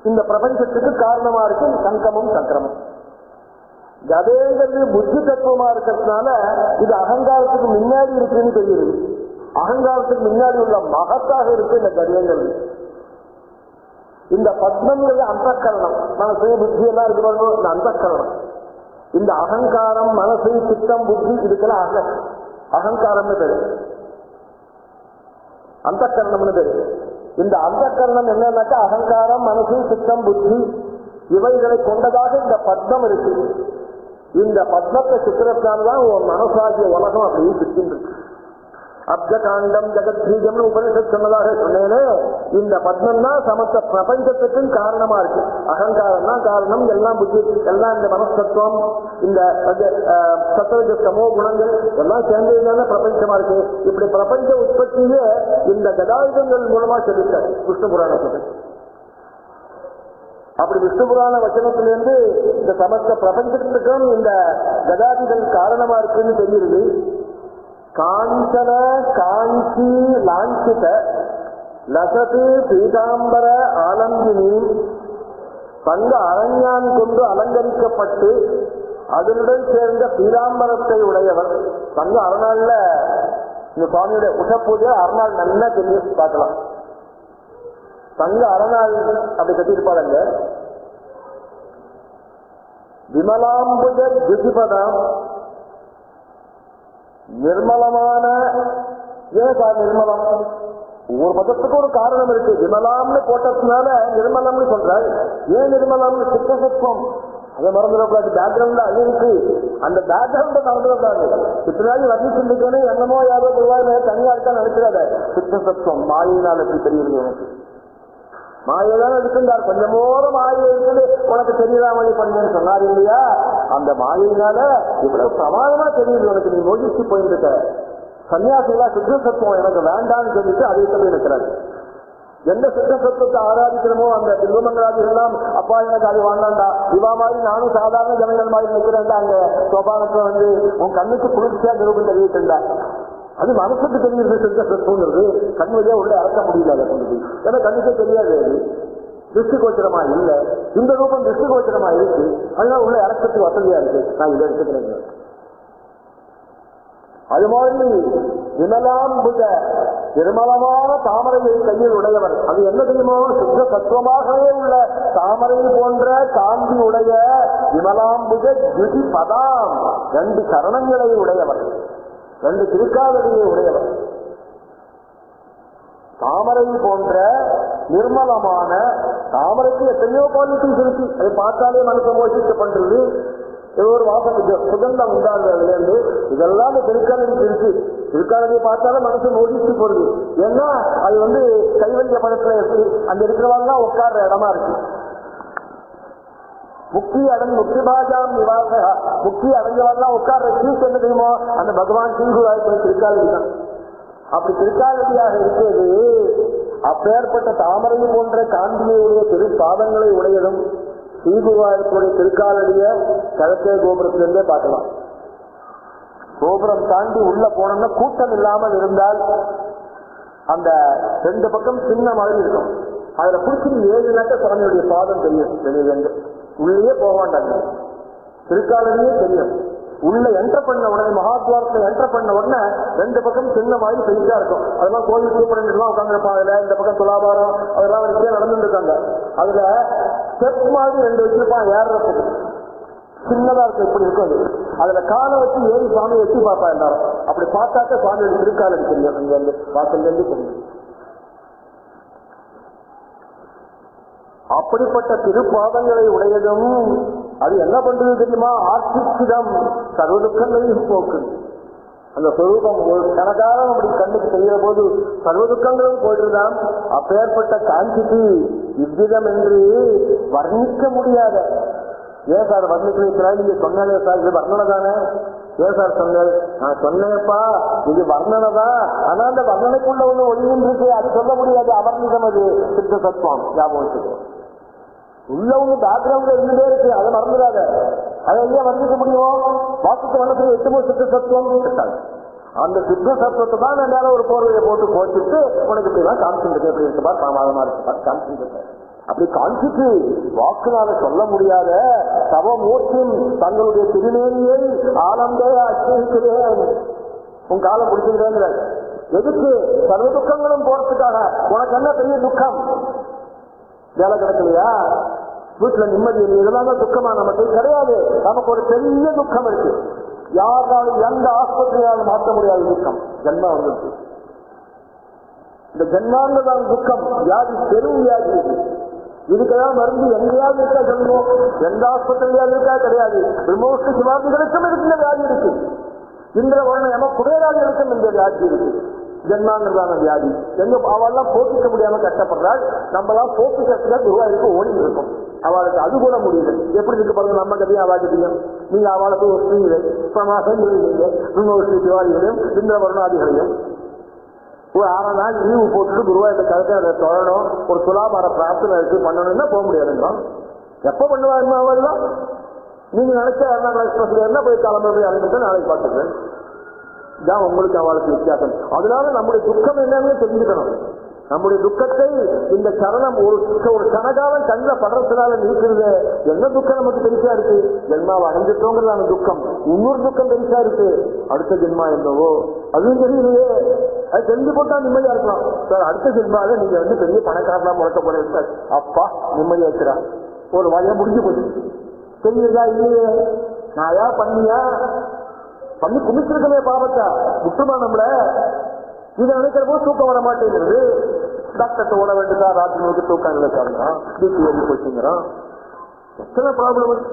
இந்த பிரபஞ்சத்துக்கு காரணமா இருக்கு சங்கமும் சக்கரமும். கதைங்கிறது புத்தி தத்துவமா இருக்கிறதுனால இது அகங்காரத்துக்கு முன்னாடி இருக்குன்னு தெரியுது. அகங்காரத்துக்கு முன்னாடி உள்ள மகத்தாக இருக்கு இந்த கதைங்கிறது. இந்த பத்மங்கிறது அந்த கரணம், மனசு புத்தி எல்லாம் இருக்கிறவங்க இந்த அந்த கரணம். இந்த அகங்காரம் மனசு சித்தம் புத்தி இதுக்கெல்லாம் அகங்காரம்னு பேரு, அந்த கரணம்னு பேரு. இந்த அந்த கரணம் என்னன்னாக்கா அகங்காரம் மனசு சித்தம் புத்தி இவைகளை கொண்டதாக இந்த பத்மம் இருக்கு. இந்த பத்மத்தை சித்திரத்தால்தான் ஒரு மனசாகிய உலகம் அப்படியே சுற்றிருக்கு. அப்ஜகாண்டம் ஜெகத்பீஜம்னு உபனிஷத் சொன்னதாக சொன்னேனே, இந்த பத்மம் தான் சமஸ்த பிரபஞ்சத்துக்கும் காரணமா இருக்கு. அகங்காரம் தான் காரணம், எல்லாம் புத்தி, எல்லாம் இந்த மனஸ்தத்துவம், இந்த சத்வஜ சமோ குணங்கள் எல்லாம் சேர்ந்ததுனால பிரபஞ்சமா இருக்கு. இப்படி பிரபஞ்ச உற்பத்தியே இந்த கதாயுதங்கள் மூலமா சொல்லிட்டார் விஷ்ணு புராணத்துக்கு. அப்படி விஷ்ணு புராண வச்சனத்திலிருந்து இந்த சமஸ்த பிரபஞ்சத்துக்கும் இந்த கதாதிகள் காரணமா இருக்குன்னு தெரியுது. காஞ்சன காஞ்சி லாஞ்சித லசது பீதாம்பர ஆலம்பினி தங்க அரஞ்ஞான் கொண்டு அலங்கரிக்கப்பட்டு அதனுடன் சேர்ந்த பீதாம்பரத்தை உடையவர். தங்க அறநாள்ல இந்த சுவாமியுடைய உஷ பூஜை அறநாள் நல்லா தெரிய பார்க்கலாம். தங்க அறநாள் அப்படி கட்டியிருப்பாங்க. விமலாம்புஜ ஜுதிபதம் நிர்மலமான, ஏன் சார் நிர்மலம்? ஒவ்வொரு பதத்துக்கு ஒரு காரணம் இருக்கு. விமலாம்னு போட்டதுனால நிர்மலம்னு சொல்றாரு. ஏன் நிர்மலம்னு? சித்தசத்துவம், அதை மறந்துடக்கூடாது. பேக்ரவுண்ட்ல அது இருக்கு, அந்த பேக்ரவுண்ட மறந்துடக்கூடாது. பின்னாடி வர்ணிச்சுருக்கேன்னு என்னமோ யாரோ பொதுவாக தனியா இருக்கா நினைக்கிறாத. சித்தசத்துவம் மாயினால் எப்படி தெரியுது? எனக்கு மாயதான் இருக்குந்தார். கொஞ்சமோட மாயை இருக்குது, உனக்கு தெரியலாமணி பண்ணேன்னு சொன்னார் இல்லையா? அந்த மாயினால இவ்வளவு பிரமாதமா தெரியுது உனக்கு. நீ மோகிச்சு போயிருக்க. சன்னியாசிகளா சித்த சத்துவம் எனக்கு வேண்டான்னு சொல்லிட்டு அதை சொல்லி இருக்கிறாரு. எந்த சித்த சத்துவத்தை ஆராதிக்கணுமோ அந்த திருமங்களாதிகள் எல்லாம், அப்பா எனக்கு அது வேண்டாண்டா, இவா மாதிரி நானும் சாதாரண ஜனங்கள் மாதிரி நிற்கிறேன்டா. அங்க சோபானத்துல வந்து உன் கண்ணுக்கு குளிர்ச்சியா நிரூபம் தெரிவிக்கின்றா. அது மனசுக்கு தெரியுது. சித்த சத்துவங்கிறது கண் வழியா உள்ள இறக்க முடியல. அதை கொண்டு ஏன்னா கண்ணுக்கே தெரியாது. அது திருஷ்டி கோச்சரமா இல்லை. இந்த ரூபம் திருஷ்டி கோச்சரமா இருக்கு, அதனால உள்ள இறக்கத்துக்கு வசதியா இருக்கு. நான் இதை எடுத்துக்கிறேன். அது மாதிரி விமலாம்புஜ நிர்மலமான தாமரையை கையில் உடையவர். அது என்ன தெரியுமோ? சுத்த சத்துவமாகவே உள்ள தாமரை போன்ற காந்தி உடைய விமலாம்புஜ ஜுதி பதாம், 2 சரணங்களை உடையவர், 2 திருக்காலடியை உடையவர். தாமரை போன்ற நிர்மலமான, தாமரைக்கு எத்தனையோ குவாலிட்டிஸ் இருக்கு. அதை பார்த்தாலே மனசை மோசிக்க பண்றது. ஏதோ ஒரு வாசம் சுகந்தம் உண்டாங்க அதுல இருந்து. இதெல்லாம் இந்த திருக்காலடிக்கு இருக்கு. திருக்காலடியை பார்த்தாலும் மனசு மோசிச்சு போடுது. ஏன்னா அது வந்து கைவல்ய படத்துல இருக்கு. அங்க இருக்கிறவங்க உட்கார்ற இடமா இருக்கு. முக்தி முக்தி பாஜாம் நிவாச, முக்தி அடைஞ்சவெல்லாம் உட்கார்ற சீஸ் என்ன தெரியுமோ? அந்த பகவான் ஸ்ரீகுருவாய் திருக்காலடி தான். அப்படி திருக்காலடியாக இருக்கிறது. அப்பேற்பட்ட தாமரை போன்ற காந்தியுடைய திருப்பாதங்களை உடையதும் ஸ்ரீகுருவாயூருடைய திருக்காலடிய கிழக்கே கோபுரத்திலிருந்தே பார்க்கலாம். கோபுரம் தாண்டி உள்ள போனோம்னா கூட்டம் இல்லாமல் இருந்தால் அந்த 2 பக்கம் சின்ன மாதிரி இருக்கும். அதுல பிடிச்சி 7 நாட்ட சுவாமியுடைய பாதம் தெரியும். வெளியே உள்ளே போக மாட்டாங்க, திருக்காலடியே தெரியும். உள்ள என்டர் பண்ண உடனே, மகாத்வாரத்தை என்டர் பண்ண உடனே 2 பக்கம் சின்ன மாதிரி பெருசா இருக்கும். அதெல்லாம் கோயில் சூப்பரலாம் உட்காந்துருப்பாங்க. அதுல இந்த பக்கம் துலாபாரம் அதெல்லாம் வரிசையா நடந்துட்டு இருக்காங்க. அதுல ஸ்டெப் மாதிரி 2 வச்சிருப்பான் ஏறுறதுக்கு. சின்னதா இருக்கு, இப்படி இருக்கும். அதுல காலை வச்சு ஏறி சுவாமியை வச்சு பார்ப்பா எல்லாரும். அப்படி பார்த்தாக்க சுவாமியோட திருக்காலடி தெரியும். இங்க இருந்து வாசல்ல இருந்து தெரியும். அப்படிப்பட்ட திருப்பாதங்களை உடையதும் அது என்ன பண்றது தெரியுமா? ஆட்சிச்சிடம் சர்வ துக்கங்களையும் போக்கு. அந்த சொரூபம் ஒரு கணக்காலம் அப்படி கண்ணுக்கு தெரிகிற போது சர்வ துக்கங்களும் போயிட்டுதான். அப்பேற்பட்ட காஞ்சிக்கு இவ்விதம் என்று வர்ணிக்க முடியாத. ஏன் சார் வர்ணிக்கிறீங்களா? நீங்க சொன்னாலே சார் இது வர்ணனை தானே. ஏன் சார் சொன்னேன்? நான் சொன்னேப்பா இது வர்ணனை தான். ஆனா அந்த வர்ணனைக்குள்ள ஒண்ணு ஒளியும் இருக்கு, அது சொல்ல முடியாது. அவர்ணிதம், அது சித்த சத்துவம். ஞாபகம் உள்ள ஒண்ணு பேக்ரவுண்ட்ல இருந்துட்டே இருக்கு, அதை மறந்துடாத. அதை எங்கே வர்ணிக்க முடியும்? வாக்குக்கு வண்ணத்துக்கு 8 சித்த சத்துவம் இருக்காது. அந்த சித்த சத்துவத்தை தான் என்னால ஒரு போர்வையை போட்டு போட்டுட்டு உனக்கு இப்படிதான் காமிச்சுட்டு எப்படி இருக்குப்பா, சாமாதமா இருக்குப்பா காமிச்சுட்டு. அப்படி காமிச்சிட்டு வாக்குனால சொல்ல முடியாத தவமூர்த்தியும் தங்களுடைய திருநேரியை ஆனந்தே அச்சரிக்கிறேன், உன் காலம் பிடிச்சிக்கிறேங்கிறார். எதுக்கு? சர்வ துக்கங்களும் போறதுக்காக. உனக்கு என்ன பெரிய துக்கம்? வேலை கிடைக்கலையா, வீட்டுல நிம்மதி இல்லை, இதெல்லாம் துக்கமா? நமக்கு கிடையாது. நமக்கு ஒரு பெரிய துக்கம் இருக்கு. யாராலும் எந்த ஆஸ்பத்திரியாலும் மாற்ற முடியாத துக்கம் ஜென்மா வந்துருக்கு. இந்த ஜென்மாங்கதான் துக்கம். வியாதி பெரும் வியாதி இருக்கு. இதுக்கெல்லாம் மருந்து எங்கேயாவது இருக்கா சொல்லுவோம்? எந்த ஆஸ்பத்திரியாவது இருக்கா? கிடையாது. பிரம்மோஷ்ட சிவாதிகளுக்கும் இருக்கிற வியாதி இருக்கு. இந்திர வருண எம குபேராதிகளுக்கும் இந்த வியாதி இருக்கு. ஜென்மாங்கிறதான வியாதி. எங்க அவெல்லாம் போக்கிக்க முடியாம கஷ்டப்படுறாள். நம்மளாம் போக்கிக்கிறதுக்கு குருவாயிருக்கு ஓடி இருக்கும். அவளுக்கு அது கூட முடியல. எப்படி இருக்கு பாருங்க, நம்ம கதையும் அவாஜியம். நீங்க அவளுக்கு ஒற்றுங்களே சிவாதிகளையும் இந்திர வருணாதிகளையும் ஒரு 6 நாள் லீவு போட்டுட்டு குருவாயிட்ட கருத்தை அதை தொழணும், ஒரு துலாபார பிரார்த்தனை இருக்கு பண்ணணும்னா போக முடியாதுங்களா? எப்ப பண்ணுவாருமா அவெல்லாம்? நீங்க நினைச்ச எர்ணாகுளம் எக்ஸ்பிரஸ்ல என்ன போய் கிளம்பி அனுப்பிட்டு நாளைக்கு பார்த்துக்கிறேன். இதான் உங்களுக்கு அவளுக்கு வித்தியாசம். அதனால நம்முடைய துக்கம் என்னன்னு தெரிஞ்சுக்கணும். நம்முடைய துக்கத்தை இந்த சரணம் ஒரு கனகாலம் கண்ணில் படுறதுனால நீக்கிறது. என்ன துக்கம் நமக்கு பெருசா இருக்கு? ஜென்மாவை அடைஞ்சிட்டோங்கிறதான துக்கம். இன்னொரு துக்கம் பெருசா இருக்கு, அடுத்த ஜென்மா என்னவோ அதுவும் தெரியலையே. அது தெரிஞ்சு போட்டா நிம்மதியா இருக்கலாம் சார். அடுத்த ஜென்மால நீங்க பெரிய பணக்காரனா முழக்க போறேன் சார். அப்பா நிம்மதியா இருக்கிறா, ஒரு வகையா முடிஞ்சு போச்சு. தெரியுதா இல்லையே? நாயா பண்ணியா பண்ணி குமிச்சிருக்கவே பாவத்தா விட்டுமா நம்மள? இதை நினைக்கிற போது தூக்கம் வர மாட்டேங்கிறது. டாக்டர்கிட்ட ஓட வேண்டியதா, ராத்திரி தூக்கம் இல்லை சாருங்கிறான், பிபி ஏறி போச்சுங்கிறான். எத்தனை ப்ராப்ளம்.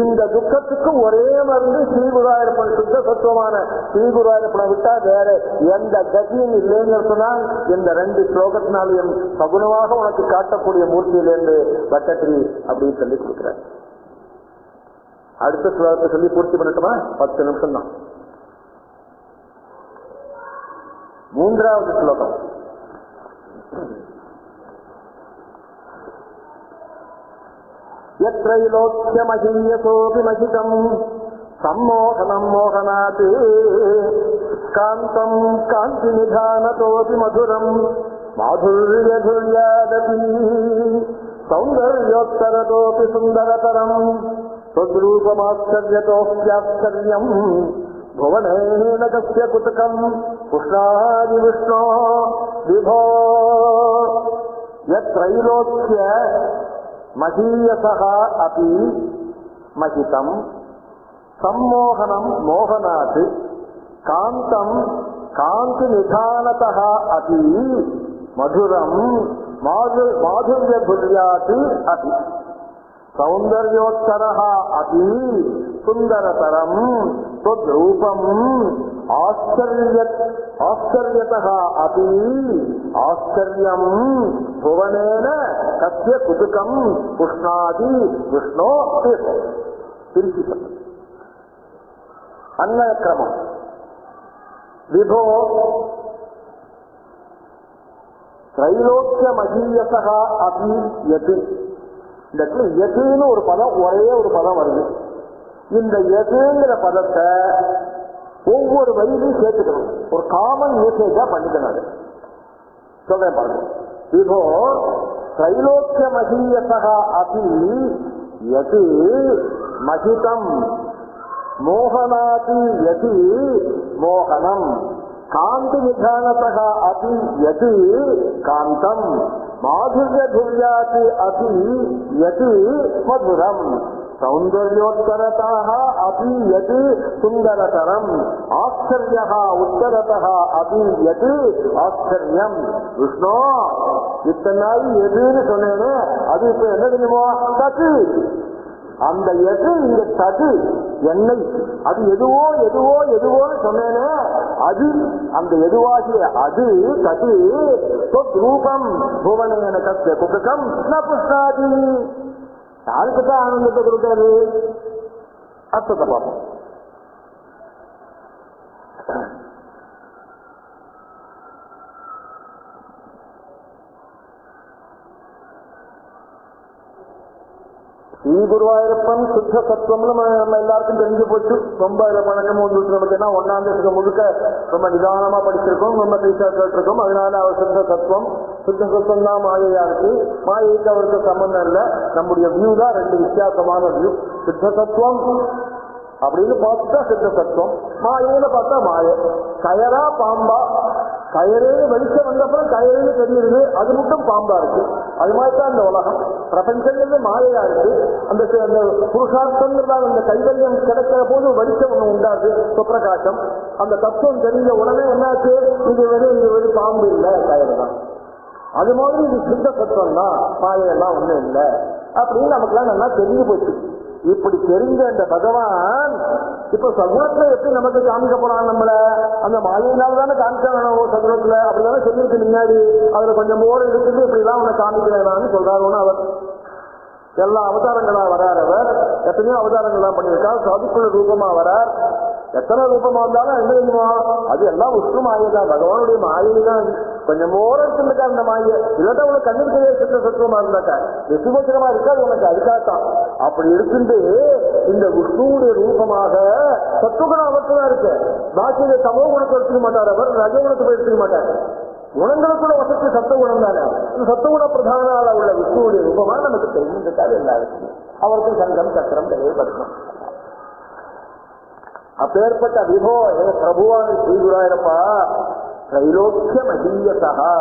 இந்த துக்கத்துக்கு ஒரே மருந்து ஸ்ரீகுருவாயூரப்பன், சுத்த சத்துவமான ஸ்ரீகுருவாயூரப்பனை விட்டா வேற எந்த கதியும் இல்லைன்னு சொன்னால் இந்த 2 ஸ்லோகத்தினாலையும் சகுனமாக உனக்கு காட்டக்கூடிய மூர்த்தியிலிருந்து பட்டத்திரி அப்படின்னு சொல்லி கொடுக்குறேன். அடுத்த ஸ்லோகத்தை சொல்லி பூர்த்தி பண்ணட்டுமா? 10 நிமிஷம் தான். 3வது ஸ்லோகம். யத்ரைலோக்யமஹீயசோபி மஹிதம் சம்மோகனம் மோகனாத் காந்தம் காந்தி நிதானதோபி மதுரம் மாதுர்யதுர்யாதபி சௌந்தர்யோத்தரதோபி சுந்தரதரம் ஸ்வரூபமாச்சரியதோப்யாச்சரியம் புவனேன கஸ்ய குதகம் புஷ்ணாதி விஷ்ணோ விபோ யத்ரைலோக்ய மஹீயசஹ அபி மஹிதம் சம்மோகனம் மோகனாத் காந்தம் காந்தி நிதானதஹ அபி மதுரம் மாதுர்யதுர்யாத் அபி சௌந்தர்யோத்தரஹ அபி சுந்தரதரம் தத்ரூபம் ஆச்சரியதஹ அபி ஆச்சரியம் புவனேன கஸ்ய குதுகம் புஷ்ணாதி விஷ்ணோ திருச்சி. அன்வய கிரமம். விபோ திரைலோக்கிய மகீயசஹ அபி யத். இந்த இடத்துல எதுன்னு ஒரு பதம், ஒரே ஒரு பதம் வருது. இந்த எதுங்கிற பதத்தை ஒவ்வொரு வரியிலையும் சேர்த்துக்கணும். ஒரு காமன் யூசேஜா பண்ணிக்கணும். சொல்றேன் பாருங்க. இப்போ திரைலோக்கிய மகீயசஹ அபி யத் மஹிதம் மோகனாதி யத் மோகனம் காந்தி நிதானதஹ அபி யத் காந்தம் மாதுர்யதுர்யாத் அபி யத் மதுரம் சௌந்தர்யோத்தரதஹ அபி யத் சுந்தரதரம் ஆச்சரியஹ உத்தரதஹ அபி யத் ஆச்சரியம் விஷ்ணு. இத்தனை நாள் எதுன்னு சொன்னேன்னு அது இப்ப என்ன தெரியுமோ? தது. அந்த எது இங்க தது எண்ணெய். அது எதுவோ எதுவோ எதுவோன்னு சொன்னேனே அது, அந்த எதுவாகிய அது தது ரூபம் புவனேன கஸ்ய குதகம் ந புஷ்ணாதி. யாருக்குதான் ஆனந்தத்தை கொடுக்கிறது? அர்த்தத்தை பார்ப்போம். ஸ்ரீ குருவாயூரப்பன் சுத்த சத்துவம்னு நம்ம எல்லாருக்கும் தெரிஞ்சு போச்சு. ரொம்ப வணக்கம் வந்துட்டு நமக்கு என்ன ஒன்னாம் தேசத்துக்கு முழுக்க ரொம்ப நிதானமா படிச்சிருக்கோம், ரொம்ப கைசா கேட்டிருக்கோம். அதனால அவர் சுத்த சத்துவம் தான் மாயையா இருக்கு. மாயைக்கு அவருக்கு சம்பந்தம் இல்லை. நம்முடைய வியூ தான் ரெண்டு வித்தியாசமான வியூ. சுத்த சத்துவம் அப்படின்னு பார்த்தா சித்த சத்துவம், மாயைன்னு பார்த்தா மாயை. கயரா பாம்பா, கயரேன்னு வெளிச்சம் வந்தப்பறம் கயரேன்னு தெரியுது, அது மட்டும் பாம்பா இருக்கு. அது மாதிரிதான் இந்த உலகம். பிரபஞ்சங்கிறது மாயையா இருக்கு. அந்த புருஷார்த்தங்கிறதால் அந்த கைவல்யம் கிடைக்கிற போது வெளிச்சம் ஒண்ணு உண்டாது, சுப்பிரகாசம். அந்த தத்துவம் தெரிஞ்ச உடனே என்னாச்சு, இது வெறும் பாம்பு இல்லை, கயறு தான். அது மாதிரி இது சித்த சத்துவம் தான், மாயெல்லாம் ஒண்ணும் இல்லை அப்படின்னு நமக்குலாம் நல்லா தெரிஞ்சு போச்சு. இப்படி தெரிஞ்ச இந்த பகவான் இப்ப சகுனத்துல எப்படி நமக்கு காமிக்க போறான்? நம்மள அந்த மாயினால தானே காமிச்சாங்க சகுனத்துல. அப்படிதானே சொல்லிட்டு முன்னாடி அதுல கொஞ்சம் ஓடு இருக்குது, இப்படிலாம் உன்னை காமிக்கிறேன்னு சொல்றாருன்னு அவர். எல்லா அவதாரங்களா வரார் அவர். எத்தனையோ அவதாரங்கள்லாம் பண்ணியிருக்கார். சாதுக்குள்ள ரூபமா வரார். எத்தனை ரூபமா இருந்தாலும் என்ன தெரியுமா, அது எல்லாம் விஷ்ணு மாயைதான், பகவானுடைய மாயை தான். கொஞ்சம் ஓரம் இருந்துக்கா அந்த மாயை. இல்லாட்டா உனக்கு கண்ணிற்கையே சித்த சத்துவமா இருந்தாக்கா வெசுபோச்சரமா இருக்காது உனக்கு. அதுக்காகத்தான் அப்படி இருக்குது. இந்த விஷ்ணுடைய ரூபமாக சத்துவகுணம் அவர்தான் இருக்கு. பாக்கிய சமூக குணத்தை எடுத்துக்க மாட்டார் அவர், ரஜகுணத்தை போய் எடுத்துக்க மாட்டார். குணங்களுக்குள்ள வசதி சத்துவகுணம் தானே. சத்துவகுண பிரதானால உள்ள விஷ்ணுடைய ரூபமா நமக்கு தெரிஞ்சிருக்காது எல்லாருக்கும். அவருக்கு சங்கம் சக்கரம் தெளிவுபடுத்தணும். அப்பேற்பட்ட விபோ பிரபுவான ஸ்ரீகுராயிரப்பா திரைலோக்கிய மகீயசகா,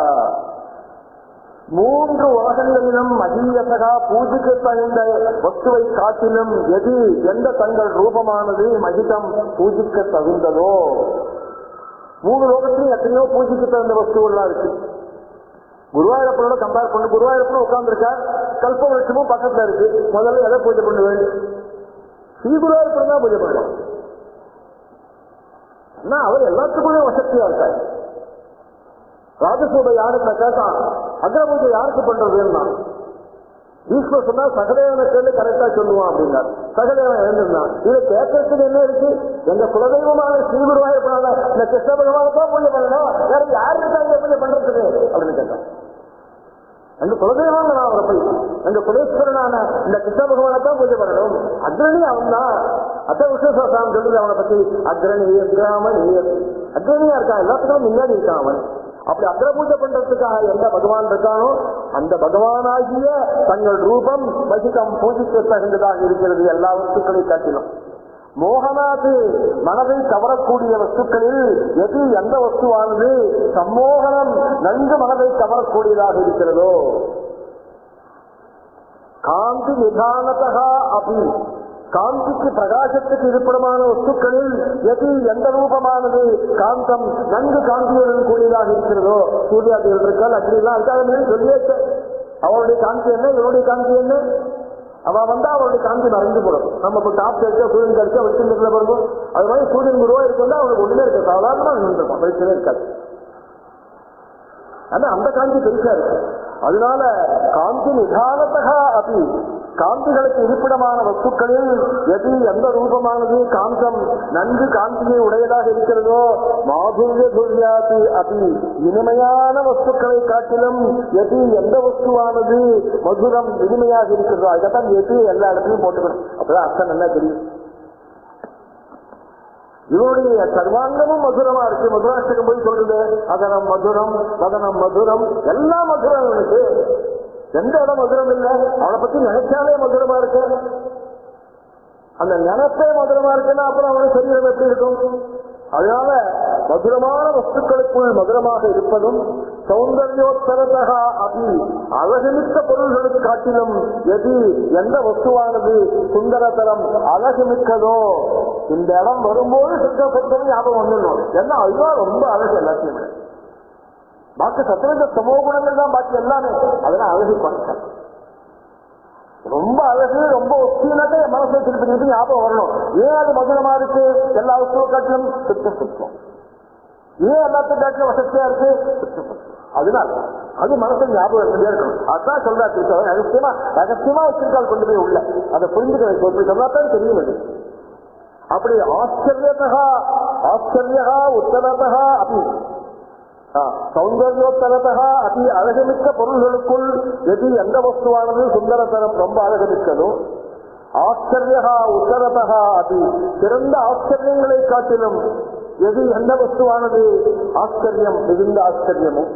மூன்று உலகங்களிலும் மகீயசகா பூஜைக்கு தகுந்த வஸ்துவை காட்டிலும் எது எந்த தங்கள் ரூபமானது மகிதம் பூஜைக்கு தகுந்ததோ. மூணு லோகத்திலும் எத்தனையோ பூஜைக்கு தகுந்த வஸ்துவெல்லாம் இருக்கு. குருவாயூரப்பனோட கம்பேர் பண்ணு. குருவாயூரப்பனும் உட்கார்ந்துருக்கார், கல்ப வருஷமும் பக்கத்துல இருக்கு. முதல்ல எதை பூஜை பண்ணுவேன்? ஸ்ரீ குருவாயூரப்பன் தான் பூஜை பண்ணலாம். ஆனா அவர் எல்லாத்துக்குள்ளே வசதியா இருக்காரு. ராஜசூபை யாருக்கு கேட்டான், அக்ரபூஜை யாருக்கு பண்றதுன்னா ஈஸ்வர் சொன்னா சகதேவனை கேள்வி கரெக்டா சொல்லுவான் அப்படின்னார். சகதேவன் எழுந்திருந்தான். இதை கேட்கறதுக்கு என்ன இருக்கு? எங்க குலதெய்வமான ஸ்ரீகுருவாயூரப்பனால இந்த கிருஷ்ண பகவானுக்கா பூஜை பண்ணணும், வேற யாருக்கு பூஜை பண்றதுக்கு அப்படின்னு கேட்டான். எங்க குலதெய்வம் நான் அவரை போய் எங்க குலேஸ்வரனான இந்த கிருஷ்ண பகவானைத்தான் பூஜை பண்ணணும். அக்ரணி அவன் தான். அத்த விஸ்வசாமி சொல்றது அவனை பத்தி. அக்ரணி அக்ரணியா இருக்கான், எல்லாத்துக்கும் முன்னாடி இருக்கான் அவன். அப்படி அக்ர பூஜை பண்றதுக்காக எந்த பகவான் இருக்கானோ அந்த பகவானாகிய தங்கள் ரூபம் வசிக்கம் பூஜைக்கு தகுந்ததாக இருக்கிறது எல்லா வஸ்துக்களை காட்டிலும். மோகனாது மனதை கவரக்கூடிய வஸ்துக்களில் எது எந்த வஸ்துவானது சம்மோகனம் நன்கு மனதை கவரக்கூடியதாக இருக்கிறதோ. காந்தி நிதானதா அப்படி காந்திக்கு பிரகாசத்துக்கு இருப்பிடமான வஸ்துக்களில் எது எந்த ரூபமானது காந்தம் நன்கு காந்தியுடன் கூடியதாக இருக்கிறதோ. சூர்யாதிகள் இருக்கால் அக்னிலாம் இருக்காது சொல்லியாச்சு. அவருடைய காந்தி என்ன, இவருடைய காந்தி என்ன? அவன் வந்தா அவருடைய காந்தி மறைந்து போடும். நம்ம இப்போ டாப் கிடைச்சா சூரியன் கிடைச்சா வெளிச்சம் பிறகு அது மாதிரி சூரியன் குருவா இருக்குன்னா அவனுக்கு ஒண்ணுமே இருக்க சாதாரணமா நின்றுருப்பான், வெளிச்சமே இருக்காது. ஆனா அந்த காந்தி பெருசா இருக்கு. அதனால காந்தி நிதானத்தகா அப்படி காந்திகளுக்கு இருப்பிடமான வஸ்துக்களில் எது எந்த ரூபமானது காந்தம் நன்கு காந்தியை உடையதாக இருக்கிறதோ. மாதுரிய துர்யாதி அதி இனிமையான வஸ்துக்களை காட்டிலும் எது எந்த வஸ்துவானது மதுரம் இனிமையாக இருக்கிறதோ. இதைத்தான் எது எல்லா இடத்துலையும் போட்டுக்கணும். அப்பதான் அர்த்தம் என்ன தெரியும். இவருடைய சர்வாங்கமும் மதுரமா இருக்கு. மதுராஷ்டகம் போய் சொல்றது அதனம் மதுரம் வதனம் மதுரம் எல்லாம் மதுரம். இவனுக்கு எந்த இடம் மதுரம் இல்லை. அவனை பத்தி நினைச்சாலே மதுரமா இருக்கு. அந்த நினைப்பே மதுரமா இருக்குன்னா அப்புறம் அவனுக்கு சரீரம் எப்படி இருக்கும்? அதனால மதுரமான வஸ்துக்களுக்குள் மதுரமாக இருப்பதும் சௌந்தர்யோத்தரதா அப்படி அழகுமிக்க பொருள்களுக்கு காட்டிலும் எது எந்த வஸ்துவானது சுந்தரதரம் அழகுமிக்கதோ. இந்த இடம் வரும்போது சித்தம் ஞாபகம் வந்துடணும். ஏன்னா அதுதான் ரொம்ப அழகு எல்லாத்தையுமே. பாக்கி சத்திரந்த சமூக குணங்கள் தான் பாக்கி எல்லாமே. அதெல்லாம் அழகு குறைச்சல். ரொம்ப அழகு ரொம்ப ஒத்தினாக்க என் மனசை திருப்பி ஞாபகம் வரணும். ஏன் அது மதுரமா இருக்கு? எல்லா வஸ்துவ காட்டிலும் சித்த சுத்தம். ஏன் எல்லாத்தையும் காட்டிலும் வசதியா இருக்கு? சித்த சுத்தம். அதனால அது மனசை ஞாபகம் இருக்கணும். அதான் சொல்றா திருத்தவன் ரகசியமா வச்சிருக்காள் கொண்டு போய் உள்ள அதை புரிஞ்சுக்க வைக்கும். சொன்னாத்தான் தெரியும். அது அப்படி ஆச்சரியதா ஆச்சரியா உத்தரதா அப்படி சௌந்தர்யோத்தரதா அதி அழகுமிக்க பொருள்களுக்குள் எது எந்த வஸ்துவானது சுந்தரத்தரம் ரொம்ப அழகுமிக்கதோ. ஆச்சரியா உத்தரதா அது சிறந்த ஆச்சரியங்களை காட்டிலும் எது எந்த வஸ்துவானது ஆச்சரியம் மிகுந்த ஆச்சரியமும்.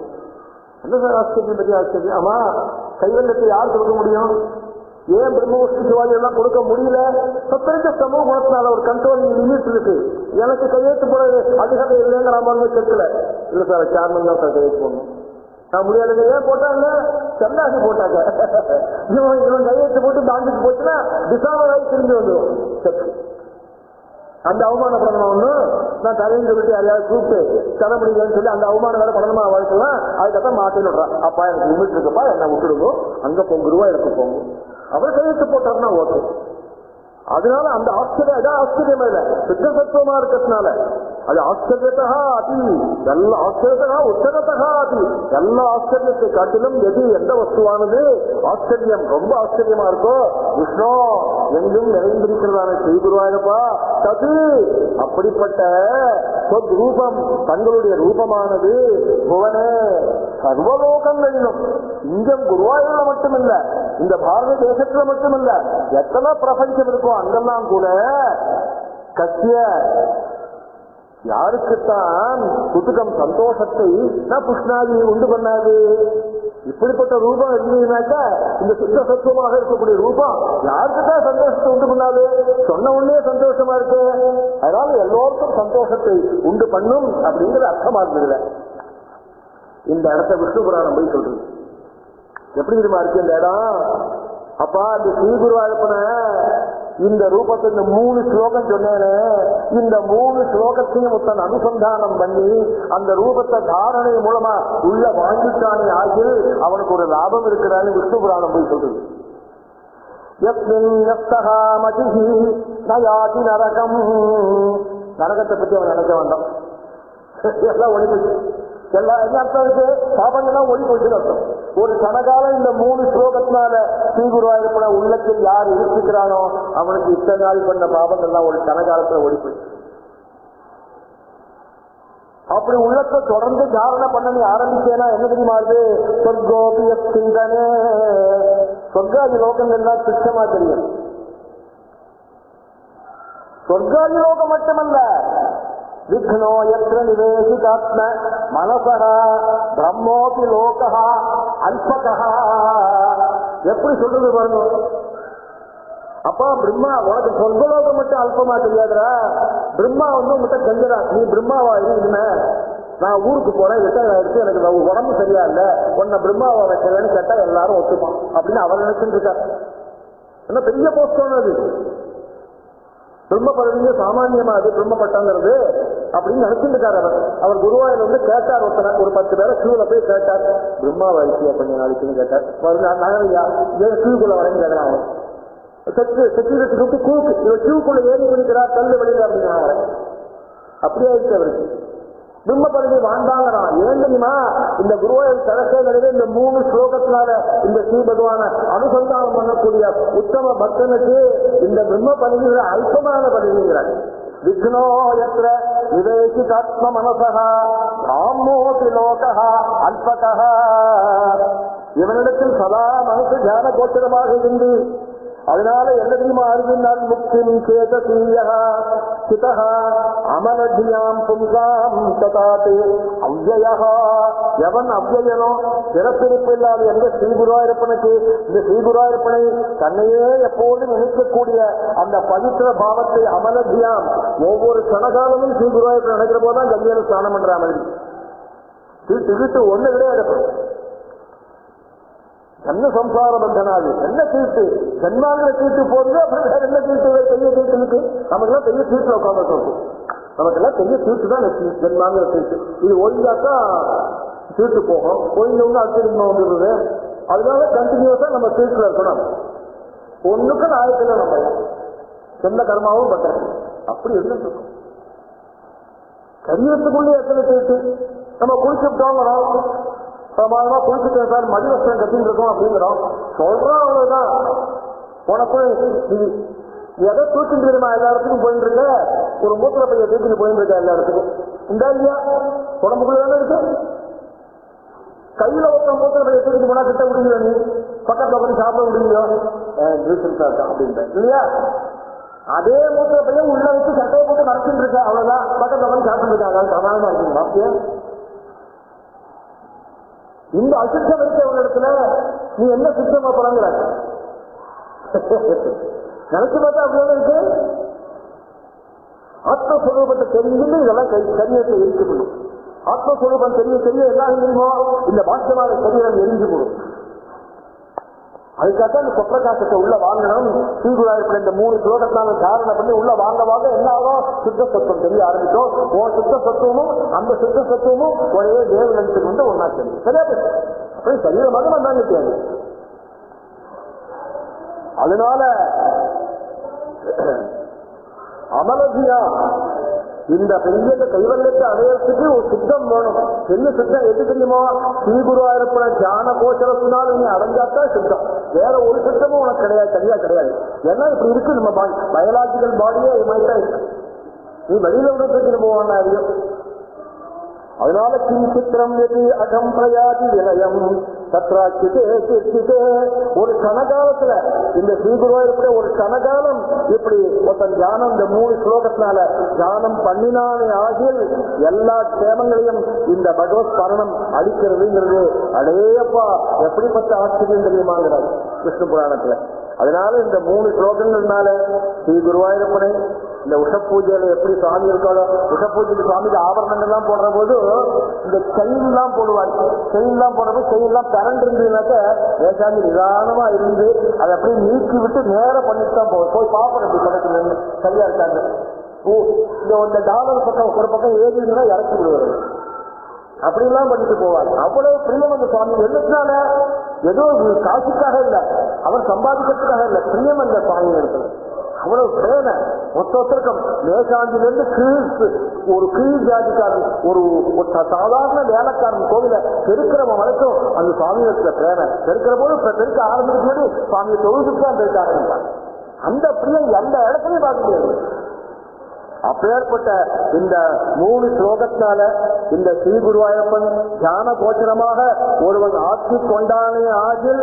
என்ன சார் ஆச்சரியம்? பெரிய ஆச்சரியம். ஆமா, கைவல்லத்தை யார் கொடுக்க முடியும்? ஏன் பிரம்மவஸ்து சிவாஜி எல்லாம் கொடுக்க முடியல? சொத்தரிக்க சமூக குணத்தினால ஒரு கண்ட்ரோலிங் லிமிட் இருக்கு. எனக்கு கையெழுத்து போட அதிகாரம் இல்லைங்க நாம கேட்கல. இல்ல சார் சேர்மன் தான் சார் கையெழுத்து போடணும். நான் முடியாதுங்க. ஏன் போட்டாங்க? செல்லாசி போட்டாங்க. இவன் கையெழுத்து போட்டு தாண்டிட்டு போச்சுன்னா டிசாமராய் திரும்பி வந்துடும். அந்த அவமானப்படணும் ஒண்ணு நான் தலையில விட்டு யாரையாவது கூப்பிட்டு தர முடியலன்னு சொல்லி அந்த அவமானம் வேலை படணுமா வாழ்க்கலாம். அதுக்கப்புறம் மாட்டின்னு விடுறான். அப்பா எனக்கு லிமிட் இருக்குப்பா, என்ன விட்டுடுங்க, அங்க போங்க, ரூபாய் எடுக்க போங்க. அவர் கையெழுத்து போட்டாருன்னா ஓகே. அதனால அந்த ஆச்சரியம் அதான் ஆச்சரியம் இல்லை, சித்த சத்துவமா இருக்கிறதுனால அது ஆச்சரியத்தா அதி எல்லா ஆச்சரியத்தா உத்தரத்தா அதி எல்லா ஆச்சரியத்தை காட்டிலும் எது எந்த வஸ்துவானது ஆச்சரியம் ரொம்ப ஆச்சரியமா இருக்கோ விஷ்ணு எங்கும் நிறைந்திருக்கிறதான செய்குருவாயிருப்பா தது அப்படிப்பட்ட ரூபம் தங்களுடைய ரூபமானது புவனே சர்வலோகங்களிலும் இங்கும் குருவாயூர்ல மட்டுமில்ல, இந்த பாரத தேசத்துல மட்டுமில்ல, எத்தனை பிரபஞ்சம் இருக்கோ அங்கெல்லாம் கூட கத்திய யாருக்குத்தான் குதுகம் சந்தோஷத்தை நான் புஷ்ணாதி உண்டு பண்ணாது. இப்படிப்பட்ட ரூபம் இருந்ததுனாக்கா இந்த சுத்த சத்துவமாக இருக்கக்கூடிய ரூபம் யாருக்குத்தான் சந்தோஷத்தை உண்டு பண்ணாது? சொன்ன உடனே சந்தோஷமா இருக்கு. அதனால எல்லோருக்கும் சந்தோஷத்தை உண்டு பண்ணும் அப்படிங்கிறது அர்த்தமா இருந்ததுல. இந்த இடத்த விஷ்ணு புராணம் போய் சொல்றது எப்படி தெரியுமா இருக்கு இந்த இடம்? அப்பா இந்த ஸ்ரீகுருவாயூரப்பன இந்த ரூபத்தை இந்த 3 ஸ்லோகம் சொன்னேனே, இந்த 3 ஸ்லோகத்தையும் தன் அனுசந்தானம் பண்ணி அந்த ரூபத்தை தாரணை மூலமா உள்ள வாங்கிட்டானே ஆகிய அவனுக்கு ஒரு லாபம் இருக்கிறான்னு விஷ்ணு புராணம் போய் சொல்றது. நரகத்தை பத்தி அவன் நினைக்க வேண்டாம், எல்லாம் ஒழிச்சு எல்லா என்ன அர்த்தம் இருக்கு? பாபங்கள்லாம் ஒளி போயிட்டு அர்த்தம். ஒரு கணக்காலம் இந்த 3 ஸ்லோகத்தினால ஸ்ரீகுருவாயூரப்பன உள்ளத்தில் யார் இருக்கிறானோ அவனுக்கு இத்தனை நாள் பண்ண பாபங்கள்லாம் ஒரு கணக்காலத்துல ஒளி போயிட்டு. அப்படி உள்ளத்தை தொடர்ந்து தாரணை பண்ண நீ ஆரம்பிச்சேன்னா என்ன தெரியுமா இருக்கு? சொர்க்கோபிய சிந்தனே, சொர்க்காதி லோகங்கள்லாம் சுத்தமா தெரியும். சொர்க்காதி லோகம் மட்டுமல்ல, விக்னோ யத்ர நிவேசிதாத்ம மனசஹ பிரம்மோபி லோகஹ அல்பகஹ. எப்படி சொல்றது பாருங்க. அப்பா பிரம்மா உனக்கு சொர்க்கலோகம் மட்டும் அல்பமா தெரியாதுரா. பிரம்மா உங்ககிட்ட கெஞ்சரா, நீ பிரம்மாவா இருந்துமே, நான் ஊருக்கு போறேன், எடுத்து எனக்கு உடம்பு சரியா இல்ல, உன்னை பிரம்மாவா வைக்கிறேன்னு கேட்டா எல்லாரும் ஒத்துப்பான் அப்படின்னு அவர் நினைச்சுட்டு இருக்காரு. என்ன பெரிய போஸ்டான அது பிரம்ம பதவியே சாமான்யமா அது பிரம்மப்பட்டங்கிறது அப்படின்னு நினைச்சுருக்காரு அவர். அவர் குருவாயூர் கேட்டார், ஒருத்தனை ஒரு 10 பேரை கியூல போய் கேட்டார், பிரம்மா வயசியா கொஞ்ச நாளைக்குன்னு கேட்டார். நகரையா ஏன் கியூக்குள்ள வரேன்னு கேட்கலாம். செக்யூரிட்டி கூப்பிட்டு கூக்கு இவர் கியூக்குள்ள ஏறி பண்ணிக்கிறார், தள்ளு வெளியில அப்படிங்கிறான் அவரை. அப்படியே இருக்கு அவருக்கு. பிரம்ம பதவி வாழ்ந்தாங்கிறான். ஏன் தெரியுமா? இந்த குருவாயூர் கலசே நிறைய இந்த 3 ஸ்லோகத்தினால இந்த ஸ்ரீ பகவான அனுசந்தானம் பண்ணக்கூடிய உத்தம பக்தனுக்கு இந்த பிரம்ம பதவிகளை அல்பமான பதவிங்கிறார். விக்னோ யத்ர விவேகிதாத்ம மனசஹ பிராமோபி லோகஹ அல்பகஹ. இவனிடத்தில் சதா மனசு தியான கோச்சரமாக இருந்து அதனால என்ன தெரியுமா அறிவினால் முக்திம் சேதசீயா சிதஹ அமலஜியாம் பும்சாம் ததாத் அவ்யயா. எவன் அவ்யயனோ பிறப்பிருப்பு இல்லாத எந்த ஸ்ரீகுருவாயூரப்பனுக்கு இந்த ஸ்ரீகுருவாயூரப்பனை தன்னையே எப்போதும் நினைக்கக்கூடிய அந்த பவித்திர பாவத்தை அமலஜியாம் ஒவ்வொரு கணகாலமும் ஸ்ரீகுருவாயூரப்பன் நினைக்கிற போதுதான் கல்யாண ஸ்நானம் பண்ற மாதிரி தீட்டு ஒண்ணு கிடையாது. என்ன சம்சார பந்தனாது என்ன தீட்டு ஜன்மாங்கிற தீட்டு போறது. அப்புறம் வேற என்ன தீட்டு? பெரிய தீட்டு இருக்கு. நமக்கெல்லாம் பெரிய தீட்டுல உட்காந்து நமக்கெல்லாம் பெரிய தீட்டு தான் ஜன்மாங்கிற தீட்டு. இது ஒழுங்காத்தான் தீட்டு போகும். ஒழுங்கு அச்சரிமா வந்துடுது. அதனால கண்டினியூஸா நம்ம தீட்டுல இருக்கணும். ஒண்ணுக்கு நாயத்துல நம்ம எந்த கர்மாவும் பண்றது அப்படி இருந்துட்டு இருக்கும். சரீரத்துக்குள்ளே எத்தனை தீட்டு. நம்ம குளிச்சுட்டோங்கிறோம், பிரமாதமா குளிச்சுட்டேன் சார், மதிவஸ்திரம் கட்டின்னு இருக்கோம் அப்படிங்கிறோம், சொல்றோம். அவ்வளவுதான். உனக்கு எதை தூக்கிட்டு தெரியுமா? எல்லா இடத்துக்கும் போயிட்டு இருக்க, ஒரு மூத்திர பைய தூக்கிட்டு போயிட்டு இருக்க எல்லா இடத்துக்கும். இந்த இல்லையா உடம்புக்குள்ள தானே இருக்கு. கையில ஒருத்தன் மூத்திர பைய தூக்கிட்டு போனா கிட்ட விடுங்க நீ. பக்கத்துல உட்காந்து சாப்பிட முடியலையோ அப்படின்ற இல்லையா? அதே மூத்த பையன் உள்ள வச்சு சட்டையை போட்டு மறைச்சுட்டு இருக்க, அவ்வளவுதான். பக்கத்துல உட்காந்து சாப்பிட்டு இருக்காங்க, சமாதானமா இருக்குங்களா? அப்படியே இந்த அசுத்தம் இருக்க ஒரு இடத்துல நீ என்ன சுத்தமா பழங்குற நினைச்சு பார்த்தா அப்படியே இருக்கு. ஆத்மஸ்வரூபத்தை தெரிஞ்சுட்டு இதெல்லாம் சரீரத்தை எரிஞ்சு போடும். ஆத்மஸ்வரூபம் தெரிய தெரிய என்ன தெரியுமோ இந்த பாக்கியமான சரீரம் எரிஞ்சு போடும். அதுக்காக இந்த சொப்பிரகாசத்தை உள்ள வாங்கணும். ஸ்ரீகுருவாயூரப்பன் இந்த 3 ஸ்லோகத்தான தாரணை பண்ணி உள்ள வாங்க வாங்க என்ன ஆகும்? சுத்த சத்துவம் தெரிய ஆரம்பிக்கும். உன் சுத்த சத்துவமும் அந்த சுத்த சத்துவமும் ஒரே தேவலத்துக்கு வந்து ஒன்னா தெரியும். சரியா போச்சு. அப்படி சரீரமாக வந்தாங்க தேவை. அதனால அமலதியா இந்த பெரிய கைவல்யத்தை அடையறதுக்கு ஒரு சித்தம் வேணும். பெரிய சித்தம் எது தெரியுமோ? ஸ்ரீகுருவாயூரப்பன தியான கோச்சரத்தினால் நீ அடைஞ்சாத்தான் சித்தம். வேற ஒரு சித்தமும் உனக்கு கிடையாது, சரியா கிடையாது. ஏன்னா இப்படி இருக்கு நம்ம பயாலாஜிக்கல் பாடியே இது மாதிரி தான் இருக்கு. நீ வெளியில விட போவானா அறியும். அதனால கிஞ்சித்திரம் எது அகம் பிரயாதி விலயம் சத்ராட்சிதே கீர்த்திதே. ஒரு கணகாலத்துல இந்த ஸ்ரீகுருவாயூரப்பட ஒரு கணகாலம் இப்படி ஒருத்தன் தியானம் இந்த 3 ஸ்லோகத்தினால தியானம் பண்ணினானே ஆகிய எல்லா சேமங்களையும் இந்த பகவத் ஸ்மரணம் அளிக்கிறதுங்கிறது அடையப்பா எப்படிப்பட்ட ஆச்சரியம் தெரியுமாங்கிறார் விஷ்ணு புராணத்துல. அதனால இந்த 3 ஸ்லோகங்கள்னால ஸ்ரீ குருவாயூரப்பனை இந்த உஷ பூஜையில எப்படி சுவாமி இருக்காளோ, உஷ பூஜைக்கு சுவாமிக்கு ஆபரணங்கள் எல்லாம் போடுற போது இந்த செயின் எல்லாம் போடுவாங்க. செயின் எல்லாம் போடுறப்போ செயின் எல்லாம் கரண்ட் இருந்ததுனாக்க ஏசாமி நிதானமா இருந்து அதை அப்படியே நீக்கி விட்டு நேரம் பண்ணிட்டு தான் போய் பாப்போம் அப்படி பக்கத்துல சரியா இருக்காங்க. இந்த டாலர் பக்கம் ஒரு பக்கம் ஏறினா இறக்கி விடுவாரு. அப்படிலாம் பண்ணிட்டு போவார். அவ்வளவு பிரியம் அந்த சுவாமி. என்னத்தினால ஏதோ காசுக்காக இல்லை, அவர் சம்பாதிக்கிறதுக்காக இல்லை, பிரியம் அந்த சுவாமி இருக்கிறது. அவ்வளவு பிரேம மொத்தத்திற்கும் மேகாந்திலிருந்து ஒரு கீழ் ஜாதிக்காரன் ஒரு சாதாரண வேலைக்காரன் கோவில பெருக்கிறவன் வரைக்கும் அந்த சுவாமியிடத்துல பிரேம பெருக்கிற போது பெருக்க ஆரம்பிக்கும் சுவாமியை தொழுதுக்கு தான் பெருக்க ஆரம்பிப்பாங்க. அந்த பிரியம் எந்த இடத்துலையும் பார்க்க முடியாது. அப்பேற்பட்ட இந்த 3 ஸ்லோகத்தால இந்த ஸ்ரீ குருவாயூரப்பன் தியான கோச்சரமாக ஒருவன் ஆட்சி கொண்டானே ஆகில்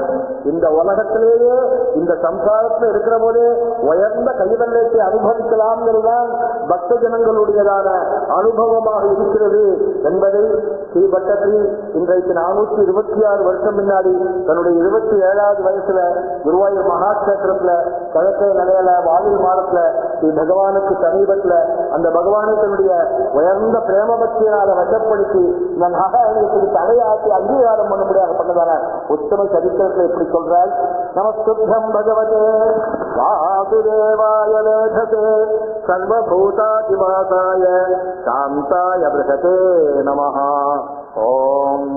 இந்த உலகத்திலேயே இந்த சம்சாரத்தில் இருக்கிற போதே உயர்ந்த கைவல்யத்தை அனுபவிக்கலாம்ங்கிறதுதான் பக்த ஜனங்களுடையதான அனுபவமாக இருக்கிறது என்பதை ஸ்ரீ பட்டத்திரி இன்றைக்கு 426 வருஷம் முன்னாடி தன்னுடைய 27வது வயசுல குருவாயூர் மகாட்சேத்திரத்துல கிழக்கை நடையில வாயில் மாடத்துல ஸ்ரீ பகவானுக்கு சமீபத்துல அந்த பகவானை தன்னுடைய உயர்ந்த பிரேம பக்தியினால வசப்படுத்தி நகரத்துக்கு தலையாட்டி அங்கீகாரம் பண்ண முடியாத பண்ணதான உத்தம சரித்திரத்தை எப்படி சொல்றாள்? நமஸ்துப்தம் பகவதே வாசுதேவாய வேததே சர்வபூதாதிவாசாய சாந்தாய ப்ரஹதே நமஹ. ஓம்